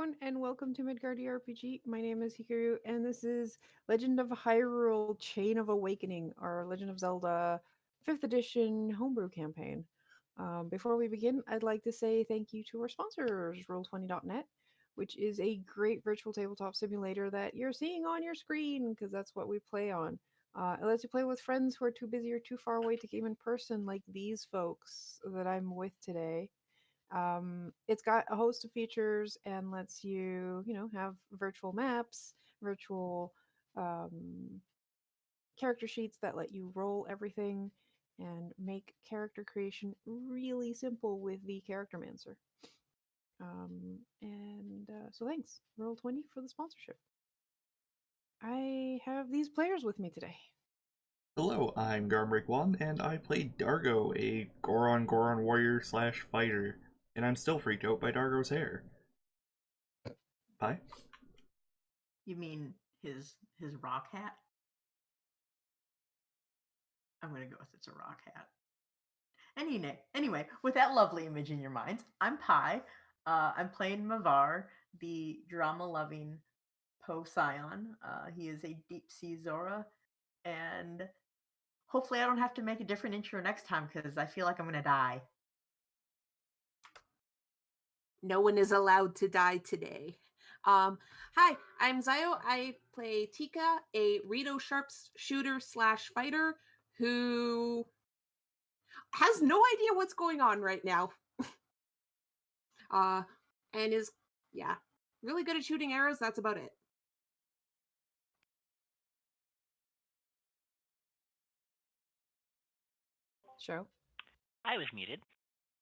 everyone, and welcome to Midgardy RPG. My name is Hikaru, and this is Legend of Hyrule Chain of Awakening, our Legend of Zelda 5th edition homebrew campaign. Before we begin, I'd like to say thank you to our sponsors, Roll20.net, which is a great virtual tabletop simulator that you're seeing on your screen, because that's what we play on. It lets you play with friends who are too busy or too far away to game in person, like these folks that I'm with today. It's got a host of features and lets you have virtual maps, virtual um, character sheets that let you roll everything and make character creation really simple with the Character Mancer. So thanks, Roll20, for the sponsorship. I have these players with me today. Hello, I'm Garmbreak1, and I play Dargo, a Goron warrior slash fighter, and I'm still freaked out by Dargo's hair. Bye. You mean his rock hat? I'm gonna go with it's a rock hat. Anyway, with that lovely image in your minds, I'm Pi. I'm playing Mavar, the drama-loving Poe Scion. He is a deep sea Zora, and hopefully I don't have to make a different intro next time because I feel like I'm gonna die. No one is allowed to die today. Hi, I'm Zayo. I play Tika, a Rito sharpshooter slash fighter who has no idea what's going on right now. uh, and is, yeah, really good at shooting arrows. That's about it. Show. I was muted.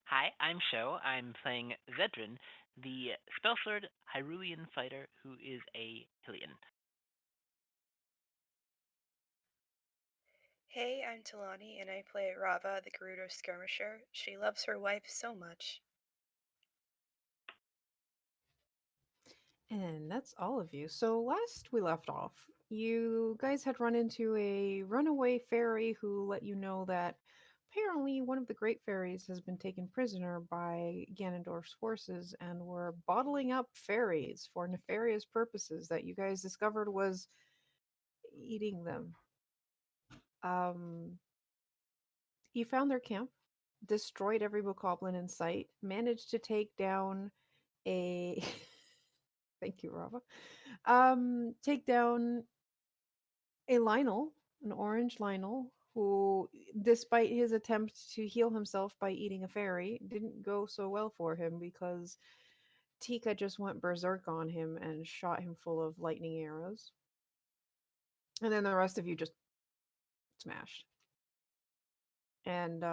Hi, I'm Sho. I'm playing Zedrin, the spellsword Hyrulean fighter who is a Hylian. Hey, I'm Talani, and I play Rava, the Gerudo skirmisher. She loves her wife so much. And that's all of you. So last we left off, you guys had run into a runaway fairy who let you know that apparently one of the great fairies has been taken prisoner by Ganondorf's forces and were bottling up fairies for nefarious purposes that you guys discovered was eating them. You found their camp, destroyed every bokoblin in sight, managed to take down a thank you, Rava. Take down a Lionel, an orange Lionel, who, despite his attempt to heal himself by eating a fairy, didn't go so well for him because Tika just went berserk on him and shot him full of lightning arrows. And then the rest of you just smashed. And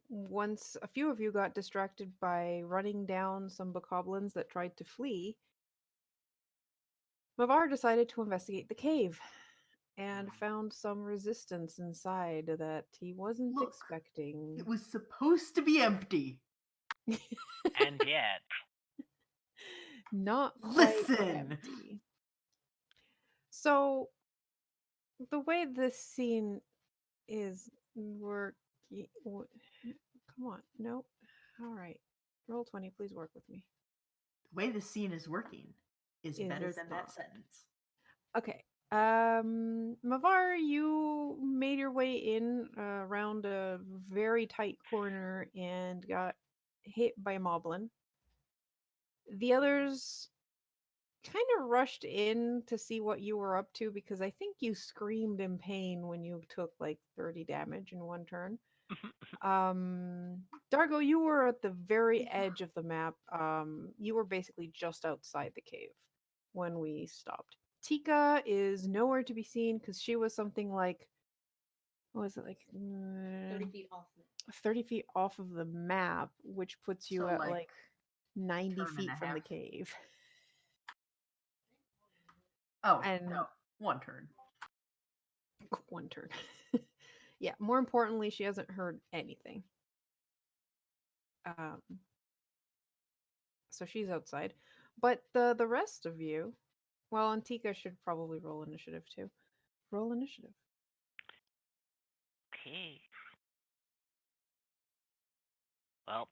once a few of you got distracted by running down some bokoblins that tried to flee, Mavar decided to investigate the cave and found some resistance inside that he wasn't Look, expecting. it was supposed to be empty. And yet, Not quite Listen! empty. So, the way this scene is working. Come on, no. All right. Roll20, please work with me. The way the scene is working is better than that not. sentence. Okay. Mavar, you made your way in around a very tight corner and got hit by a moblin. The others kind of rushed in to see what you were up to because I think you screamed in pain when you took like 30 damage in one turn. Dargo, you were at the very edge of the map. You were basically just outside the cave when we stopped. Tika is nowhere to be seen because she was something like, what was it, like 30 feet off. 30 feet off of the map, which puts you So, at like 90 turn and feet a from the half. cave. Oh, And no, one turn. one turn. Yeah, more importantly, she hasn't heard anything. Um, so she's outside. But the rest of you, well, Antika should probably roll initiative too. Roll initiative. okay. Well,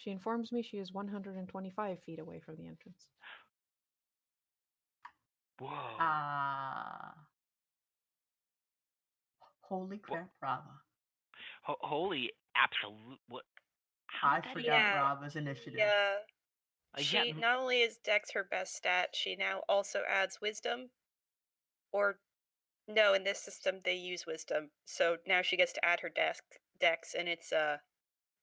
She informs me she is 125 feet away from the entrance. Whoa. Holy crap, Rava. Holy absolute. What? How I did that forgot even? Yeah. Rava's initiative. Yeah. Yeah, She not only is Dex her best stat, she now also adds Wisdom. Or no, in this system they use Wisdom, so now she gets to add her Dex, and it's a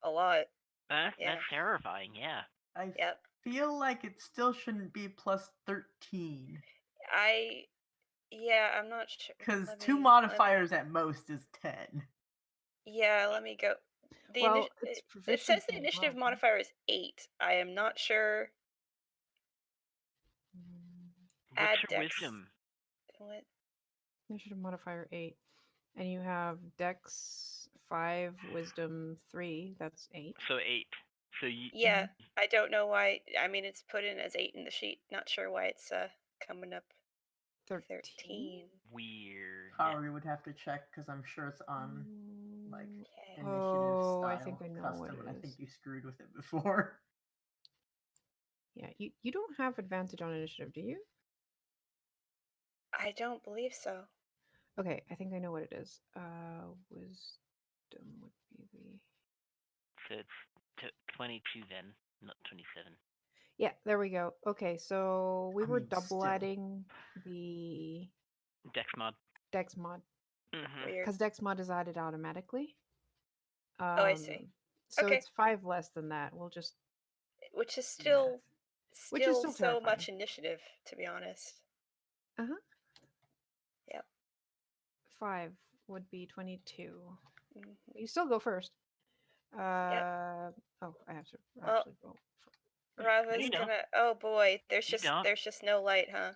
lot. that's Yeah. terrifying. Yeah. I Yep. feel like it still shouldn't be plus 13. Yeah, I'm not sure. Because Let two me- modifiers at most is 10. Yeah, let me go. Well, it's It says the proficiency as initiative well, right? modifier is 8. I am not sure. What's Add your Dex. wisdom? What? Initiative modifier 8. And you have Dex 5, Wisdom 3. That's 8. So 8. So you. Yeah, I don't know why. I mean, it's put in as 8 in the sheet. Not sure why it's coming up 13. Weird. Kari would have to check because I'm sure it's on like Okay. initiative Oh, style I think I know what custom, it and I think is. you screwed with it before. Yeah, you don't have advantage on initiative, do you? I don't believe so. Okay, I think I know what it is. Wisdom would be the... So it's 22 then, not 27. Yeah, there we go. Okay, so we I were mean, double still. adding the Dex mod. Dex mod. Mm-hmm. Weird. Because Dex mod is added automatically. I see. So Okay. it's 5 less than that. We'll just... Which is do still, math. Which is still so terrifying. much initiative, to be honest. Uh-huh. Yep. 5 would be 22. Mhm. You still go first. Yep. Oh, I have to Well, actually roll. Rava's You don't. gonna. Oh boy, You don't. there's just no light, huh?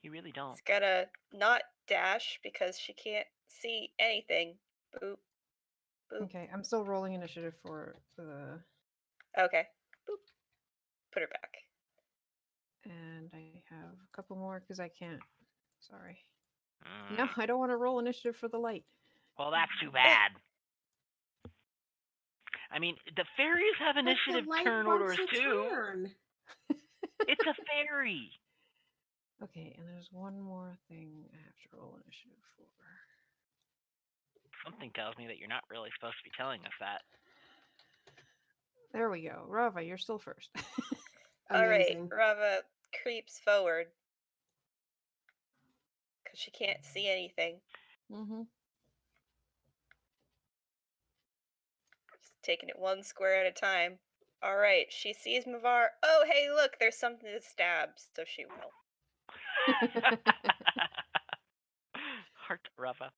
You really don't. It's gotta not dash because she can't see anything. Boop, boop. Okay, I'm still rolling initiative for the... Okay. Boop. Put her back. And I have a couple more because I can't. Sorry. Mm. No, I don't want to roll initiative for the light. Well, that's too bad. I mean, the fairies have But the initiative light turn wants orders a too. turn. It's a fairy. Okay, and there's one more thing I have to roll initiative for. Something tells me that you're not really supposed to be telling us that. There we go. Rava, you're still first. All right, Amazing. Rava creeps forward because she can't see anything. Mm-hmm. Just taking it one square at a time. All right, she sees Mavar. Oh, hey, look, there's something to stab, so she will. Heart Rava.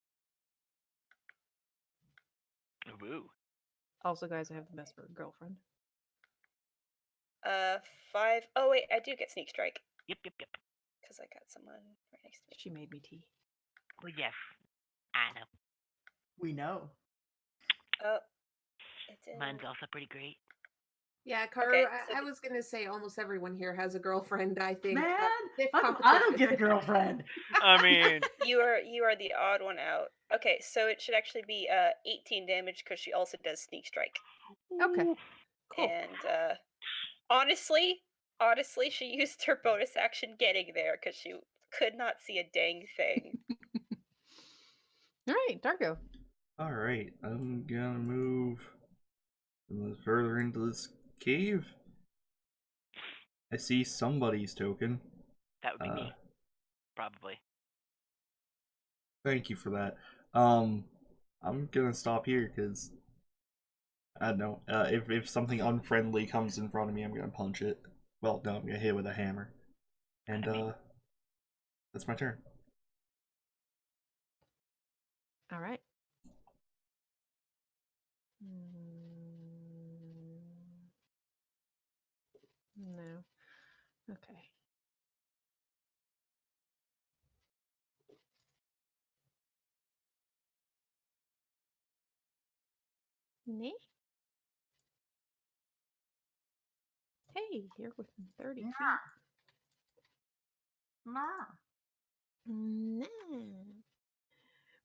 Woo. Also, guys, I have the best bird girlfriend. 5. Oh wait, I do get sneak strike Yep. because I got someone right next to me. She made me tea. Well, yes. I know. We know. Oh, it didn't. Mine's also pretty great. Yeah, Carter, Okay, so I was gonna say almost everyone here has a girlfriend, I think. Man, Stiff I don't competition. get a girlfriend. I mean, you are the odd one out. Okay, so it should actually be 18 damage because she also does sneak strike. Okay. ooh. Cool. And honestly, she used her bonus action getting there because she could not see a dang thing. All right, Dargo. Alright, I'm gonna move a little further into this cave. I see somebody's token. That would be me, probably. Thank you for that. I'm gonna stop here because I don't know. If something unfriendly comes in front of me, I'm gonna punch it. Well, no, I'm gonna hit it with a hammer. And that's my turn. All right. No. Okay. Nee? Hey, you're within 30 feet. Nah. Nah.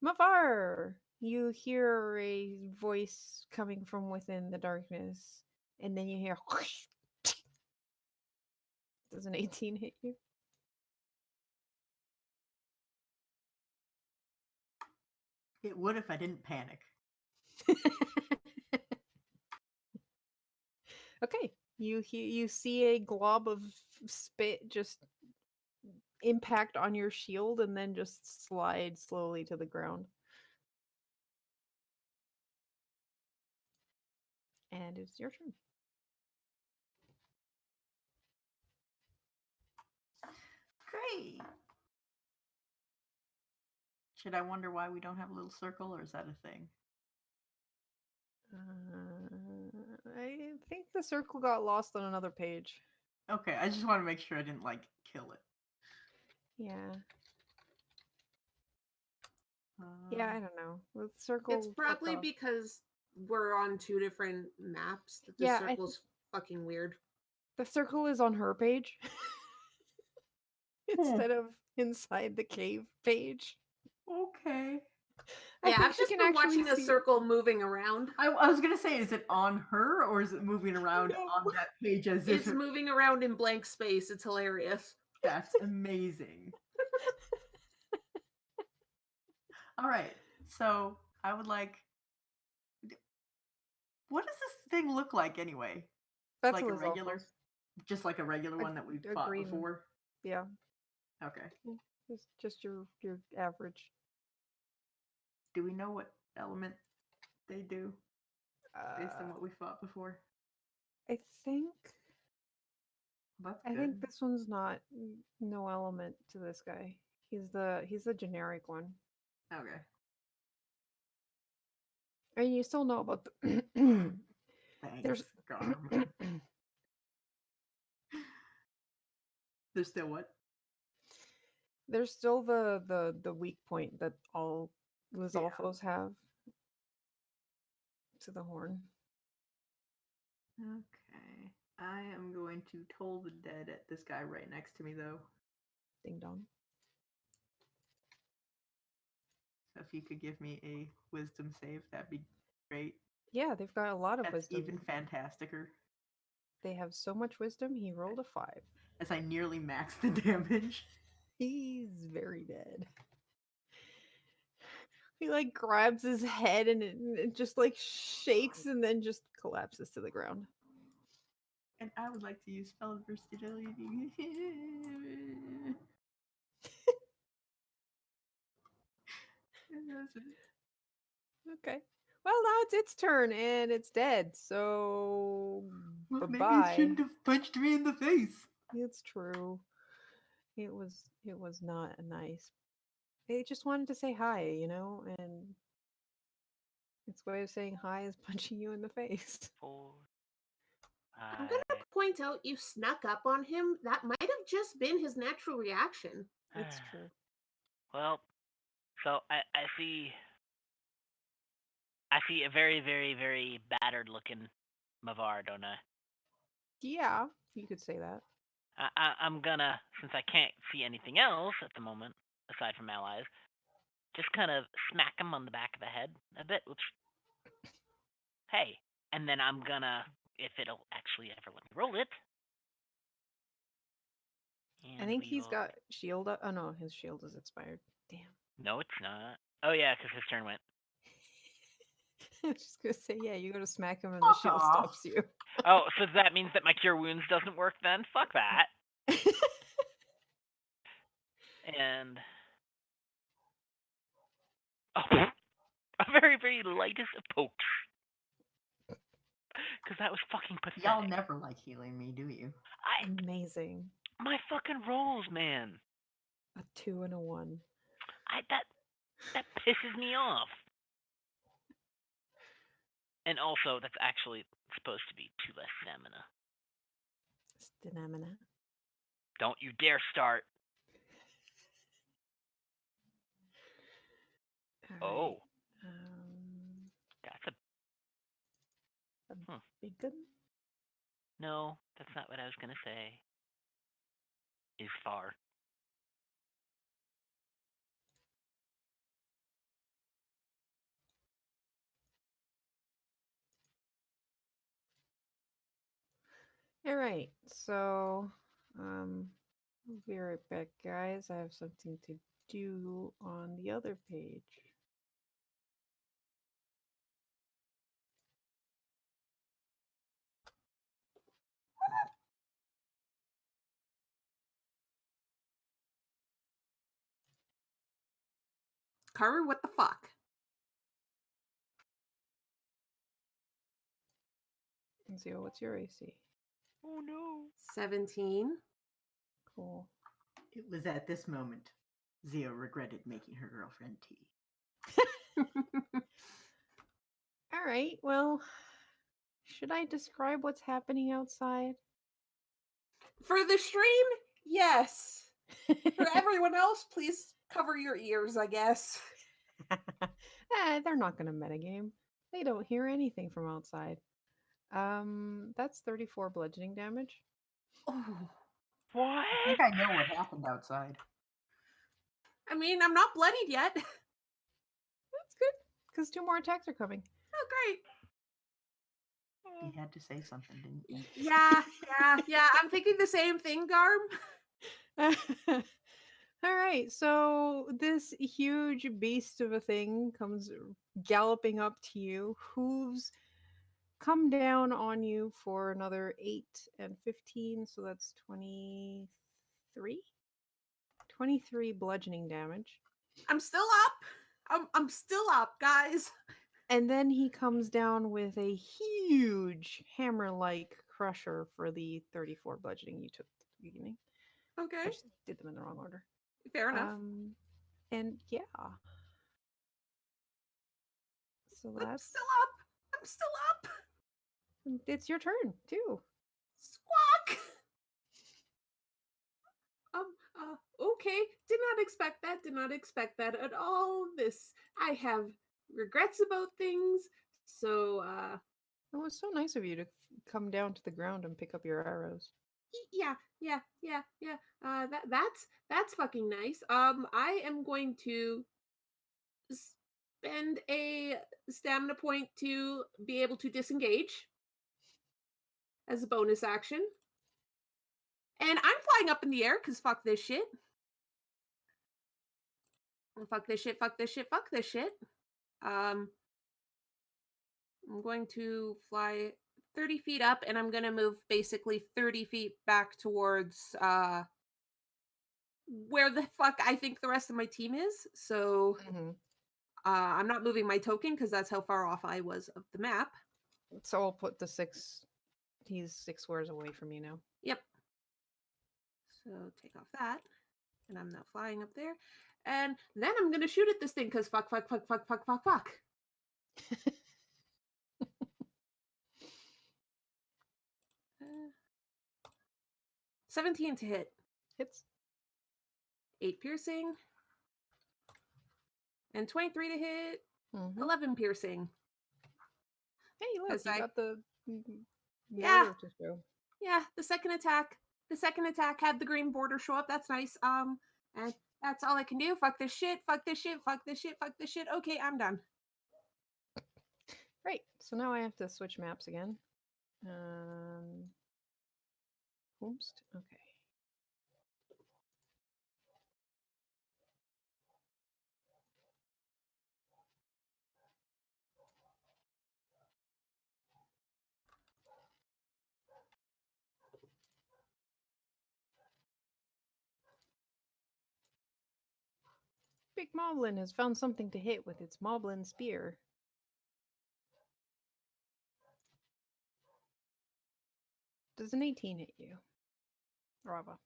Mavar, you hear a voice coming from within the darkness. and then you hear. Does an 18 hit you? It would if I didn't panic. Okay, you see a glob of spit just impact on your shield and then just slide slowly to the ground. And it's your turn. Great. Should I wonder why we don't have a little circle, or is that a thing? I think the circle got lost on another page. Okay, I just want to make sure I didn't like kill it. Yeah. Yeah, I don't know. The circle. It's fucked probably off. because we're on 2 different maps that the Yeah, I circle's fucking weird. The circle is on her page instead of inside the cave page. Okay. I Yeah, think I've she just can been actually watching the see. circle moving around. I was gonna say, is it on her or is it moving around No. on that page as It's if moving around in blank space. It's hilarious. that's amazing. All right, so I would like. What does this thing look like anyway? That's Like a Liz regular, Alphonse. just like a regular A- one that we've a fought green- before. Yeah, Okay. it's just your average. Do we know what element they do based on Uh, what we fought before? I think That's I good. think this one's not no element to this guy. He's the generic one. Okay. And you still know about the Thanks, there's Garm. There's still what? there's still the weak point that all Lizalfos have to the horn. Okay. I am going to toll the dead at this guy right next to me, though. Ding dong. So if you could give me a wisdom save, that'd be great. Yeah, they've got a lot of That's wisdom. even fantasticer. They have so much wisdom. He rolled a 5. As I nearly max the damage. He's very dead. He like grabs his head and it just like shakes and then just collapses to the ground. And I would like to use spell versatility. Okay. Well, now it's its turn and it's dead. So Well, maybe it bye-bye. shouldn't have punched me in the face. It's true. It was not nice. It just wanted to say hi, and its way of saying hi is punching you in the face. 4, I'm gonna 5. point out you snuck up on him. That might have just been his natural reaction. It's true. Well, so I see a very, very, very battered looking Mavar, don't I? Yeah, you could say that. I'm gonna, since I can't see anything else at the moment aside from allies, just kind of smack him on the back of the head a bit. Which, hey, and then I'm gonna, if it'll actually ever let me roll it. I and think we he's will- got shield up. Oh no, his shield is expired. Damn. No, it's not. Oh yeah, because his turn went. I was just gonna say, yeah, you go to smack him and the Fuck shield off. stops you. Oh, so that means that my cure wounds doesn't work then? Fuck that. And oh, a very, very lightest of pokes. Because that was fucking pathetic. Y'all never like healing me, do you? Amazing. My fucking rolls, man. A 2 and a 1. That pisses me off. And also, that's actually supposed to be 2 less stamina. Stamina. Don't you dare start. Oh, that's a big gun. no. That's not what I was gonna say. Is far. All right. So, I'll be right back, guys. I have something to do on the other page. Karu, what the fuck? Zio, what's your AC? Oh no. 17. Cool. It was at this moment Zio regretted making her girlfriend tea. All right. Well, should I describe what's happening outside? For the stream, yes. For everyone else, please cover your ears, I guess. They're not going to metagame. They don't hear anything from outside. That's 34 bludgeoning damage. Oh. What? I think I know what happened outside. I mean, I'm not bloodied yet. That's good, because 2 more attacks are coming. Oh, great. You had to say something, didn't you? Yeah. I'm thinking the same thing, Garm. All right, so this huge beast of a thing comes galloping up to you. Hooves come down on you for another 8 and 15, so that's 23? 23 bludgeoning damage. I'm still up. I'm still up, guys. And then he comes down with a huge hammer-like crusher for the 34 bludgeoning you took at the beginning. I Okay, just did them in the wrong order. fair enough. And yeah. So I'm that's still up. I'm still up. it's your turn too. Squawk. Okay. Did not expect that. Did not expect that at all. I have regrets about things. So, It was so nice of you to come down to the ground and pick up your arrows. yeah. That's fucking nice. I am going to spend a stamina point to be able to disengage as a bonus action. And I'm flying up in the air because fuck this shit. Fuck this shit. I'm going to fly 30 feet up and I'm going to move basically 30 feet back towards where the fuck I think the rest of my team is. So I'm not moving my token because that's how far off I was of the map. So I'll put the 6. He's 6 squares away from you now. Yep. So take off that. And I'm now flying up there. And then I'm going to shoot at this thing because fuck. 17 to hit. Hits. 8 piercing. And 23 to hit. Mhm. 11 piercing. Hey, look, As you I- got the Yeah. border to show. Yeah, the second attack had the green border show up. That's nice. And that's all I can do. Fuck this shit. Okay, I'm done. Right. So now I have to switch maps again. Oops. Okay. Big Moblin has found something to hit with its Moblin spear. Does an 18 hit you? Rava.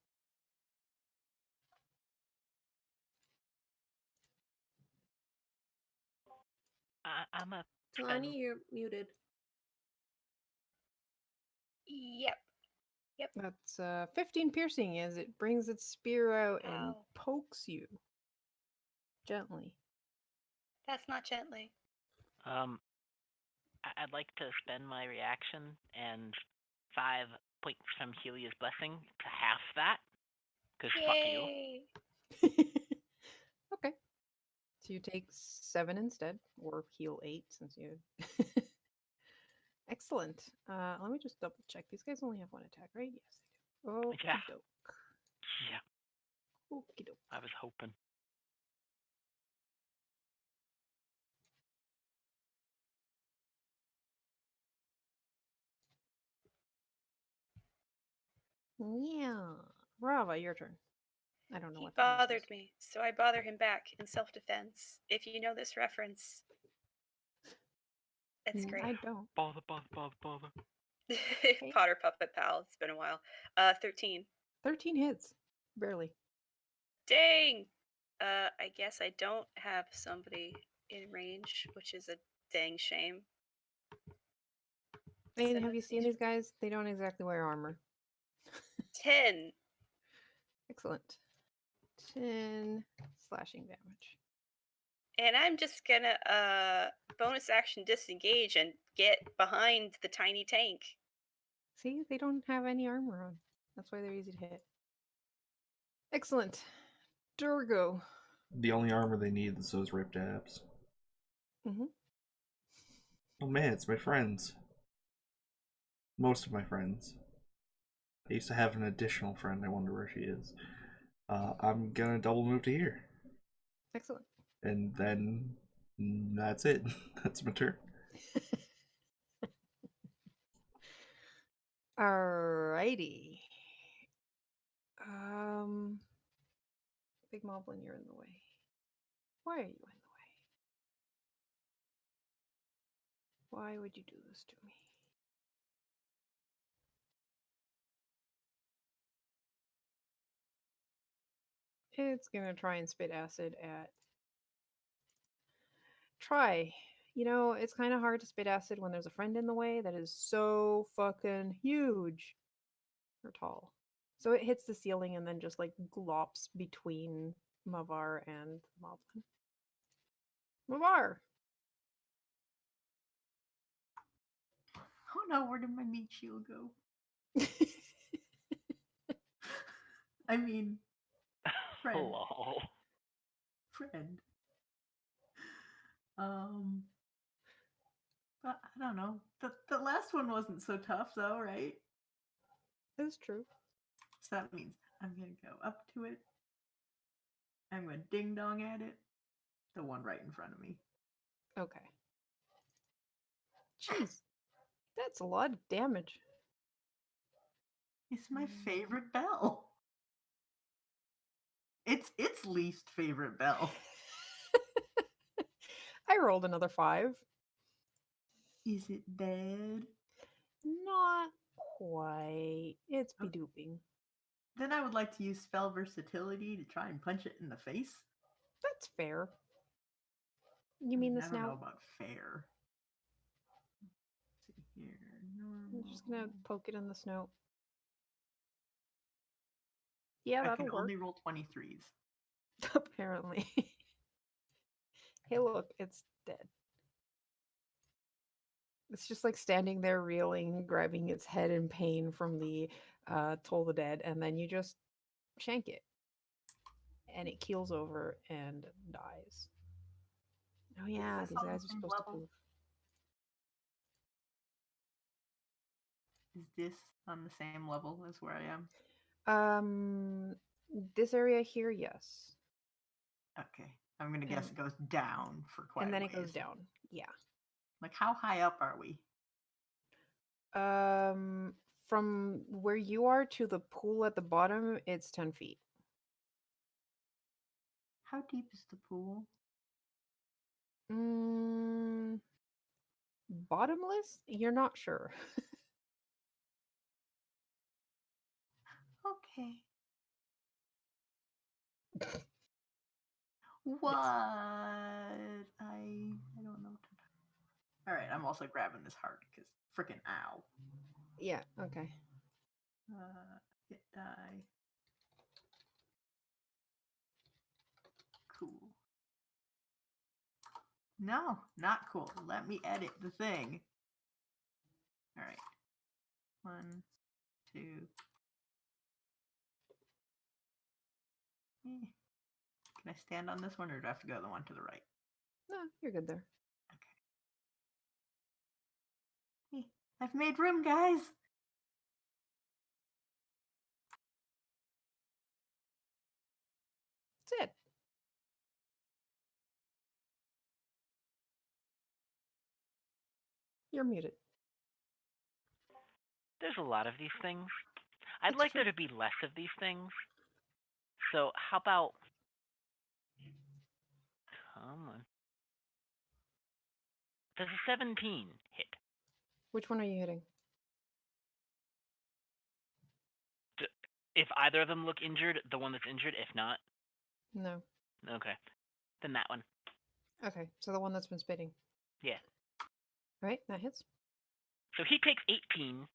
I'm a Talani, you're muted. Yep. That's 15 piercing as it brings its spear out and Ow. pokes you gently. That's not gently. I'd like to spend my reaction and 5 points from Helia's blessing to half that. Cause fuck you. Yay! Okay. So you take 7 instead, or heal 8 since you. Excellent. Let me just double check. These guys only have one attack, right? Yes, they do. Okie Yeah. doke. Yeah, Okie doke. I was hoping. Yeah. Rava, your turn. I don't know He what that noise bothered is. me, so I bother him back in self-defense. If you know this reference, it's great. I don't. Bother. Okay. Potter Puppet Pal. It's been a while. 13. 13 hits. Barely. Dang! I guess I don't have somebody in range, which is a dang shame. And So have you let's see. seen these guys? They don't exactly wear armor. 10. Excellent. 10 slashing damage. And I'm just gonna bonus action disengage and get behind the tiny tank. See, they don't have any armor on. That's why they're easy to hit. Excellent. Durgo. The only armor they need is those ripped abs. Mhm. Oh man, it's my friends. Most of my friends. I used to have an additional friend. I wonder where she is. I'm gonna double move to here, Excellent. and then that's it. That's my turn. Alrighty. Big Moblin, you're in the way. Why are you in the way? Why would you do this to me? It's gonna try and spit acid at. Try. You know, it's kind of hard to spit acid when there's a friend in the way that is so fucking huge or tall. So it hits the ceiling and then just like glops between Mavar and Moblin. Mavar! Oh no, where did my meat shield go? I mean, friend. Lol. Friend. But I don't know. The last one wasn't so tough though, right? That's true. So that means I'm gonna go up to it. I'm gonna ding dong at it. The one right in front of me. Okay. Jeez. That's a lot of damage. It's my favorite bell. It's its least favorite bell. I rolled another 5. Is it bad? Not quite. It's Oh. bedooping. Then I would like to use spell versatility to try and punch it in the face. That's fair. You mean the I don't know snout? about fair. Let's see here. I'm just gonna Normal. poke it in the snout. Yeah, I that'll can work. only roll 23s. Apparently. Hey, look, it's dead. It's just like standing there reeling, grabbing its head in pain from the Toll the Dead, and then you just shank it. And it keels over and dies. Oh yeah, this these on the guys are same supposed to level? move. Is this on the same level as where I am? This area here, yes. Okay. I'm gonna guess it goes down for quite And a then it goes ways. down. Yeah. Like how high up are we? From where you are to the pool at the bottom, it's 10 feet. How deep is the pool? Bottomless? You're not sure. Okay. What? I don't know. All right, I'm also grabbing this heart because freaking ow. Yeah, okay. Hit die. Cool. No, not cool. Let me edit the thing. All right. 1, 2. Can I stand on this one or do I have to go the one to the right? No, you're good there. Okay. I've made room, guys. That's it. You're muted. There's a lot of these things. I'd It's like there true. to be less of these things. So how about... Come on. Does a 17 hit? Which one are you hitting? If either of them look injured, the one that's injured. If not, No. okay. Then that one. Okay, so the one that's been spitting. Yeah. All right, that hits. So he takes 18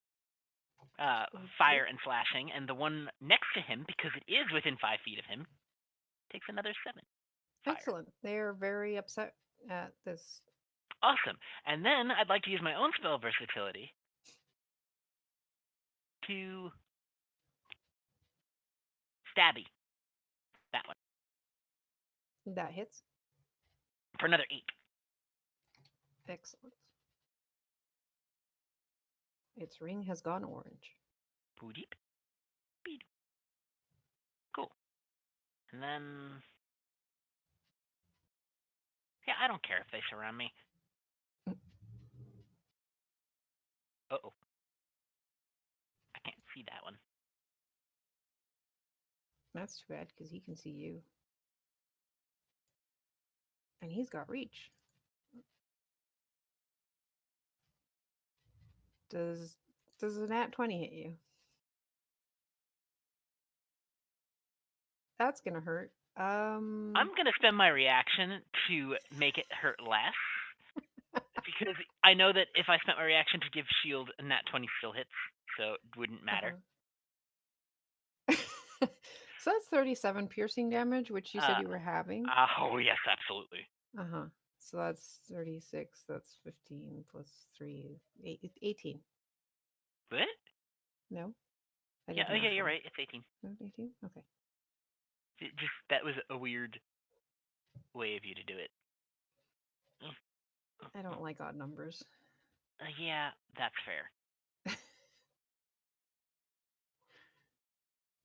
fire and slashing, and the one next to him, because it is within 5 feet of him, takes another 7 fire. Excellent. They are very upset at this. Awesome. And then I'd like to use my own spell versatility to stabby that one That hits. for another 8. Excellent. Its ring has gone orange. Boop-deep. Beep. Cool. And then... Yeah, I don't care if they surround me. Uh-oh. I can't see that one. That's too bad because he can see you. And he's got reach. Does a nat 20 hit you? That's gonna hurt. I'm gonna spend my reaction to make it hurt less. Because I know that if I spent my reaction to give shield, a nat 20 still hits, so it wouldn't matter. So that's 37 piercing damage, which you said you were having. Oh, yes, absolutely. Uh-huh. So that's 36. That's 15 plus 3. 18. What? No? I Yeah, did math okay, you're wrong. right. It's 18. No, 18? Okay. Just that was a weird way of you to do it. I don't like odd numbers. Yeah, that's fair.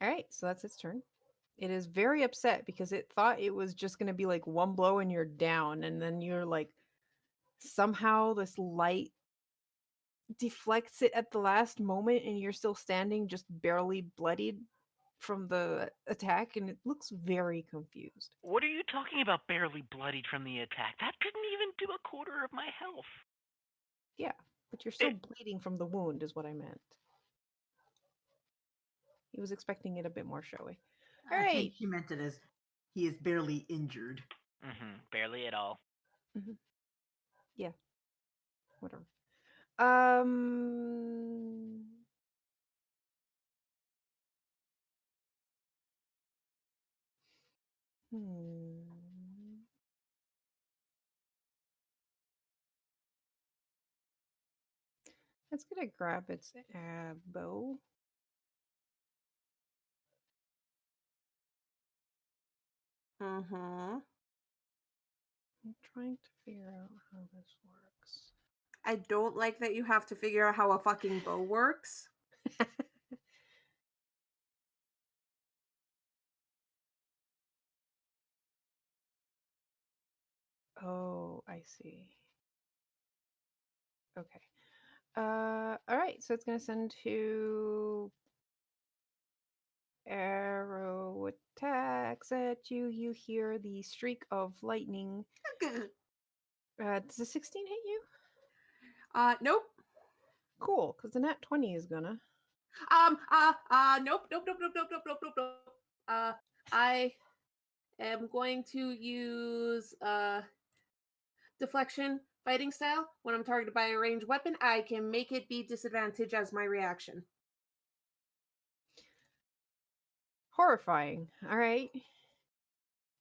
All right, so that's its turn. It is very upset because it thought it was just going to be like one blow and you're down, and then you're like, somehow this light deflects it at the last moment, and you're still standing, just barely bloodied from the attack, and it looks very confused. What are you talking about, barely bloodied from the attack? That didn't even do a quarter of my health. Yeah, but you're still bleeding from the wound, is what I meant. He was expecting it a bit more showy. All I right. think she meant it as he is barely injured. Barely at all. Yeah. Whatever. It's gonna grab its bow. Mm-hmm. I'm trying to figure out how this works. I don't like that you have to figure out how a fucking bow works. Oh, I see. Okay. All right. So it's gonna send 2 arrow attacks at you. You hear the streak of lightning. Does a 16 hit you? Nope. Cool, because the nat 20 is gonna. Nope. I am going to use deflection fighting style. When I'm targeted by a ranged weapon, I can make it be disadvantage as my reaction. Horrifying. All right.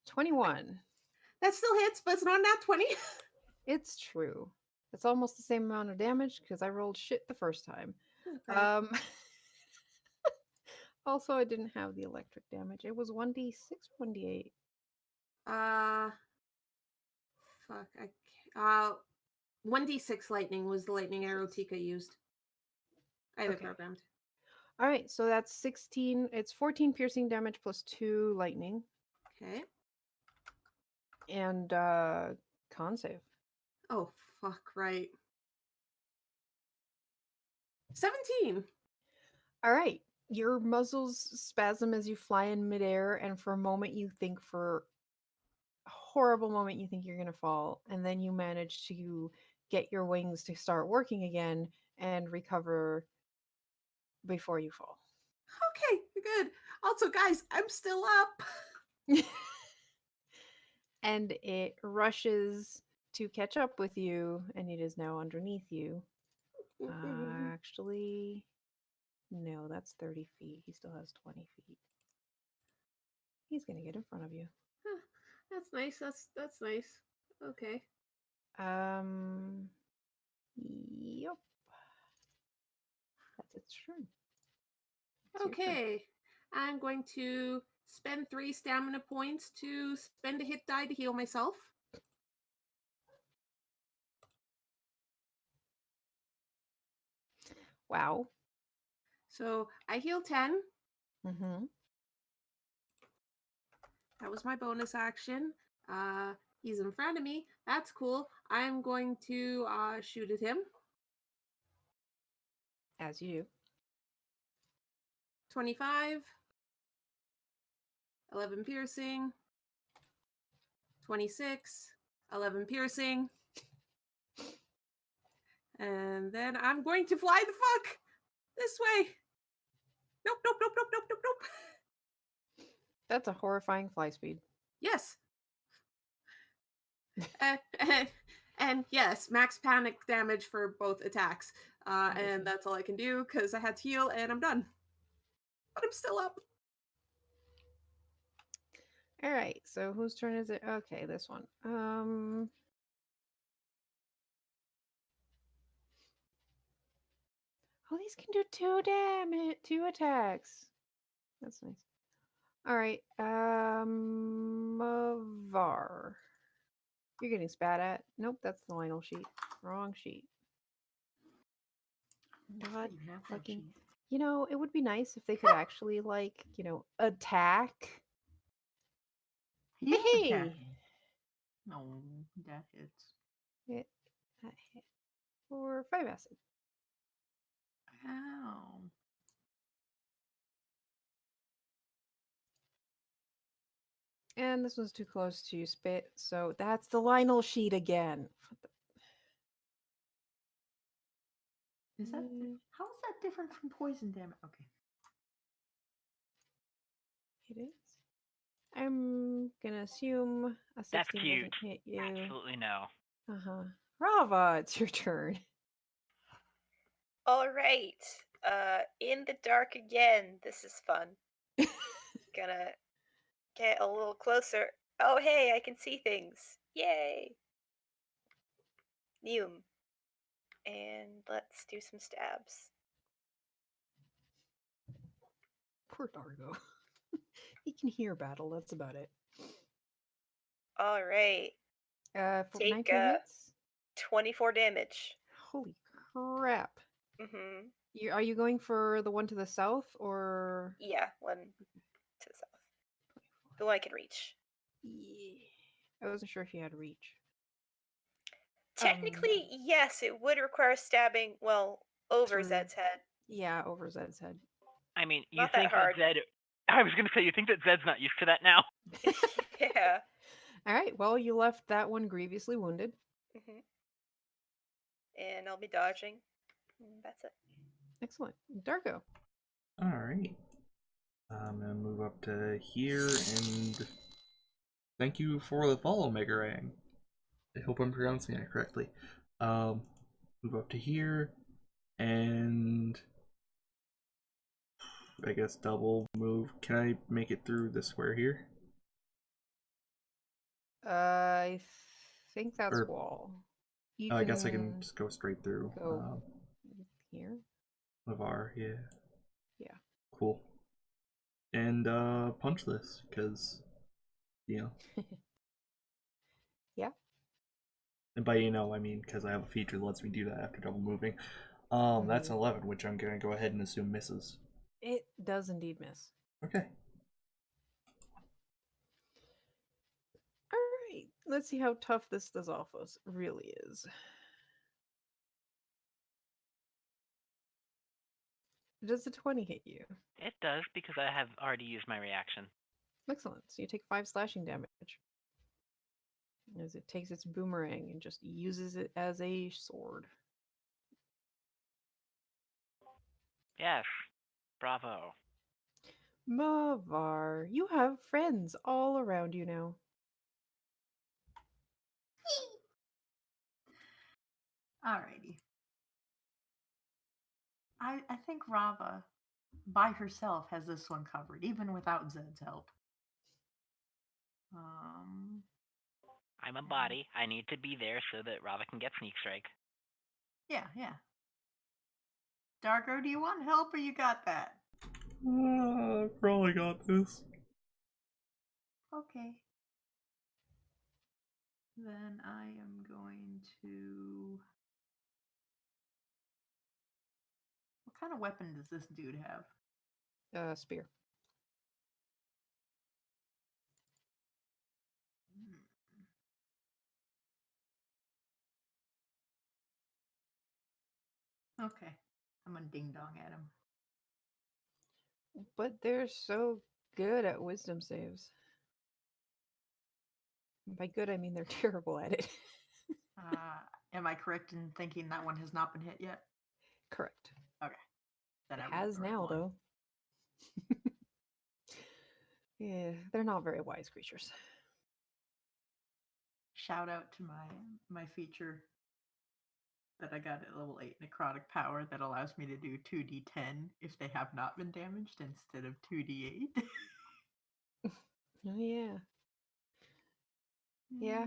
21. That still hits, but it's not nat 20. It's true. It's almost the same amount of damage because I rolled shit the first time. Okay. Also, I didn't have the electric damage. It was 1d6 or 1d8? Fuck. 1d6 lightning was the lightning arrow Tika used. I have it Okay. programmed. All right, so that's 16. It's 14 piercing damage plus 2 lightning Okay. and con save. Oh, fuck, right. 17. All right. Your muzzles spasm as you fly in midair, and for a moment a horrible moment, you think you're going to fall, and then you manage to get your wings to start working again and recover before you fall. Okay, good. Also, guys, I'm still up. And it rushes to catch up with you, and it is now underneath you. Actually, no, that's 30 feet. He still has 20 feet. He's going to get in front of you. Huh, that's nice. That's nice. Okay. Yep. That's its turn. It's your turn. Okay. I'm going to spend 3 stamina points to spend a hit die to heal myself. Wow. So I heal 10. Mm-hmm. That was my bonus action. He's in front of me. That's cool. I'm going to shoot at him. As you do. 25. 11 piercing. 26. 11 piercing. And then I'm going to fly the fuck this way. Nope, nope, nope, nope, nope, nope, nope. That's a horrifying fly speed. Yes. And yes, max panic damage for both attacks. And that's all I can do because I had to heal and I'm done. But I'm still up. All right. So whose turn is it? Okay, this one. Oh, these can do 2 damage, 2 attacks. That's nice. All right. Mavar. You're getting spat at. Nope, that's the Lionel sheet. Wrong sheet. God You have that fucking. sheet. You know, it would be nice if they could actually, attack. He is Hey! attacking. No, that hits. Hit that hit for 5 acid. Ow. And this one's too close to spit, so that's the Lionel sheet again. Is that Mm. how is that different from poison damage? Okay. It is. I'm gonna assume a 16 That's doesn't cute. hit you. Absolutely no. Uh-huh. Rava, it's your turn. All right. In the dark again. This is fun. Gonna get a little closer. Oh, hey, I can see things. Yay. Neum. And let's do some stabs. Poor Dargo. He can hear battle, that's about it. All right. For Take 19 hits? 24 damage. Holy crap. Mm-hmm. Are you going for the one to the south, or... Yeah, one to the south. The one I can reach. Yeah. I wasn't sure if you had reach. Technically, yes, it would require stabbing, well, over True. Zed's head. Yeah, over Zed's head. I mean, you Not that think hard. that Zed. I was going to say, you think that Zed's not used to that now? Yeah. All right, well, you left that one grievously wounded. Mm-hmm. And I'll be dodging. And that's it. Excellent. Dargo. Alright. I'm gonna move up to here and thank you for the follow, Megarang. I hope I'm pronouncing that correctly. Move up to here and I guess double move. Can I make it through the square here? I think that's Or- wall. I guess I can just go straight through. Go here. Mavar, yeah. Yeah. Cool. And punch this, because, you know. Yeah. And by I mean because I have a feature that lets me do that after double moving. That's Mhm. an 11, which I'm gonna go ahead and assume misses. It does indeed miss. Okay. All right, let's see how tough this Dazalphos really is. Does a 20 hit you? It does because I have already used my reaction. Excellent. So you take 5 slashing damage as it takes its boomerang and just uses it as a sword. Yes. Bravo. Mavar, you have friends all around you now. Alrighty. I think Rava, by herself, has this one covered, even without Zed's help. I'm a body. I need to be there so that Rava can get sneak strike. Yeah. Darko, do you want help or you got that? Probably got this. Okay. Then I am going to. What kind of weapon does this dude have? Spear. Okay. I'm gonna ding dong at him. But they're so good at wisdom saves. By good, I mean they're terrible at it. Am I correct in thinking that one has not been hit yet? Correct. Okay. Then It I rolled has the right now, one. though. Yeah, they're not very wise creatures. Shout out to my feature that I got at level 8, necrotic power, that allows me to do 2d10 if they have not been damaged instead of 2d8. Oh, yeah. Yeah,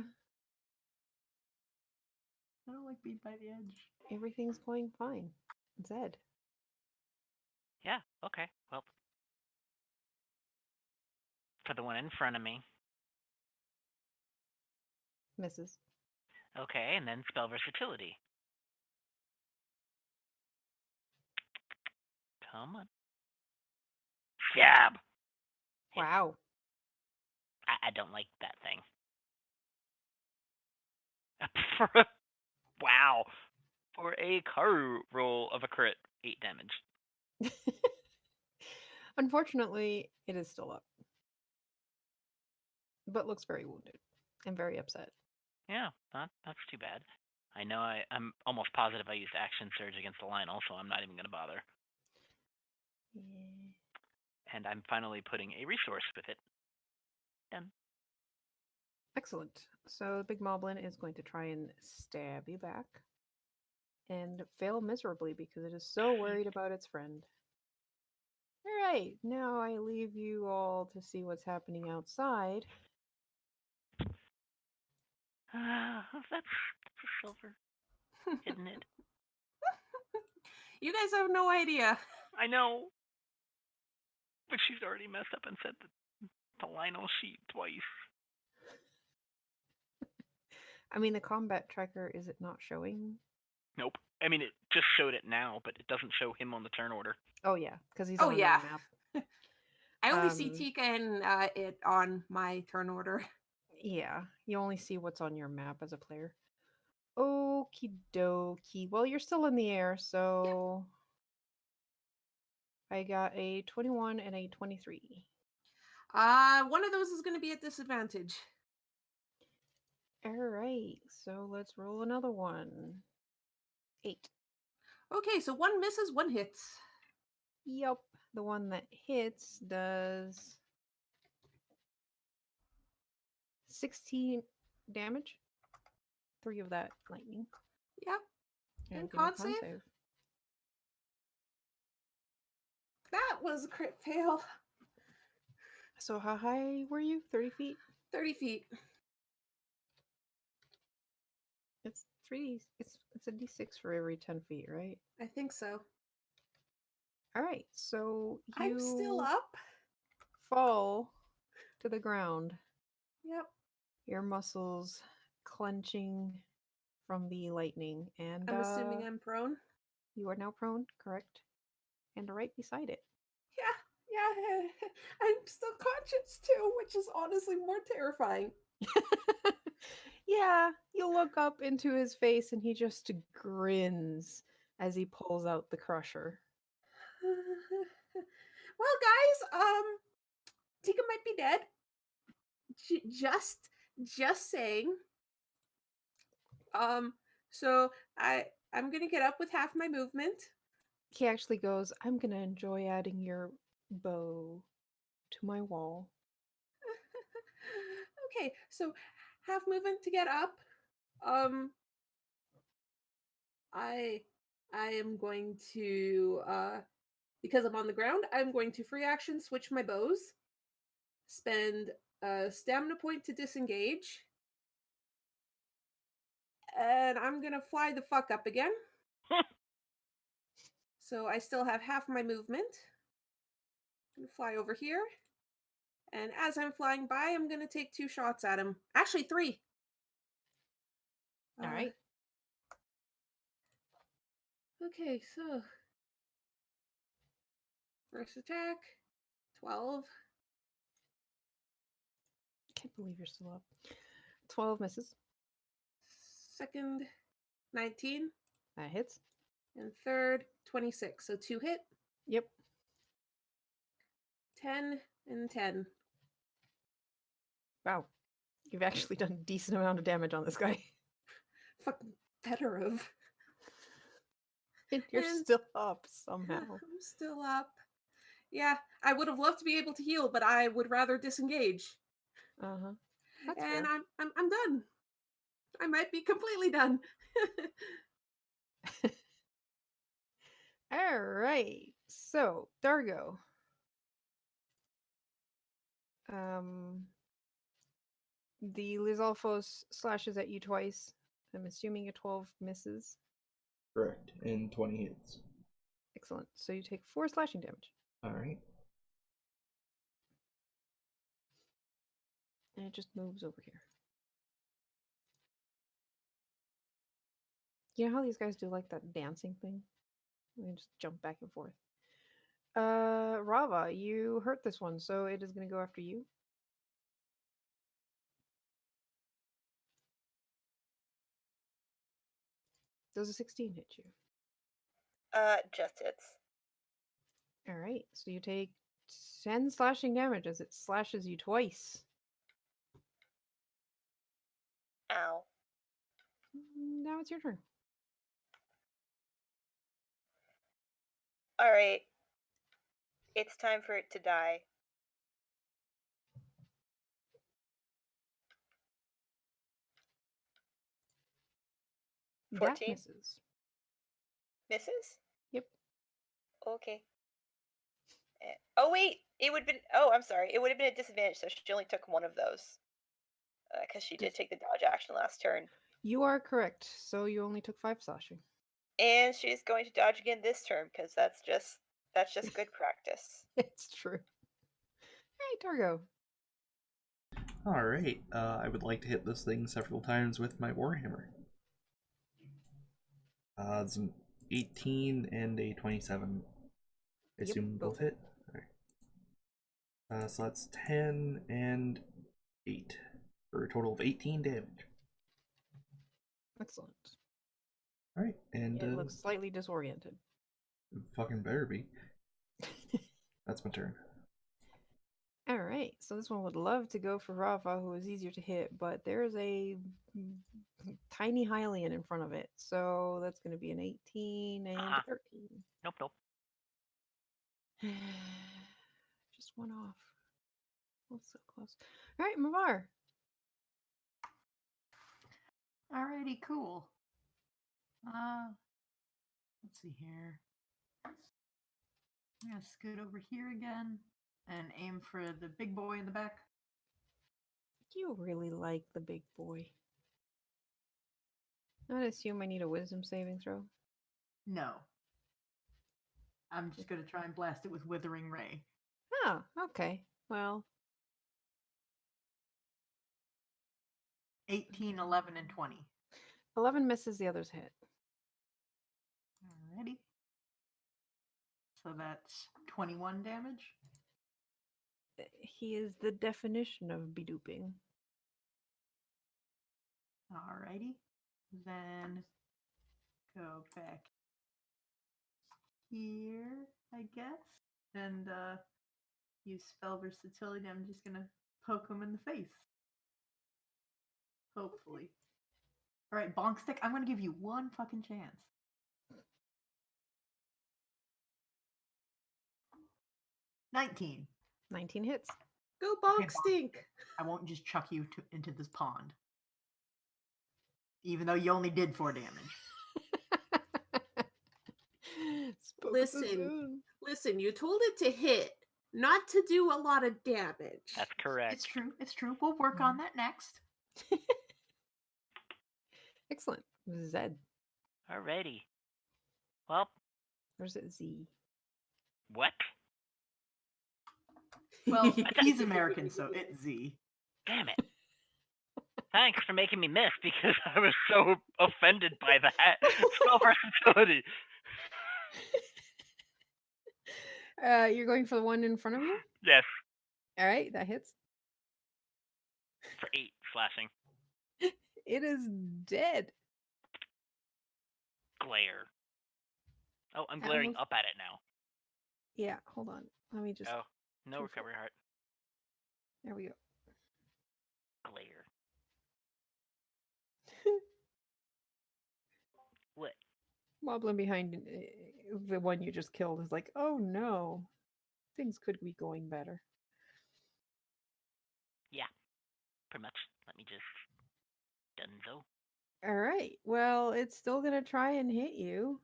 I don't like being by the edge. everything's going fine. Zed. Yeah, okay. Well, for the one in front of me. Misses. Okay, and then spell versatility. Come on. Jab! Hit. Wow. I don't like that thing. Wow. For a Karu roll of a crit, 8 damage. Unfortunately, it is still up. But looks very wounded and very upset. Yeah, that's too bad. I know I'm almost positive I used action surge against the line also. I'm not even going to bother. Yeah. And I'm finally putting a resource with it. Done. Excellent. So Big Moblin is going to try and stab you back and fail miserably because it is so worried about its friend. All right, now I leave you all to see what's happening outside. That's a silver, isn't it? You guys have no idea. I know. But she's already messed up and said the Lionel sheet twice. I mean, the combat tracker, is it not showing? Nope. I mean, it just showed it now, but it doesn't show him on the turn order. Oh, yeah, because he's Oh, on yeah. another map. I only see Tika and it on my turn order. Yeah, you only see what's on your map as a player. Okie dokie. Well, you're still in the air, so I got a 21 and a 23. One of those is going to be at disadvantage. All right, so let's roll another one. 8. Okay, so one misses, one hits. Yup, the one that hits does 16 damage. 3 of that lightning. Yep. And And give me a con save? That was a crit fail. So how high were you? 30 feet? 30 feet. It's 3. It's a d6 for every 10 feet, right? I think so. All right, so you I'm still up. fall to the ground. Yep. Your muscles clenching from the lightning, and I'm assuming I'm prone. You are now prone, correct? And right beside it. Yeah, I'm still conscious too, which is honestly more terrifying. Yeah, you look up into his face and he just grins as he pulls out the crusher. Well, guys, Tika might be dead. Just saying. So I'm gonna get up with half my movement. He actually goes, I'm gonna enjoy adding your bow to my wall. Okay, so half movement to get up. Um, I am going to because I'm on the ground, I'm going to free action switch my bows, spend a stamina point to disengage, and I'm gonna fly the fuck up again. So I still have half my movement. I'm gonna fly over here. And as I'm flying by, I'm gonna take 2 shots at him. Actually, 3. All right. Okay, so first attack, 12. Can't believe you're still up. 12 misses. Second, 19. That hits. And third, 26. So 2 hit, Yep. 10 and 10. Wow. You've actually done a decent amount of damage on this guy. Fucking better of. And you're And- still up somehow. I'm still up. Yeah, I would have loved to be able to heal, but I would rather disengage. Uh-huh. That's And fair. I'm done. I might be completely done. All right. So, Dargo. The Lizalfos slashes at you twice. I'm assuming a 12 misses. Correct. And 20 hits. Excellent. So you take 4 slashing damage. Alright. And it just moves over here. You know how these guys do like that dancing thing? They just jump back and forth. Rava, you hurt this one, so it is going to go after you. Does a 16 hit you? Just hits. All right, so you take 10 slashing damage as it slashes you twice. Ow. Now it's your turn. Alright. It's time for it to die. That 14? misses. Misses? Yep. Okay. Oh, wait! It would have been. Oh, I'm sorry. It would have been a disadvantage, so she only took one of those. Because she did take the dodge action last turn. You are correct. So you only took 5 slashing. And she's going to dodge again this turn, because that's just good practice. It's true. Hey, Dargo. Alright. I would like to hit this thing several times with my Warhammer. It's an 18 and a 27. I Yep, assume both both. hit? Alright. So that's 10 and 8. For a total of 18 damage. Excellent. Alright, and It looks slightly disoriented. fucking better be. That's my turn. All right, so this one would love to go for Rava, who is easier to hit, but there's a tiny Hylian in front of it. So that's going to be an 18 and a 13. Nope. Just one off. Oh, so close. All right, Mavar. Alrighty, cool. Let's see here. I'm gonna scoot over here again and aim for the big boy in the back. You really like the big boy. I assume I need a wisdom saving throw. No. I'm just gonna try and blast it with Withering Ray. Oh, okay. Well, 18, 11, and 20. 11 misses, the others hit. Alrighty. So that's 21 damage. He is the definition of beduping. Alrighty. Then go back here, I guess. And use spell versatility. I'm just gonna poke him in the face. Hopefully. Alright, Bonk Stick, I'm gonna give you one fucking chance. 19. 19 hits. Go Okay, bonk stink. I won't just chuck you into this pond. Even though you only did 4 damage. Spoke with the Listen. spoon. Listen, you told it to hit, not to do a lot of damage. That's correct. It's true. It's true. We'll work on that next. Excellent. Zed. Alrighty. Well, Or is it Z? what? Well, he's American, so it's Z. Damn it. Thanks for making me miss because I was so offended by that. Spell versatility. You're going for the one in front of you? Yes, All right, that hits. for 8 slashing. It is dead. Glare. Oh, I'm That glaring almost- up at it now. Yeah, hold on. Let me just. Oh, no careful. recovery heart. There we go. Glare. What? Moblin behind the one you just killed is like, oh no, things could be going better. Yeah, pretty much. Let me just. Dunzo. All right. Well, it's still gonna try and hit you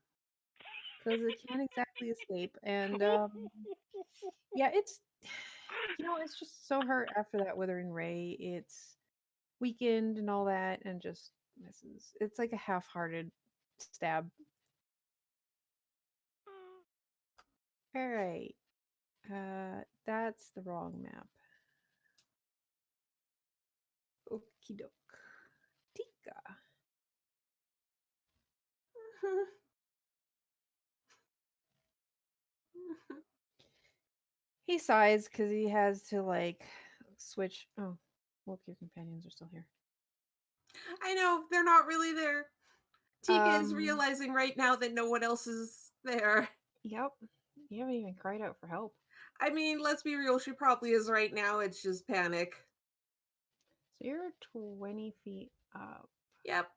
because it can't exactly escape. And yeah, it's it's just so hurt after that withering ray. It's weakened and all that, and just misses. It's like a half-hearted stab. All right. That's the wrong map. Okie doke. Tika. He sighs because he has to like switch. Oh, look, your companions are still here. I know, they're not really there. Tika is Um, realizing right now that no one else is there. Yep. You haven't even cried out for help. I mean, let's be real, she probably is right now. It's just panic. So you're 20 feet up. Yep.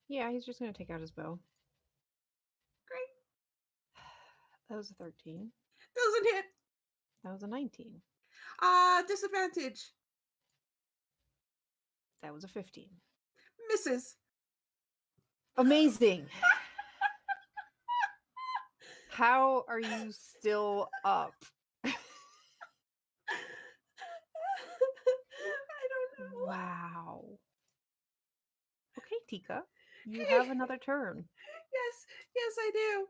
Yeah, he's just gonna take out his bow. Great. That was a 13. Doesn't hit. That was a 19. Disadvantage. That was a 15. Misses. Amazing. How are you still up? I don't know. Wow. Okay, Tika. You have another turn. Yes, I do.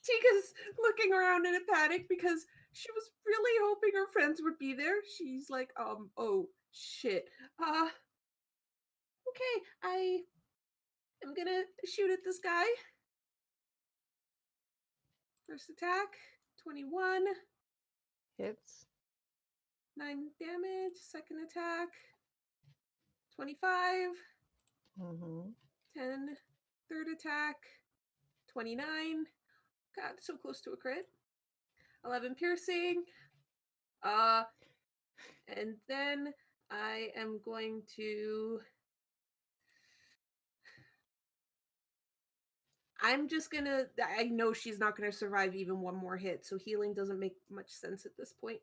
Tika's looking around in a panic because she was really hoping her friends would be there. She's like, oh shit. Okay, I am gonna shoot at this guy. First attack, 21, Hits. 9 damage. Second attack, 25, Mm-hmm. 10. Third attack, 29. God, so close to a crit. 11 piercing. And then I am going to. I'm just gonna. I know she's not gonna survive even one more hit, so healing doesn't make much sense at this point.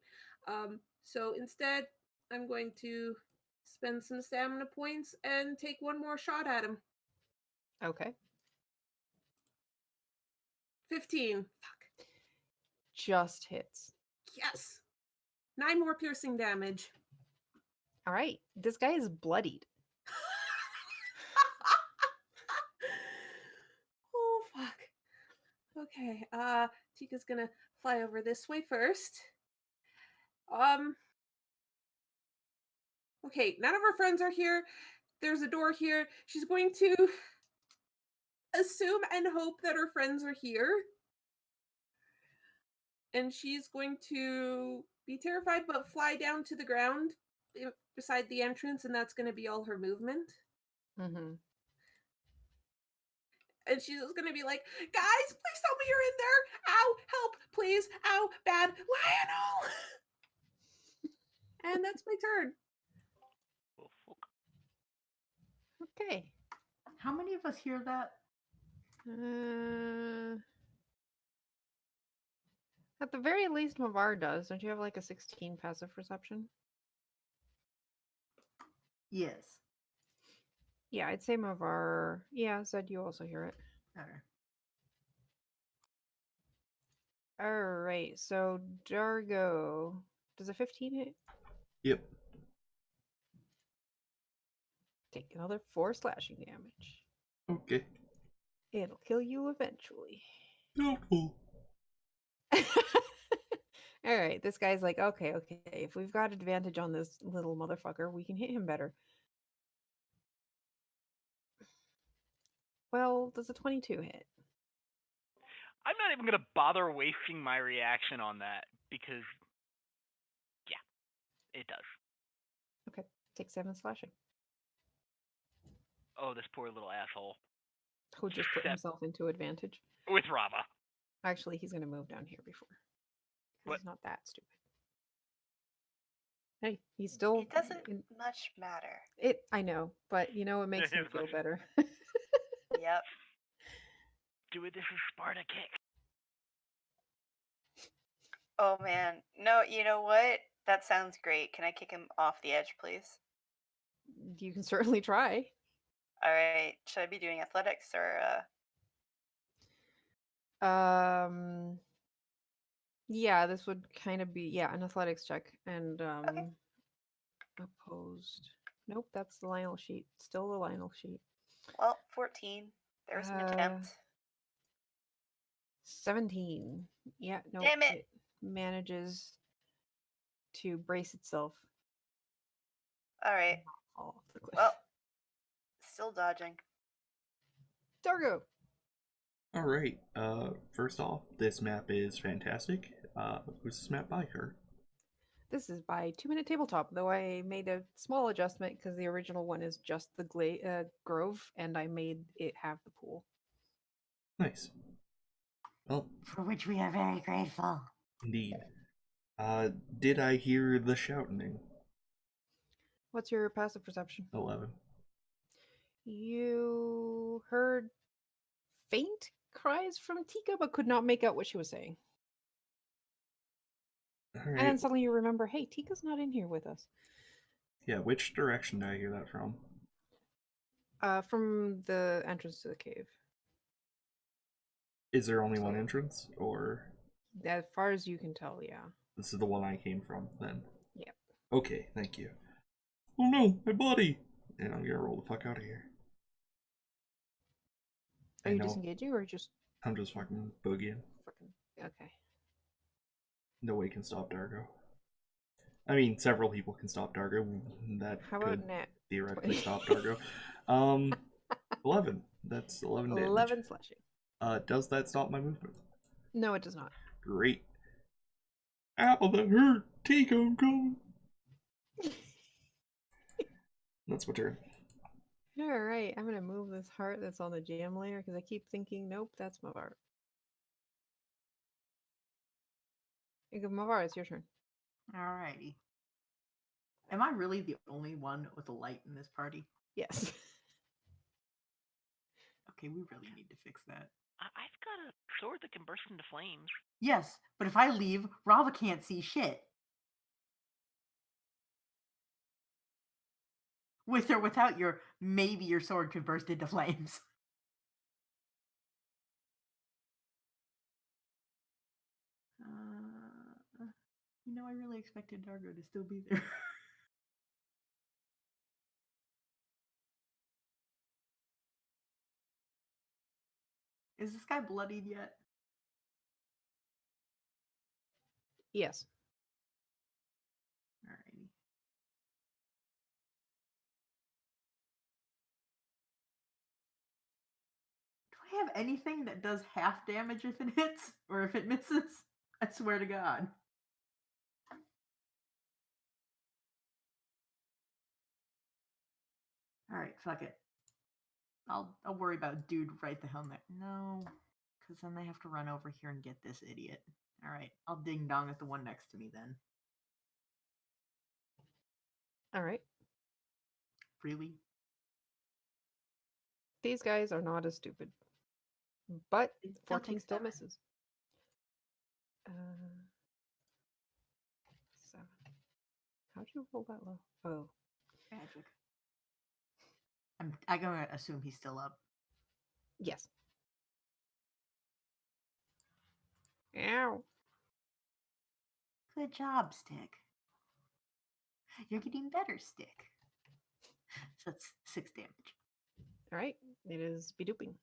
So instead, I'm going to spend some stamina points and take one more shot at him. Okay. 15. Fuck. Just hits. Yes. 9 more piercing damage. All right. This guy is bloodied. Oh fuck. Okay. Tika's gonna fly over this way first. Okay, none of her friends are here. There's a door here. She's going to assume and hope that her friends are here. And she's going to be terrified but fly down to the ground beside the entrance, and that's going to be all her movement. Mm-hmm. And she's just going to be like, guys, please tell me you're in there. Ow, help, please. Ow, bad. Lionel! And that's my turn. Oh, fuck. Okay. How many of us hear that? At the very least, Mavar does. Don't you have like a 16 passive perception? Yes. Yeah, I'd say Mavar. Yeah, Zed, you also hear it. Okay. All right, so Dargo. Does a 15 hit? Yep. Take another 4 slashing damage. Okay. It'll kill you eventually. Doubtful. All right, this guy's like, okay, if we've got advantage on this little motherfucker, we can hit him better. Well, does a 22 hit? I'm not even gonna bother wasting my reaction on that because, yeah, it does. Okay, take 7 slashing. Oh, this poor little asshole Who just put Sep- himself into advantage. with Rava. Actually, he's going to move down here before. 'Cause What? He's not that stupid. Hey, he's still. It doesn't much matter. I know, but you know, it makes him feel better. Yep. Do it. This is Sparta kick. Oh man. No, you know what? That sounds great. Can I kick him off the edge, please? You can certainly try. All right. Should I be doing athletics or Yeah, this would kind of be an athletics check and opposed. Nope, that's the Lionel sheet. Still the Lionel sheet. well, 14. There's an attempt. 17. Yeah, no, Damn it. it manages to brace itself. All right. Fall off the cliff. Well, still dodging. Dargo. All right. First off, this map is fantastic. Who's this map by, Kurt? This is by 2 Minute Tabletop, though I made a small adjustment because the original one is just the grove, and I made it have the pool. Nice. Well, For which we are very grateful. indeed. Did I hear the shouting? What's your passive perception? 11. You heard faint cries from Tika, but could not make out what she was saying. All And then right. suddenly you remember, hey, Tika's not in here with us. Yeah, which direction did I hear that from? From the entrance to the cave. Is there only one entrance, or As far as you can tell, yeah. this is the one I came from, then? Yep. Okay, thank you. Oh no, my body! And I'm gonna roll the fuck out of here. Are I you know. disengaging or just I'm just fucking boogieing. fucking... Okay. No way can stop Dargo. I mean, several people can stop Dargo. That How could about Nat? theoretically stop Dargo. 11. That's 11 damage. 11 slashing. Does that stop my movement? No, it does not. Great. Ow, that hurt! Tika, I'm going! That's my turn. All right, I'm gonna move this heart that's on the jam layer because I keep thinking, nope, that's Mavar. Mavar, it's your turn. Alrighty. Am I really the only one with a light in this party? Yes. Okay, we really need to fix that. I've got a sword that can burst into flames. Yes, but if I leave, Rava can't see shit. With or without maybe your sword could burst into flames. I really expected Dargo to still be there. Is this guy bloodied yet? Yes. Alrighty. Do I have anything that does half damage if it hits or if it misses? I swear to God. All right, fuck it. I'll worry about dude right the hell next. No, because then they have to run over here and get this idiot. All right, I'll ding dong at the one next to me then. All right. Really? These guys are not as stupid. But It still 14 takes still damage. misses. 7. How'd you roll that low? Oh, Magic. I'm gonna assume he's still up. yes. Ow. Good job, Stick. You're getting better, Stick. So that's 6 damage. All right. It is bedooping.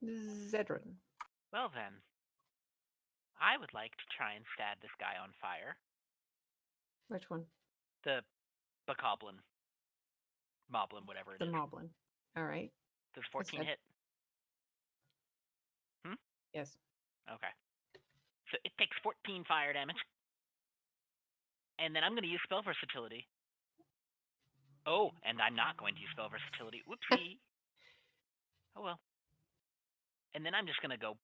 Zedrin. Well then, I would like to try and stab this guy on fire. Which one? The bokoblin. Moblin, whatever it The is. Moblin. All right. Does 14 hit? Yes. Okay. So it takes 14 fire damage. And then I'm going to use spell versatility. Oh, and I'm not going to use spell versatility. Whoopsie. Oh well. And then I'm just going to go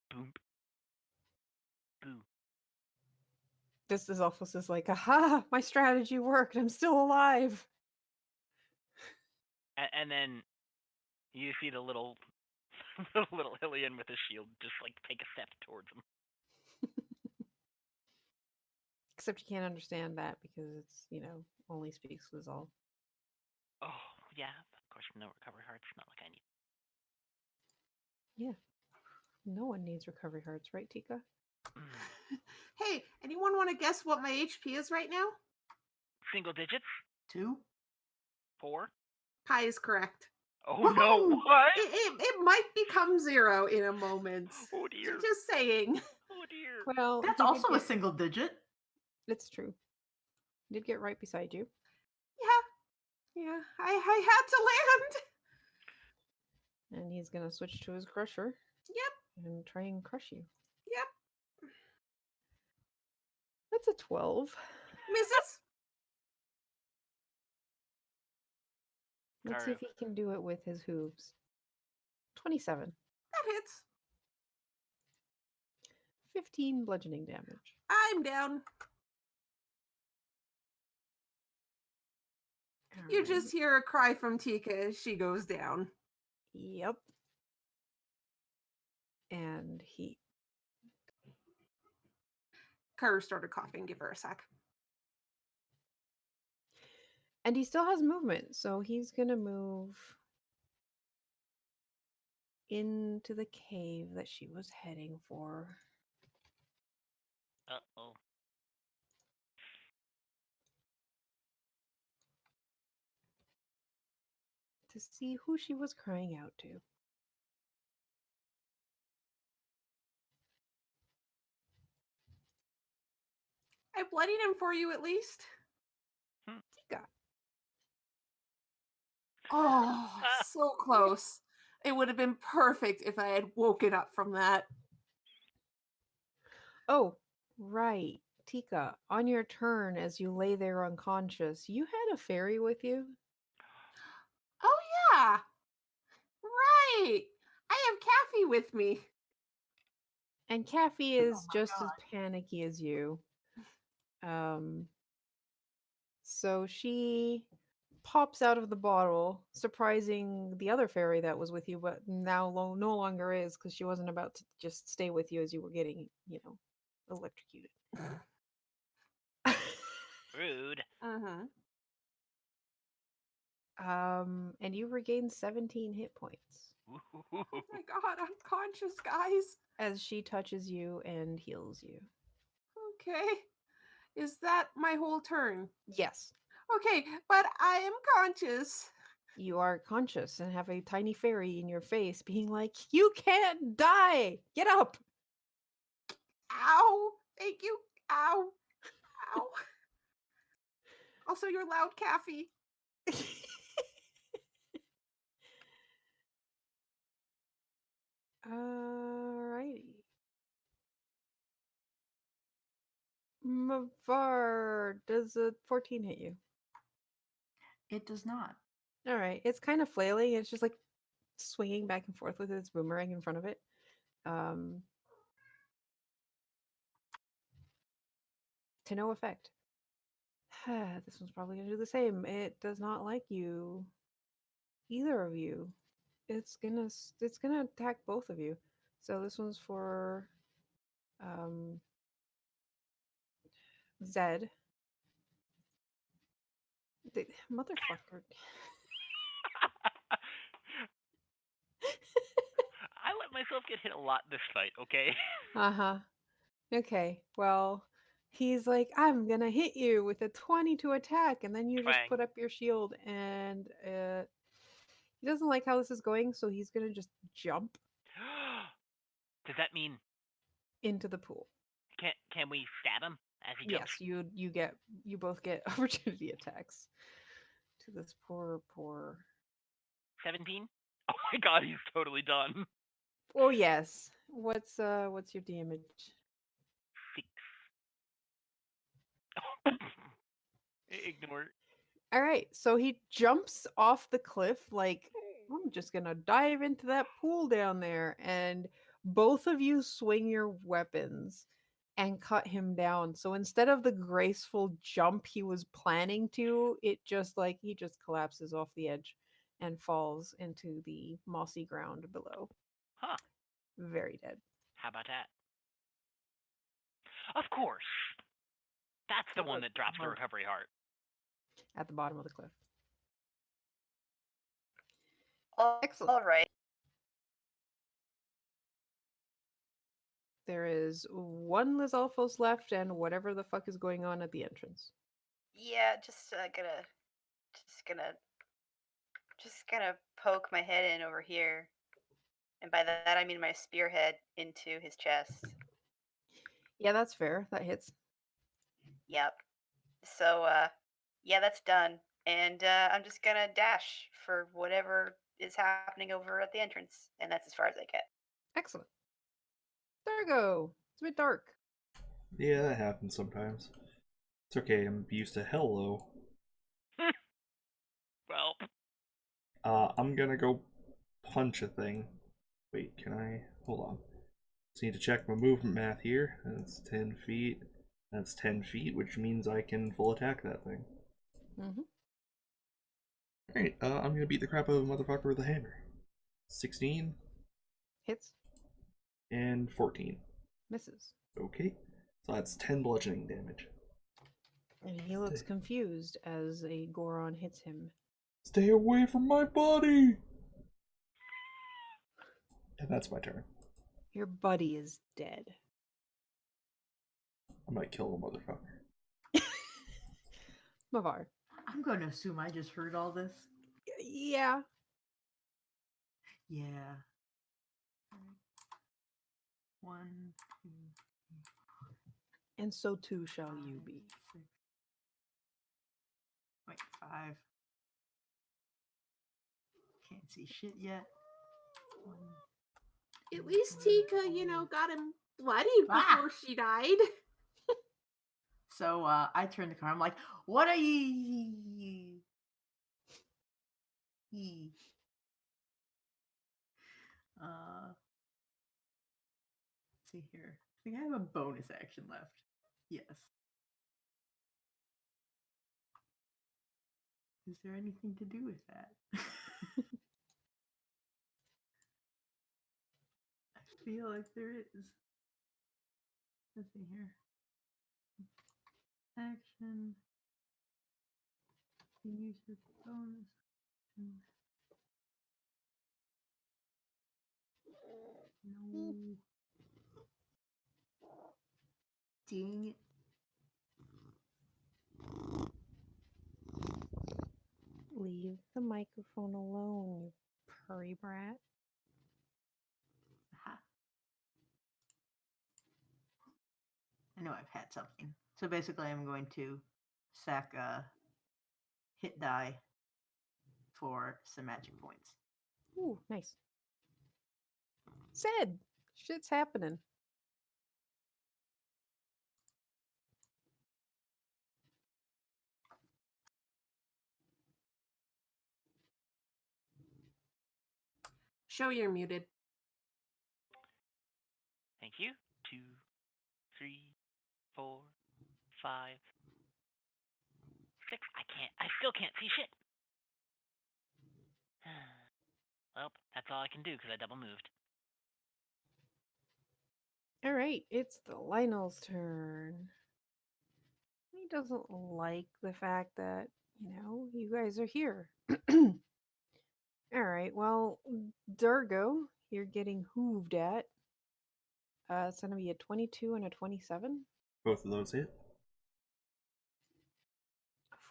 boom. Boo. This is almost as like, aha, my strategy worked. I'm still alive. And then you see the little the little Hillian with his shield just like take a step towards him. Except you can't understand that because it's, only speaks was all. Oh, yeah. Of course, no recovery hearts. Not like I need. Yeah. No one needs recovery hearts, right, Tika? Hey, anyone want to guess what my HP is right now? Single digits? 2? 4? Pi is correct. Oh no, Woohoo! what? It might become 0 in a moment. Oh dear. Just saying. Oh dear. Well, That's he did also a get- single digit. It's true. He did get right beside you. Yeah, I had to land. And he's going to switch to his crusher. Yep. And try and crush you. Yep. That's a 12. Misses. Let's see if he can do it with his hooves. 27. That hits. 15 bludgeoning damage. I'm down. You Alright. just hear a cry from Tika as she goes down. Yep. And he... Carter started coughing. Give her a sec. And he still has movement, so he's going to move into the cave that she was heading for. Uh-oh. To see who she was crying out to. I bloodied him for you at least. Tika. Oh, so close. It would have been perfect if I had woken up from that. Oh, right. Tika, on your turn as you lay there unconscious, you had a fairy with you? Oh, yeah. Right. I have Kathy with me. And Caffey is my just as God. panicky as you. So she pops out of the bottle, surprising the other fairy that was with you, but now no longer is because she wasn't about to just stay with you as you were getting, electrocuted. Rude. Mm-hmm. And you regain 17 hit points Oh my god, I'm conscious, guys. as she touches you and heals you. Okay. Is that my whole turn? Yes, Okay, but I am conscious. you are conscious and have a tiny fairy in your face being like, "You can't die! Get up!" Ow. Thank you. Ow. Ow. Also, you're loud, Kathy. Mavar, does a 14 hit you? It does not. All right. It's kind of flailing. It's just like swinging back and forth with its boomerang in front of it. Um, to no effect. This one's probably going to do the same. It does not like you, either of you. It's gonna attack both of you. So this one's for um, Zed. Motherfucker. I let myself get hit a lot this fight, okay? Uh-huh. Okay. Well, he's like, I'm gonna hit you with a 20 to attack, and then you just Twang. put up your shield, and he doesn't like how this is going, so he's gonna just jump Does that mean into the pool. can we stab him as he jumps? Yes, you both get opportunity attacks to this poor. 17? Oh my god, he's totally done. Oh yes. What's your damage? 6. Ignore. All right, so he jumps off the cliff like I'm just gonna dive into that pool down there, and both of you swing your weapons and cut him down. So instead of the graceful jump he was planning to, he just collapses off the edge and falls into the mossy ground below. Huh. Very dead. How about that? Of course. That's the one that drops the recovery heart. At the bottom of the cliff. Excellent. All right. There is one Lizalfos left and whatever the fuck is going on at the entrance. Yeah, just gonna poke my head in over here, and by that I mean my spearhead into his chest. Yeah, that's fair. That hits. Yep. So yeah, that's done, and I'm just gonna dash for whatever is happening over at the entrance, and that's as far as I get. Excellent. Dargo! It's a bit dark. Yeah, that happens sometimes. It's okay, I'm used to hello. Well, I'm gonna go punch a thing. Wait, can I? Hold on. Just need to check my movement math here. That's 10 feet. That's 10 feet, which means I can full attack that thing. Mm-hmm. Alright, I'm gonna beat the crap out of a motherfucker with a hammer. 16 Hits. and 14. Misses. Okay, so that's 10 bludgeoning damage. And he looks confused as a Goron hits him. Stay away from my body! And that's my turn. Your buddy is dead. I might kill a motherfucker. Mavar. I'm going to assume I just heard all this. Yeah. Yeah. Alright. 1, 2, And so too shall you be. 6. Wait, 5. Can't see shit yet. 1. At least Tika, got him bloody Ah! before she died. So I turn the car. I'm like, "What are ye?" Let's see here. I think I have a bonus action left. Yes. Is there anything to do with that? I feel like there is. Let's see here. Action. Use your bonus. No. Dang it. Leave the microphone alone, you purry brat. Aha. I know I've had something. So basically, I'm going to sack a hit die for some magic points. Ooh, nice. Zed! Shit's happening. Show you're muted. Thank you. 2, 3, 4, 5, 6. I still can't see shit. Well, that's all I can do because I double moved. All right, it's the Lionel's turn. He doesn't like the fact that, you guys are here. All right, well, Durgo, you're getting hooved at. It's going to be a 22 and a 27 Both of those hit.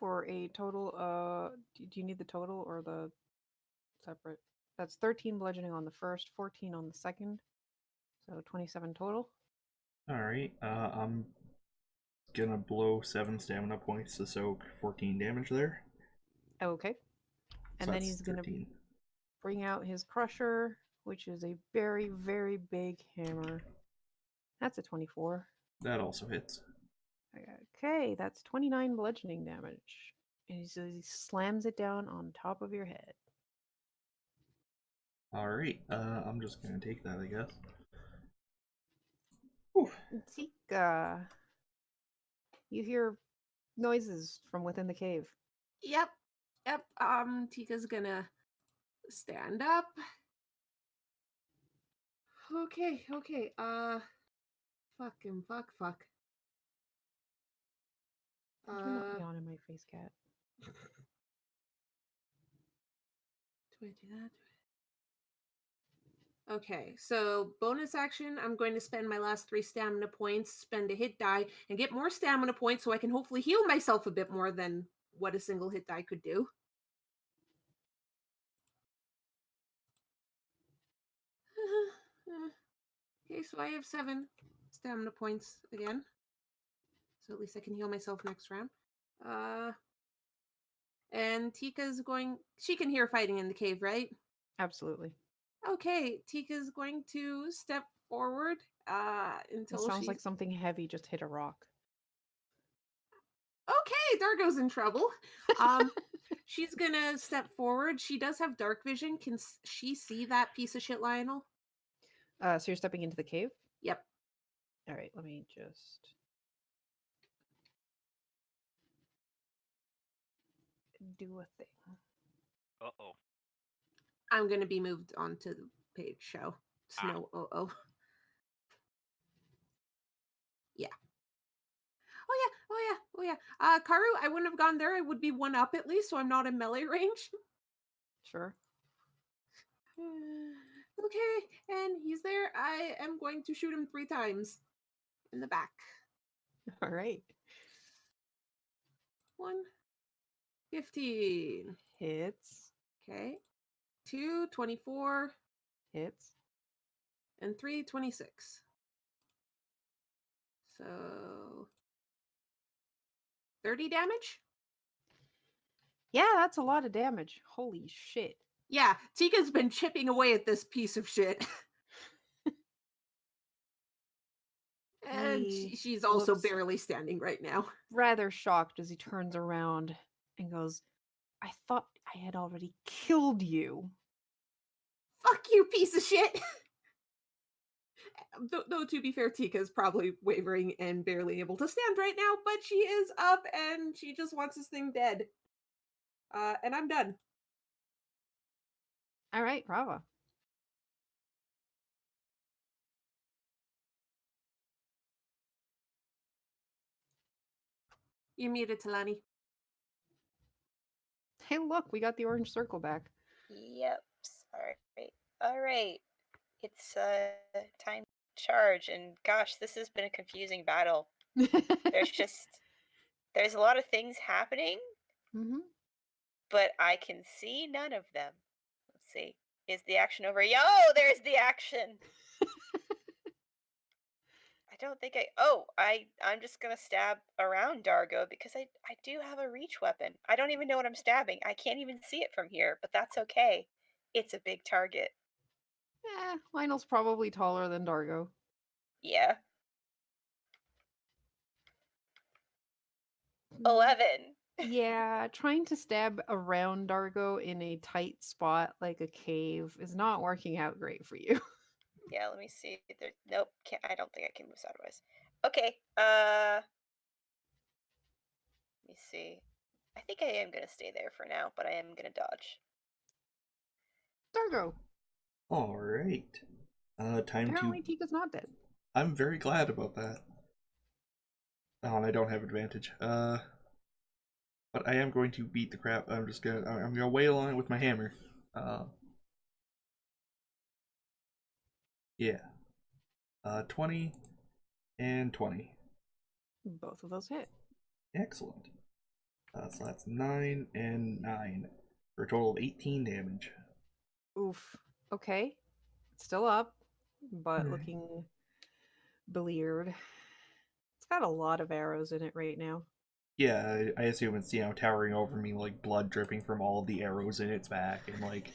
for a total. Do you need the total or the separate? That's 13 bludgeoning on the first, 14 on the second. So 27 total. Alright, I'm gonna blow 7 stamina points to soak 14 damage there. Okay. And So then that's he's going to 13. bring out his crusher, which is a very, very big hammer. That's a 24. That also hits. Okay, that's 29 bludgeoning damage. And he slams it down on top of your head. Alright, I'm just gonna take that, I guess. Whew. Tika, you hear noises from within the cave. Yep. Tika's gonna stand up. Okay. Fuck. You do not yawn in my face, cat. Do I do that? Okay, so bonus action, I'm going to spend my last 3 stamina points, spend a hit die, and get more stamina points so I can hopefully heal myself a bit more than what a single hit die could do. Okay, so I have 7 stamina points again. So at least I can heal myself next round. And Tika's going... She can hear fighting in the cave, right? Absolutely. Okay, Tika's going to step forward until It sounds she's... like something heavy just hit a rock. Okay, Dargo's in trouble. She's gonna step forward. She does have dark vision. Can she see that piece of shit, Lionel? So you're stepping into the cave? Yep. All right, let me just do a thing. Uh-oh. I'm gonna be moved onto the page show. Snow. Yeah. Oh yeah. Karu, I wouldn't have gone there. I would be 1 up at least, so I'm not in melee range. Sure. Okay, and he's there. I am going to shoot him 3 times in the back. All right. 1, 15. Hits. Okay. 2, 24. Hits. And 3, 26. So 30 damage? Yeah, that's a lot of damage. Holy shit. Yeah, Tika's been chipping away at this piece of shit. And He she's also looks barely standing right now. rather shocked as he turns around and goes, I thought I had already killed you. Fuck you, piece of shit! Though, to be fair, Tika is probably wavering and barely able to stand right now, but she is up and she just wants this thing dead. And I'm done. All right, Rava. You're muted, Talani. Hey, look, we got the orange circle back. Yep. Sorry. All right. It's time to charge, and gosh, this has been a confusing battle. There's a lot of things happening, but I can see none of them. Let's see. Is the action over? Oh, there's the action. I don't think I'm just gonna stab around Dargo because I do have a reach weapon. I don't even know what I'm stabbing. I can't even see it from here, but that's okay. It's a big target. Lionel's probably taller than Dargo. Yeah. 11. Yeah, trying to stab around Dargo in a tight spot like a cave is not working out great for you. Yeah, let me see. There, nope, can't, I don't think I can move sideways. Okay, let me see. I think I am gonna stay there for now, but I am gonna dodge. Dargo, All right. Time to. apparently Tika's not dead. I'm very glad about that. Oh, and I don't have advantage. But I am going to beat the crap. I'm gonna wail on it with my hammer. Yeah. 20 and 20. Both of those hit. Excellent. So that's 9 and 9 for a total of 18 damage. Oof. Okay. Still up, but Alright. looking bleared. It's got a lot of arrows in it right now. Yeah, I assume it's, towering over me, like blood dripping from all the arrows in its back, and like.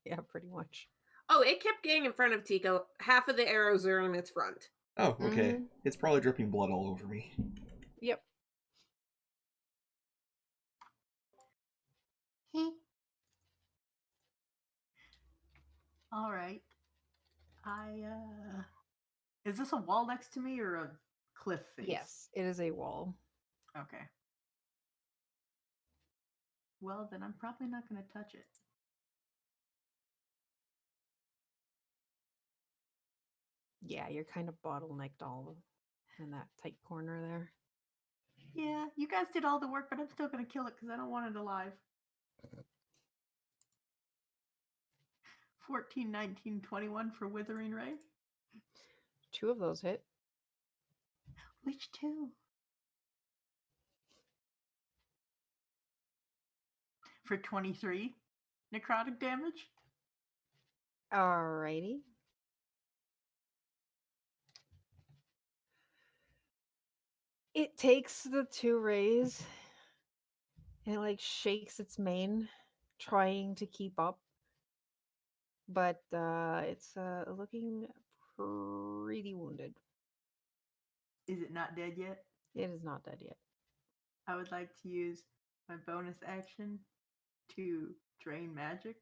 Yeah, pretty much. Oh, it kept getting in front of Tico. Half of the arrows are in its front. Oh, okay. Mhm. It's probably dripping blood all over me. Yep. All right. Is this a wall next to me or a cliff face? Yes, it is a wall. Okay. Well, then I'm probably not going to touch it. Yeah, you're kind of bottlenecked all in that tight corner there. Yeah, you guys did all the work, but I'm still going to kill it because I don't want it alive. 14, 19, 21 for Withering Ray. 2 of those hit. Which 2? For 23 necrotic damage. Alrighty. It takes the 2 rays and it like shakes its mane, trying to keep up. But it's looking pretty wounded. Is it not dead yet? It is not dead yet. I would like to use my bonus action to drain magic,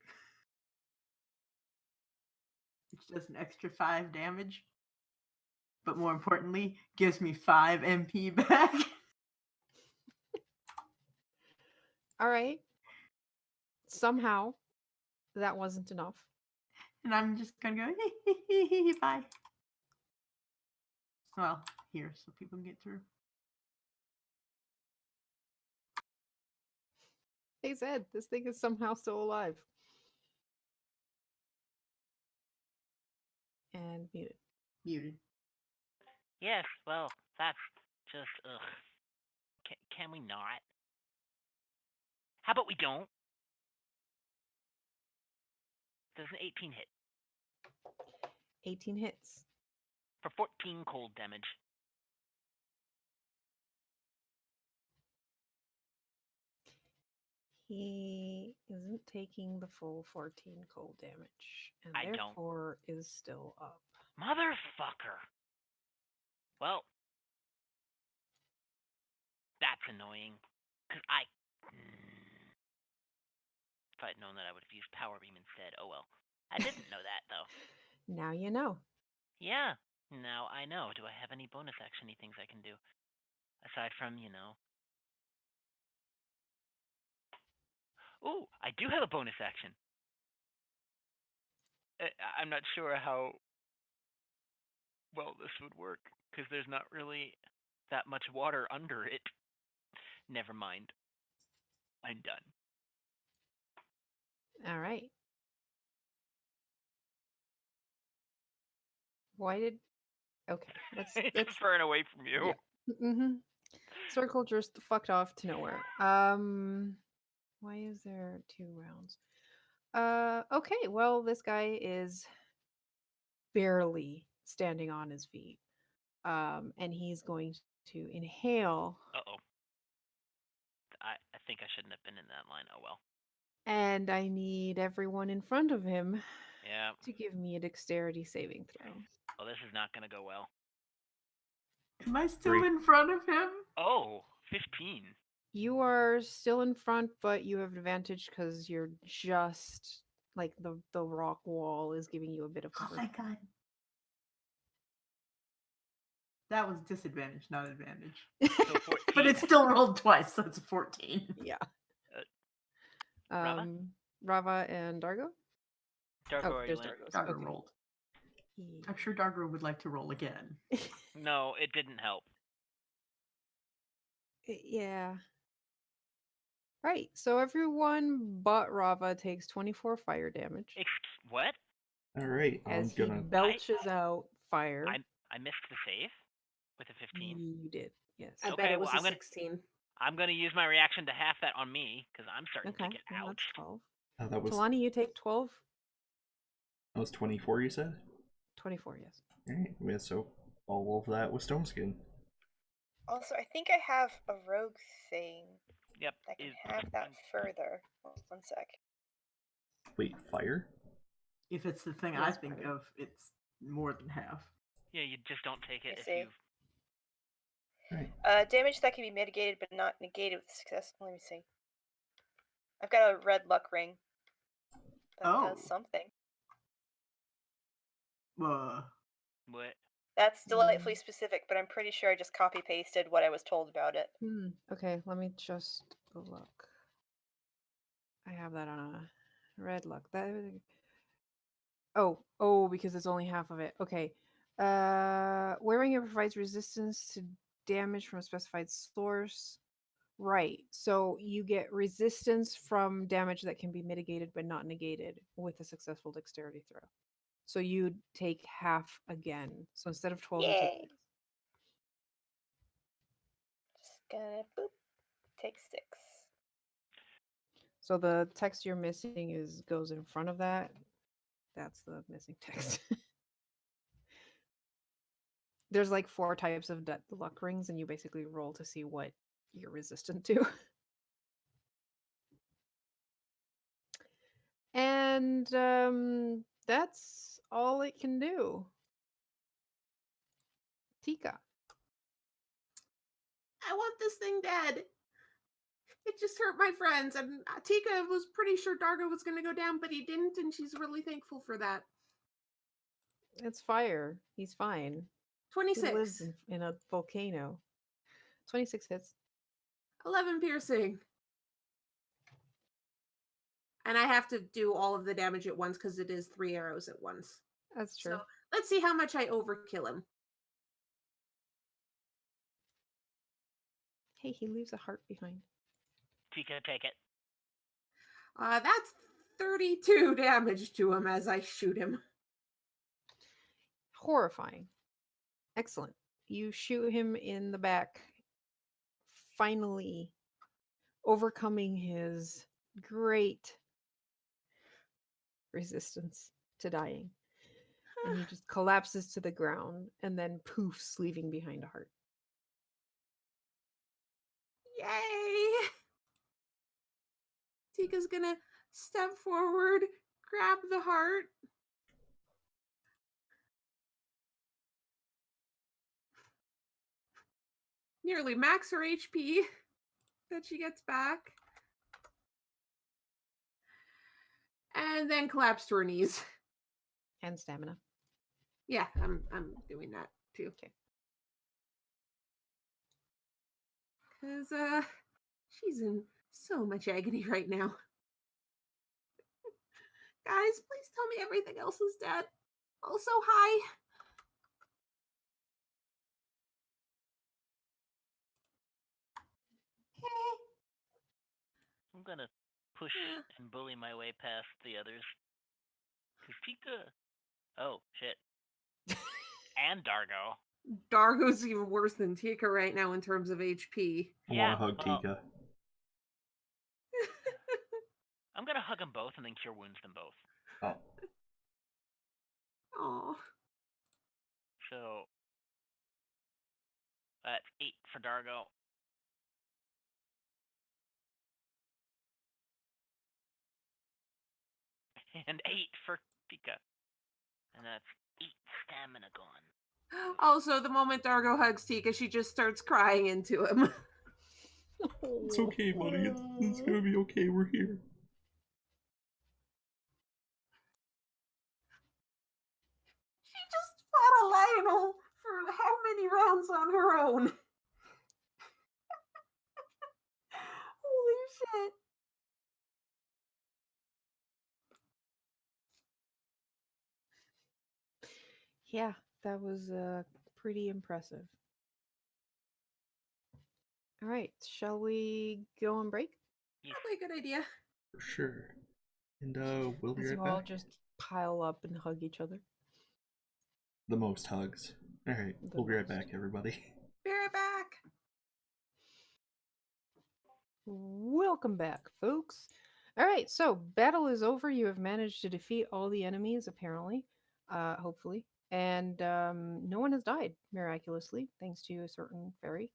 which does an extra 5 damage. But more importantly, gives me 5 MP back. All right. Somehow, that wasn't enough. And I'm just gonna go bye. Well, here so people can get through. Hey Zed, this thing is somehow still alive. And muted. Muted. Yes, well, that's just ugh. Can we not? How about we don't? There's an 18 hit 18 hits. for 14 cold damage. He isn't taking the full 14 cold damage, and I don't. therefore is still up. Motherfucker. Well, that's annoying. Because if I'd known that, I would have used Power Beam instead. Oh well. I didn't know that, though. Now you know. Yeah, now I know. Do I have any bonus action-y things I can do? Aside from, Ooh, I do have a bonus action. I'm not sure how well this would work, because there's not really that much water under it. Never mind. I'm done. All right. Why did? Okay, let's. Burn away from you. Yeah. Mm-hmm. Circle just fucked off to nowhere. Why is there 2 rounds? Okay. Well, this guy is barely standing on his feet. And he's going to inhale. Uh-oh. I think I shouldn't have been in that line. Oh well. And I need everyone in front of him Yeah. to give me a dexterity saving throw. Oh, this is not going to go well. Am I still 3. in front of him? Oh, 15. You are still in front, but you have advantage because you're just like the rock wall is giving you a bit of Oh, cover. thank God. That was disadvantage, not advantage. So 14. But it still rolled twice, so it's a 14. Yeah. Rava? Rava and Dargo. Dargo Oh, already there's went. Dargo. Dargo Okay. rolled. I'm sure Dargo would like to roll again. No, it didn't help. Yeah. Right. So everyone but Rava takes 24 fire damage What? All right, I'm as he gonna. belches out fire. I missed the save with a 15. You did. Yes. I bet Okay, it was well, a I'm gonna- 16. I'm gonna use my reaction to half that on me because I'm starting Okay. to get Well, that's ouched. 12. That was Talani, you take 12. 24. You said. 24, yes. All right, yeah, so all of that was stone skin. Also, I think I have a rogue thing. Yep. I can have that further. One sec. Wait, fire? If it's the thing I Yes, think fire. of, it's more than half. Yeah, you just don't take it I if see. you. Right. Damage that can be mitigated but not negated with success. Let me see. I've got a red luck ring. That does Oh. something. Uh, What? That's delightfully specific, but I'm pretty sure I just copy pasted what I was told about it. Okay, let me just look. I have that on a red luck. Oh, because it's only half of it. Okay. Wearing it provides resistance to damage from a specified source. Right. So you get resistance from damage that can be mitigated but not negated with a successful dexterity throw. So you take half again. So instead of 12, you take Yay. 6. Just gonna boop. Take 6. So the text you're missing goes in front of that. That's the missing text. There's like 4 types of luck rings, and you basically roll to see what you're resistant to. And that's all it can do. Tika. I want this thing dead. It just hurt my friends, and Tika was pretty sure Dargo was going to go down, but he didn't, and she's really thankful for that. It's fire. He's fine. 26. He lives in a volcano. 26 hits. 11 piercing. And I have to do all of the damage at once because it is 3 arrows at once. That's true. So let's see how much I overkill him. Hey, he leaves a heart behind. Tika, take it. That's 32 damage to him as I shoot him. Horrifying. Excellent. You shoot him in the back, finally overcoming his great resistance to dying. And he just collapses to the ground and then poofs, leaving behind a heart. Yay! Tika's gonna step forward, grab the heart. Nearly max her HP that she gets back. And then collapse to her knees. And stamina. Yeah, I'm doing that too. Okay. Cause she's in so much agony right now. Guys, please tell me everything else is dead. Also, hi. I'm gonna push and bully my way past the others. Cause Tika. Oh shit. And Dargo. Dargo's even worse than Tika right now in terms of HP. I Yeah, want to hug well, Tika. I'm gonna hug them both and then cure wounds them both. Oh, Aw. So that's 8 for Dargo. And 8 for Tika. And that's 8 stamina gone. Also, the moment Dargo hugs Tika, she just starts crying into him. It's okay, buddy. It's gonna be okay. We're here. She just fought a Lionel for how many rounds on her own? Holy shit. Yeah, that was pretty impressive. All right, shall we go on break? Yes. Probably a good idea. For sure. And we'll be As right you all back. just pile up and hug each other. The most hugs. Alright, The we'll be right most. back, everybody. Be right back. Welcome back, folks. All right, so battle is over. You have managed to defeat all the enemies, apparently, hopefully, and no one has died miraculously, thanks to a certain fairy.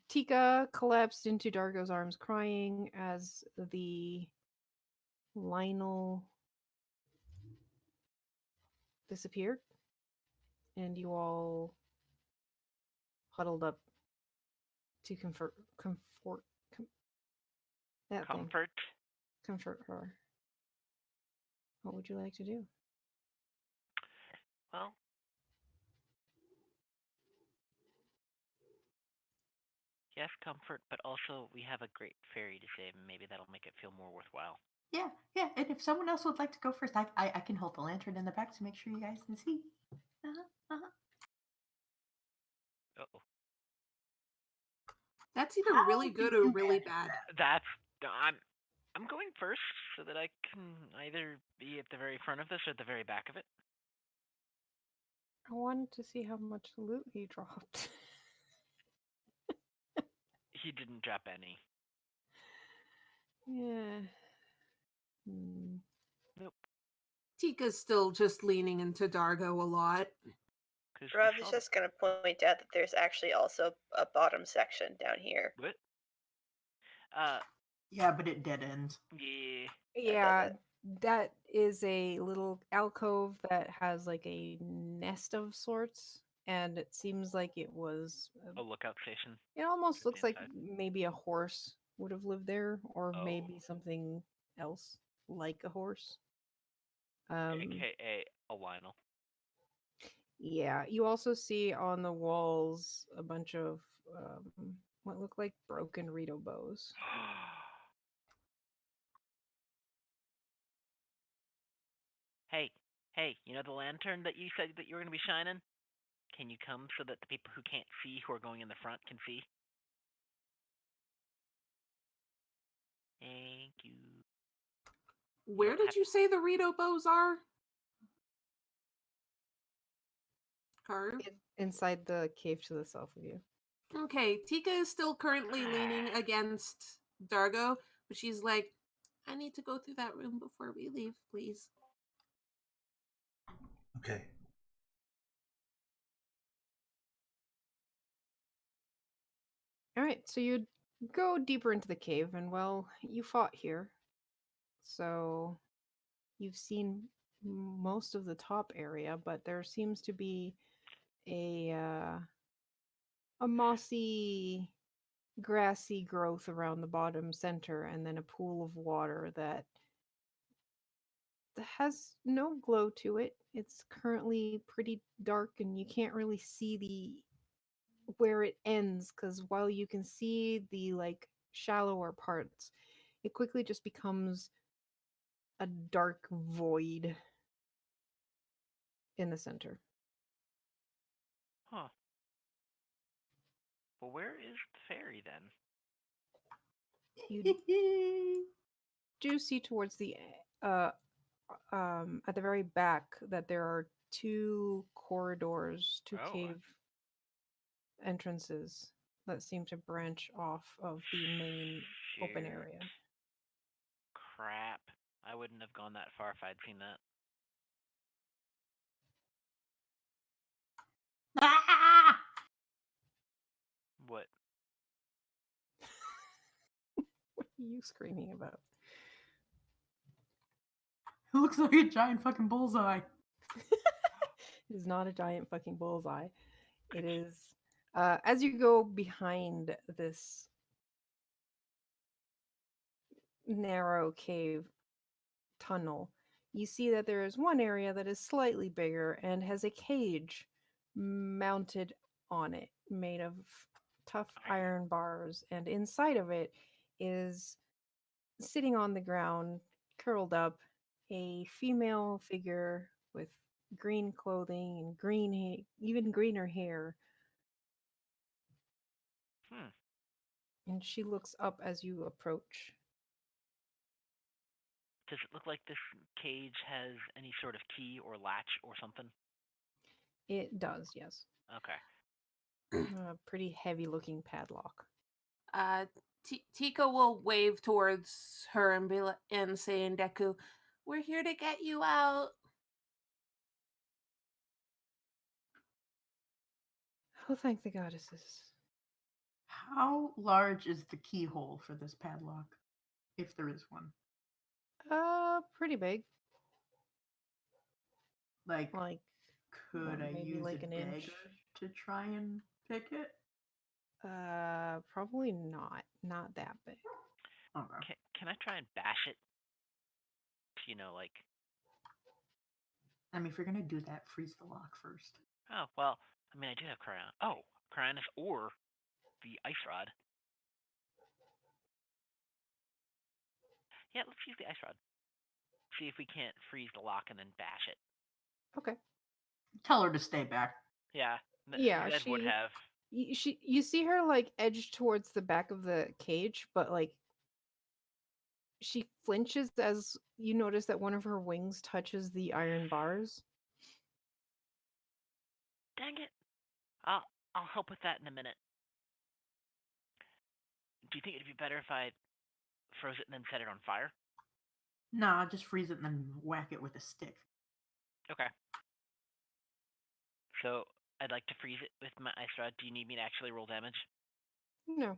Tika collapsed into Dargo's arms, crying as the Lionel disappeared, and you all huddled up to that thing. Comfort her. What would you like to do? Well, yes, comfort, but also we have a great fairy to save, and maybe that'll make it feel more worthwhile. Yeah, yeah. And if someone else would like to go first, I can hold the lantern in the back to make sure you guys can see. Uh-oh. That's either How really did good or you really manage bad. that? I'm going first so that I can either be at the very front of this or at the very back of it. I wanted to see how much loot he dropped. He didn't drop any. Yeah. Nope. Tika's still just leaning into Dargo a lot. Rob is just going to point out that there's actually also a bottom section down here. What? Yeah, but it dead ends. Yeah. Yeah, that is a little alcove that has like a nest of sorts, and it seems like it was. A lookout station. It almost Could be looks like inside. maybe a horse would have lived there, or Oh. maybe something else like a horse. AKA a Lionel. Yeah, you also see on the walls a bunch of what look like broken Rito bows. Hey, you know the lantern that you said that you were going to be shining? Can you come so that the people who can't see, who are going in the front, can see? Thank you. Where did you say the Rito bows are? Karu? Inside the cave to the south of you. Okay, Tika is still currently leaning against Dargo, but she's like, I need to go through that room before we leave, please. Okay. All right, so you go deeper into the cave, and well, you fought here, so you've seen most of the top area, but there seems to be a mossy, grassy growth around the bottom center, and then a pool of water that has no glow to it. It's currently pretty dark, and you can't really see where it ends, because while you can see the like shallower parts, it quickly just becomes a dark void in the center. Huh. Well, where is the fairy then? You do see towards the at the very back that there are two corridors, two cave entrances that seem to branch off of the main open Shoot. area. Crap. I wouldn't have gone that far if I'd seen that. Ah! What? What are you screaming about? It looks like a giant fucking bullseye. It is not a giant fucking bullseye. It is As you go behind this narrow cave tunnel, you see that there is one area that is slightly bigger and has a cage mounted on it, made of tough iron bars, and inside of it is sitting on the ground, curled up, a female figure with green clothing and even greener hair, Hmm. and she looks up as you approach. Does it look like this cage has any sort of key or latch or something? It does, yes. Okay. A pretty heavy looking padlock. Tika will wave towards her and and say in Deku, "We're here to get you out." Oh, thank the goddesses. How large is the keyhole for this padlock, if there is one? Pretty big. Like, Like, could I maybe use like a an dagger inch. to try and pick it? Probably not. Not that big. Okay. Can I try and bash it? Like. I mean, if you're gonna do that, freeze the lock first. Oh well. I mean, I do have Cryonis or the ice rod. Yeah, let's use the ice rod. See if we can't freeze the lock and then bash it. Okay. Tell her to stay back. Yeah. Yeah, Zed would have. You see her like edge towards the back of the cage, but like she flinches as you notice that one of her wings touches the iron bars. Dang it! I'll help with that in a minute. Do you think it'd be better if I froze it and then set it on fire? Nah, just freeze it and then whack it with a stick. Okay. So I'd like to freeze it with my ice rod. Do you need me to actually roll damage? No.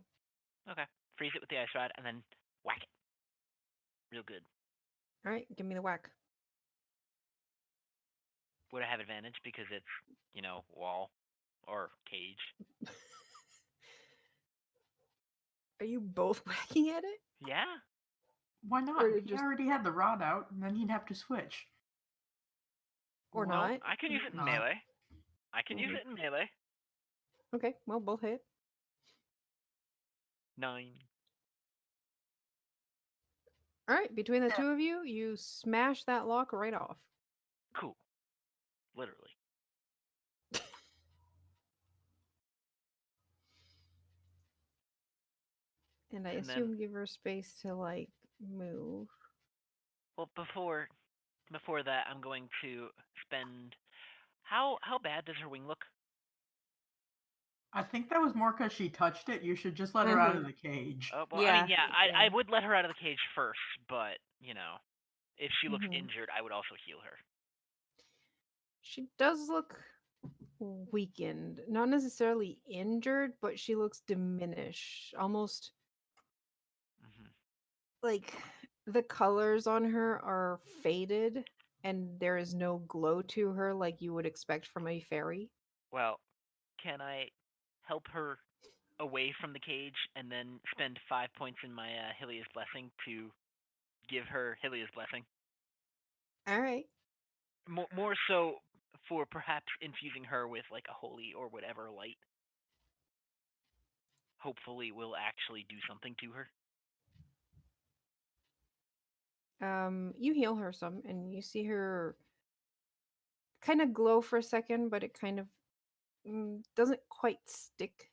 Okay. Freeze it with the ice rod and then whack it. Real good. All right, give me the whack. Would I have advantage because it's, wall or cage? Are you both whacking at it? Yeah. Why not? Or He just- already had the rod out, and then he'd have to switch. Or Well, not? I can use it in Not. melee. I can use Mhm. it in melee. Okay, well, both hit. 9. All right, between the two of you, you smash that lock right off. Cool. Literally. And I And assume then- give her space to like move. Well, before that, I'm going to spend. How bad does her wing look? I think that was more because she touched it. You should just let her out of the cage. Well, I mean, Yeah, I would let her out of the cage first, but if she looks Mhm. injured, I would also heal her. She does look weakened. Not necessarily injured, but she looks diminished. Almost Hmm. like the colors on her are faded and there is no glow to her like you would expect from a fairy. Well, can I help her away from the cage and then spend 5 points in my Hylia's Blessing to give her Hylia's Blessing? All right. More so for perhaps infusing her with like a holy or whatever light. Hopefully will actually do something to her. You heal her some and you see her kind of glow for a second, but it kind of doesn't quite stick.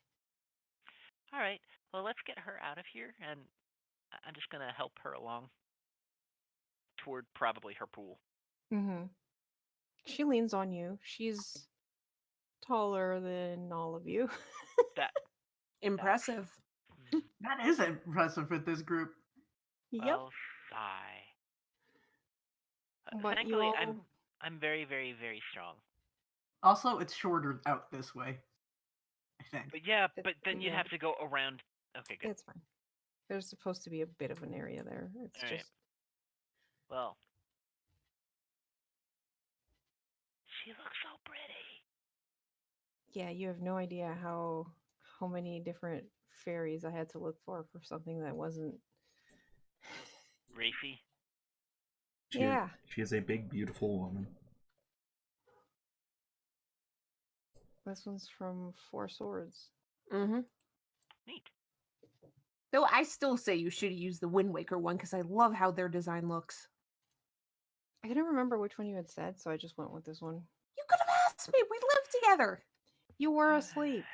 All right. Well, let's get her out of here, and I'm just gonna help her along toward probably her pool. Mm-hmm. She leans on you. She's taller than all of you. That Impressive. That is impressive with this group. Yep. well, sigh. But you Thankfully, all I'm very, very, very strong. Also, it's shorter out this way. I think. But yeah, It- but then you'd yeah. have to go around. Okay, good. It's fine. There's supposed to be a bit of an area there. It's All right. just Well, she looks so pretty. Yeah, you have no idea how many different fairies I had to look for something that wasn't. Racy. Yeah. She is a big, beautiful woman. This one's from Four Swords. Mm-hmm. Neat. Though I still say you should use the Wind Waker one because I love how their design looks. I couldn't remember which one you had said, so I just went with this one. You could have asked me. We live together. You were asleep.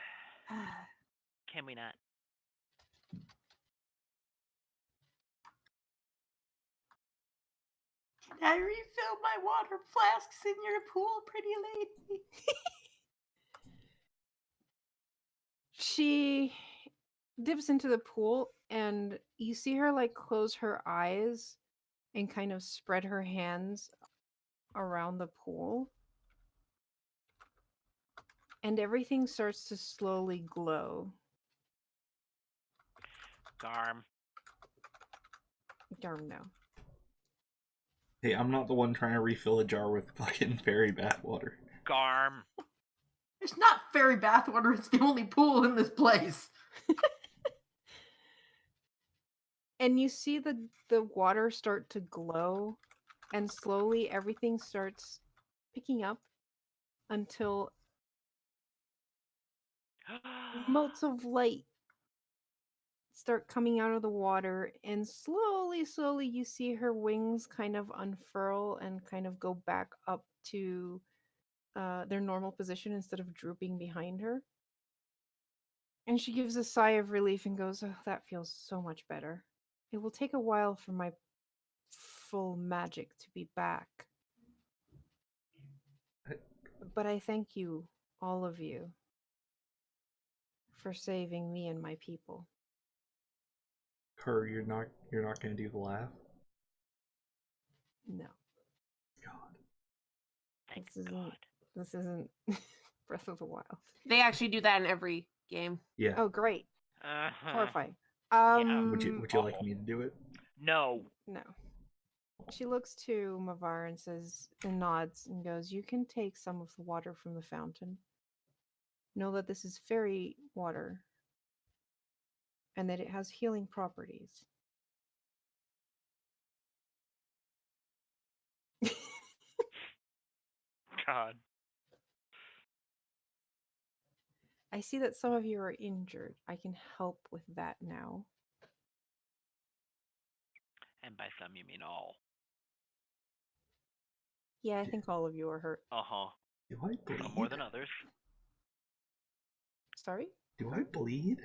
Can we not? Can I refill my water flasks in your pool, pretty lady? She dips into the pool, and you see her like close her eyes and kind of spread her hands around the pool. And everything starts to slowly glow. Garm. Darn no. Hey, I'm not the one trying to refill a jar with fucking fairy bathwater. Garm. It's not fairy bathwater, it's the only pool in this place. And you see the water start to glow, and slowly everything starts picking up until motes of light start coming out of the water, and slowly you see her wings kind of unfurl and kind of go back up to their normal position instead of drooping behind her. And she gives a sigh of relief and goes, "Oh, that feels so much better. It will take a while for my full magic to be back. But I thank you, all of you, for saving me and my people." Kerr, you're not gonna do the laugh? No, God. Thank this isn't. God. This isn't Breath of the Wild. They actually do that in every game. Yeah. Oh, great! Uh-huh. Horrifying. Would you like awful. me to do it? No. No. She looks to Mavar and says, and nods and goes, "You can take some of the water from the fountain. Know that this is fairy water and that it has healing properties." God. I see that some of you are injured. I can help with that now. And by some, you mean all. Yeah, I think all of you are hurt. Uh-huh. Do I bleed? Some more than others. Sorry? Do I bleed?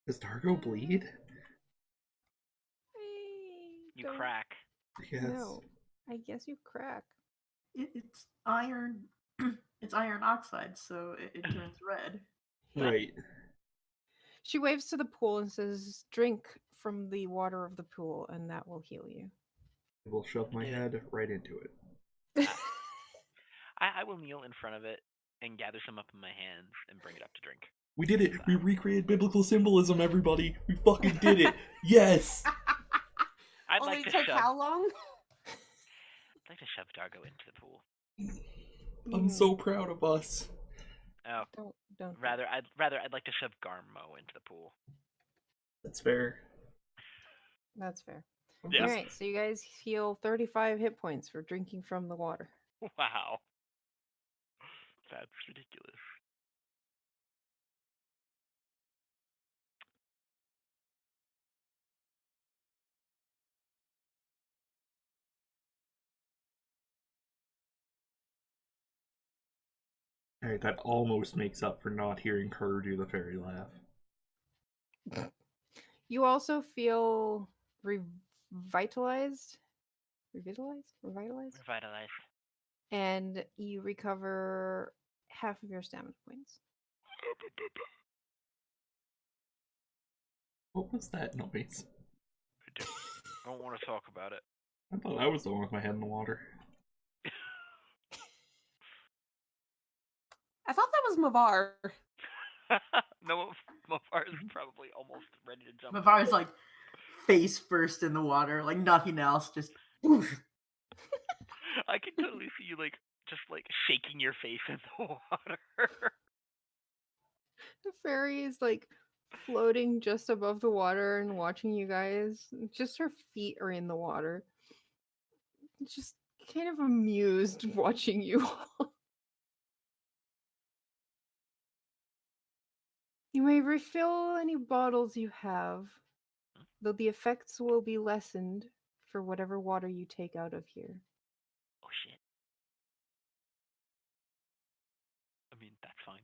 Does Dargo bleed? You Don't crack. Yes. know. I guess you crack. It's iron. It's iron oxide, so it turns red. Right. She waves to the pool and says, "Drink from the water of the pool, and that will heal you." I will shove my Yeah. head right into it. I will kneel in front of it and gather some up in my hands and bring it up to drink. We did it! We recreated biblical symbolism, everybody! We fucking did it! Yes! I'd Only like to took shove. how long? I'd like to shove Dargo into the pool. I'm so proud of us. Oh, Don't. I'd like to shove Garmo into the pool. That's fair. That's fair. Yes. All right, so you guys heal 35 hit points for drinking from the water. Wow. That's ridiculous. Alright, that almost makes up for not hearing her do the fairy laugh. You also feel revitalized. Revitalized? And you recover half of your stamina points. What was that noise? I don't want to talk about it. I thought I was the one with my head in the water. I thought that was Mavar. No, Mofar is probably almost ready to jump. Mavar's like face first in the water, like nothing else, just whoosh. I can totally see you like just like shaking your face in the water. The fairy is like floating just above the water and watching you guys. Just her feet are in the water. Just kind of amused watching you all. You may refill any bottles you have, though the effects will be lessened for whatever water you take out of here. Oh shit. I mean, that's fine.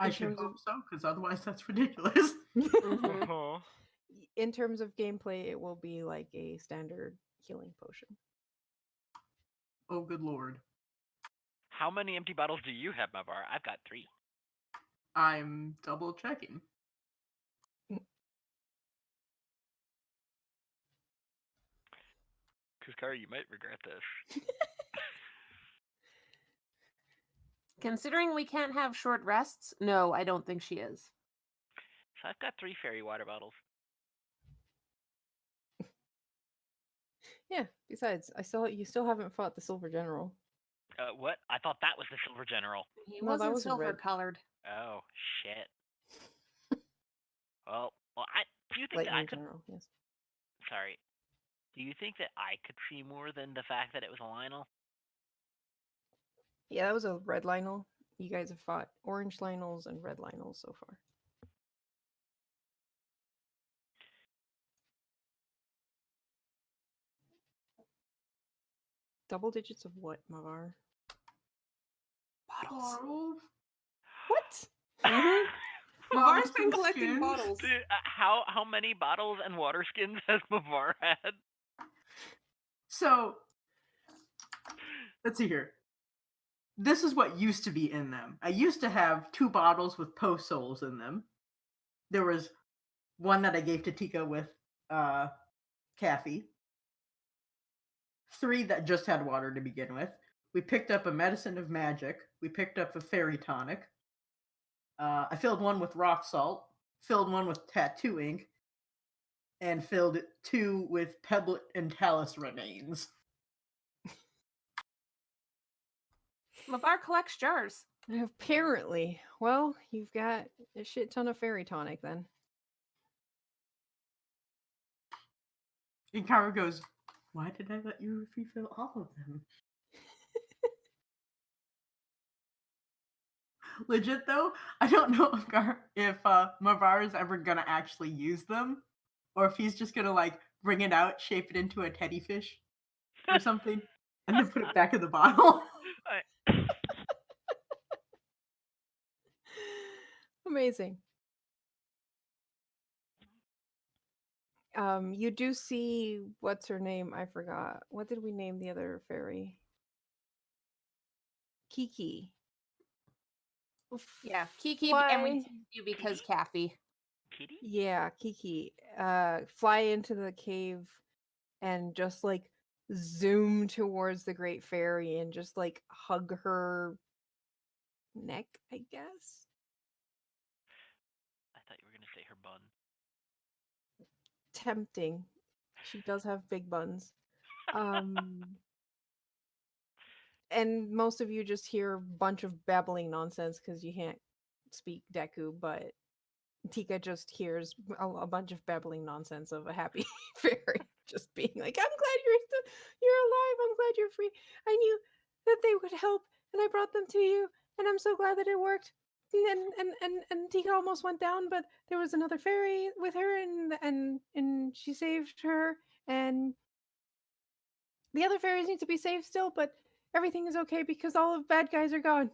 I In should terms hope of- so, because otherwise that's ridiculous. Mhm. Uh-huh. In terms of gameplay, it will be like a standard healing potion. Oh, good lord. How many empty bottles do you have, Mavar? I've got 3. I'm double checking. Kuskari, you might regret this. Considering we can't have short rests, no, I don't think she is. So I've got 3 fairy water bottles. Yeah. Besides, you still haven't fought the Silver General. What? I thought that was the Silver General. He No, that wasn't was silver red. colored. Oh shit. Well, do you think that I Lightning could? General. Yes. Sorry. Do you think that I could see more than the fact that it was a Lionel? Yeah, that was a red Lionel. You guys have fought orange Lionels and red Lionels so far. Double digits of what, Mavar? Bottles. Bottles? What? Mhm. Bottles Mavar's been and collecting skins? bottles. Dude, how many bottles and water skins has Mavar had? So, let's see here. This is what used to be in them. I used to have 2 bottles with post souls in them. There was one that I gave to Tika with Kathy. 3 that just had water to begin with. We picked up a medicine of magic. We picked up a fairy tonic. I filled one with rock salt, filled one with tattoo ink, and filled 2 with pebblet and talus remains. Mavar collects jars. Apparently. Well, you've got a shit ton of fairy tonic then. And Kara goes, "Why did I let you refill all of them?" Legit though, I don't know if Mavar is ever gonna actually use them, or if he's just gonna like bring it out, shape it into a teddy fish or something, and then put it back in the bottle. Amazing. You do see what's her name? I forgot. What did we name the other fairy? Kiki. Yeah, Kiki, Fly. and we teased you because Kathy. Kitty? Yeah, Kiki. Fly into the cave and just like zoom towards the Great Fairy and just like hug her neck, I guess. I thought you were gonna say her bun. Tempting. She does have big buns. And most of you just hear a bunch of babbling nonsense because you can't speak Deku, but Tika just hears a bunch of babbling nonsense of a happy fairy just being like, "I'm glad you're alive. I'm glad you're free. I knew that they would help, and I brought them to you, and I'm so glad that it worked." And Tika almost went down, but there was another fairy with her, and she saved her, and the other fairies need to be saved still, but everything is okay because all of bad guys are gone.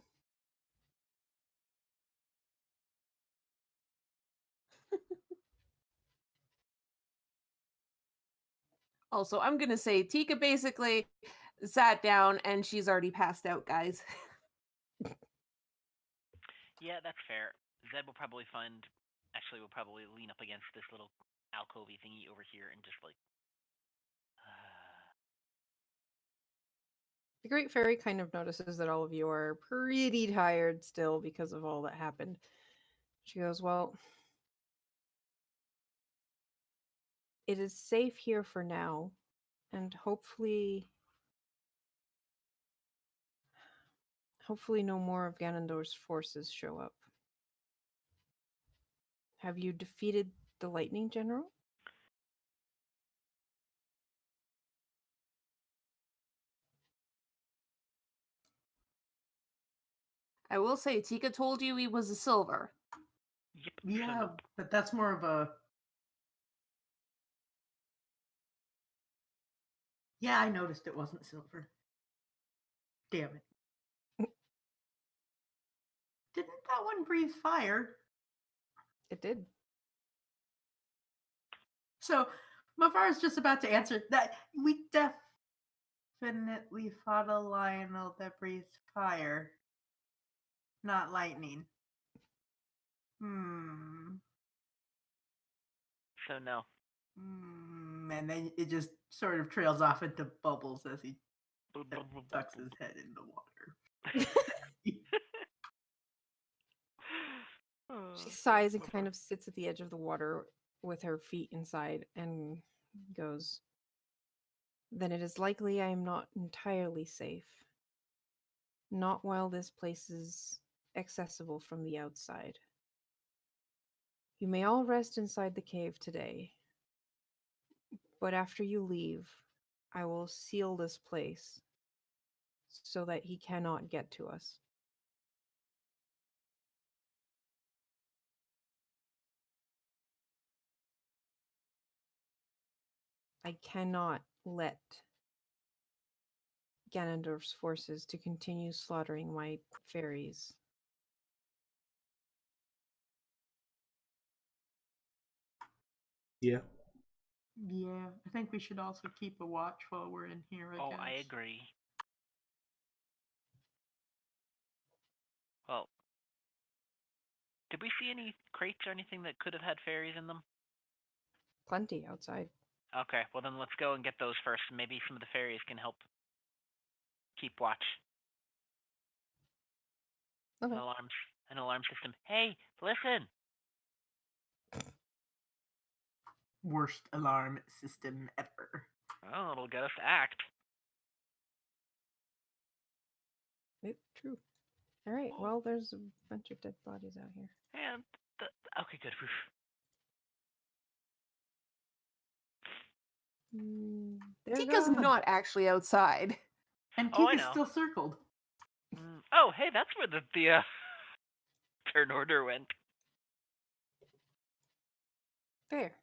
Also, I'm gonna say Tika basically sat down and she's already passed out, guys. Yeah, that's fair. Zed will probably we'll probably lean up against this little alcovey thingy over here and just like. The Great Fairy kind of notices that all of you are pretty tired still because of all that happened. She goes, "Well, it is safe here for now, and hopefully Hopefully, no more of Ganondorf's forces show up. Have you defeated the Lightning General? I will say, Tika told you he was a silver. Yep. So Yeah, nope. but that's more of a. Yeah, I noticed it wasn't silver. Damn it. Didn't that one breathe fire? It did. So Mavar's just about to answer that. We definitely fought a Lionel that breathed fire, not lightning. So no. And then it just sort of trails off into bubbles as he Boop, boop, boop, boop, tucks boop. his head in the water. She sighs and kind of sits at the edge of the water with her feet inside and goes, "Then it is likely I am not entirely safe. Not while this place is accessible from the outside. You may all rest inside the cave today, but after you leave, I will seal this place so that he cannot get to us." I cannot let Ganondorf's forces to continue slaughtering my fairies. Yeah. Yeah, I think we should also keep a watch while we're in here. I guess. I agree. Well, did we see any crates or anything that could have had fairies in them? Plenty outside. Okay, well then let's go and get those first. Maybe some of the fairies can help keep watch. Okay. An alarm system. Hey, listen. Worst alarm system ever. Oh, it'll get us to act. It's true. All right. Well, there's a bunch of dead bodies out here. And okay, good. They're Tika's gone. not actually outside. And Oh, I Tika's know. still circled. Oh, hey, that's where the turn order went. Fair.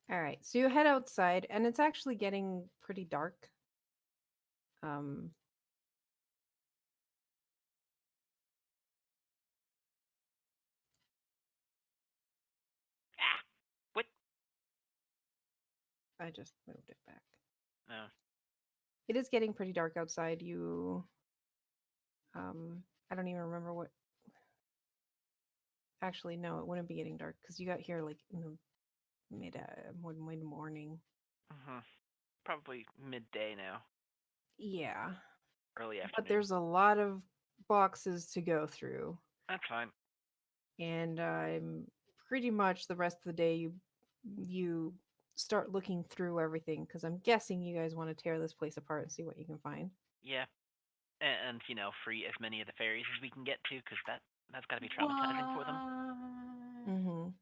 All right. So you head outside, and it's actually getting pretty dark. What? I just moved it back. No. It is getting pretty dark outside. I don't even remember what. Actually, no, it wouldn't be getting dark because you got here like in the mid morning. Probably midday now. Yeah. Early afternoon. But there's a lot of boxes to go through. That's fine. And pretty much the rest of the day you start looking through everything because I'm guessing you guys want to tear this place apart and see what you can find. Yeah, and free as many of the fairies as we can get to, because that's got to be traumatizing for them.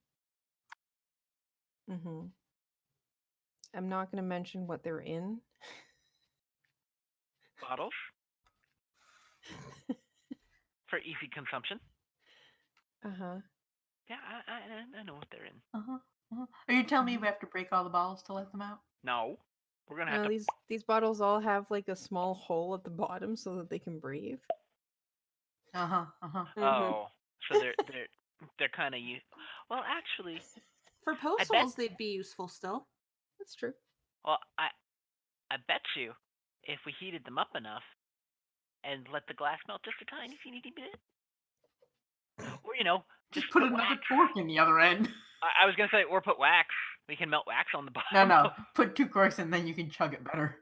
I'm not going to mention what they're in. Bottles for easy consumption. Yeah, I know what they're in. Are you telling me we have to break all the bottles to let them out? No, we're gonna have to. These bottles all have like a small hole at the bottom so that they can breathe. Oh, so they're kind of well, actually, For post holes, they'd be useful still. That's true. Well, I bet you if we heated them up enough and let the glass melt just a tiny bit, or just put another cork in the other end. I was gonna say, or put wax. We can melt wax on the bottom. No, put 2 corks and then you can chug it better.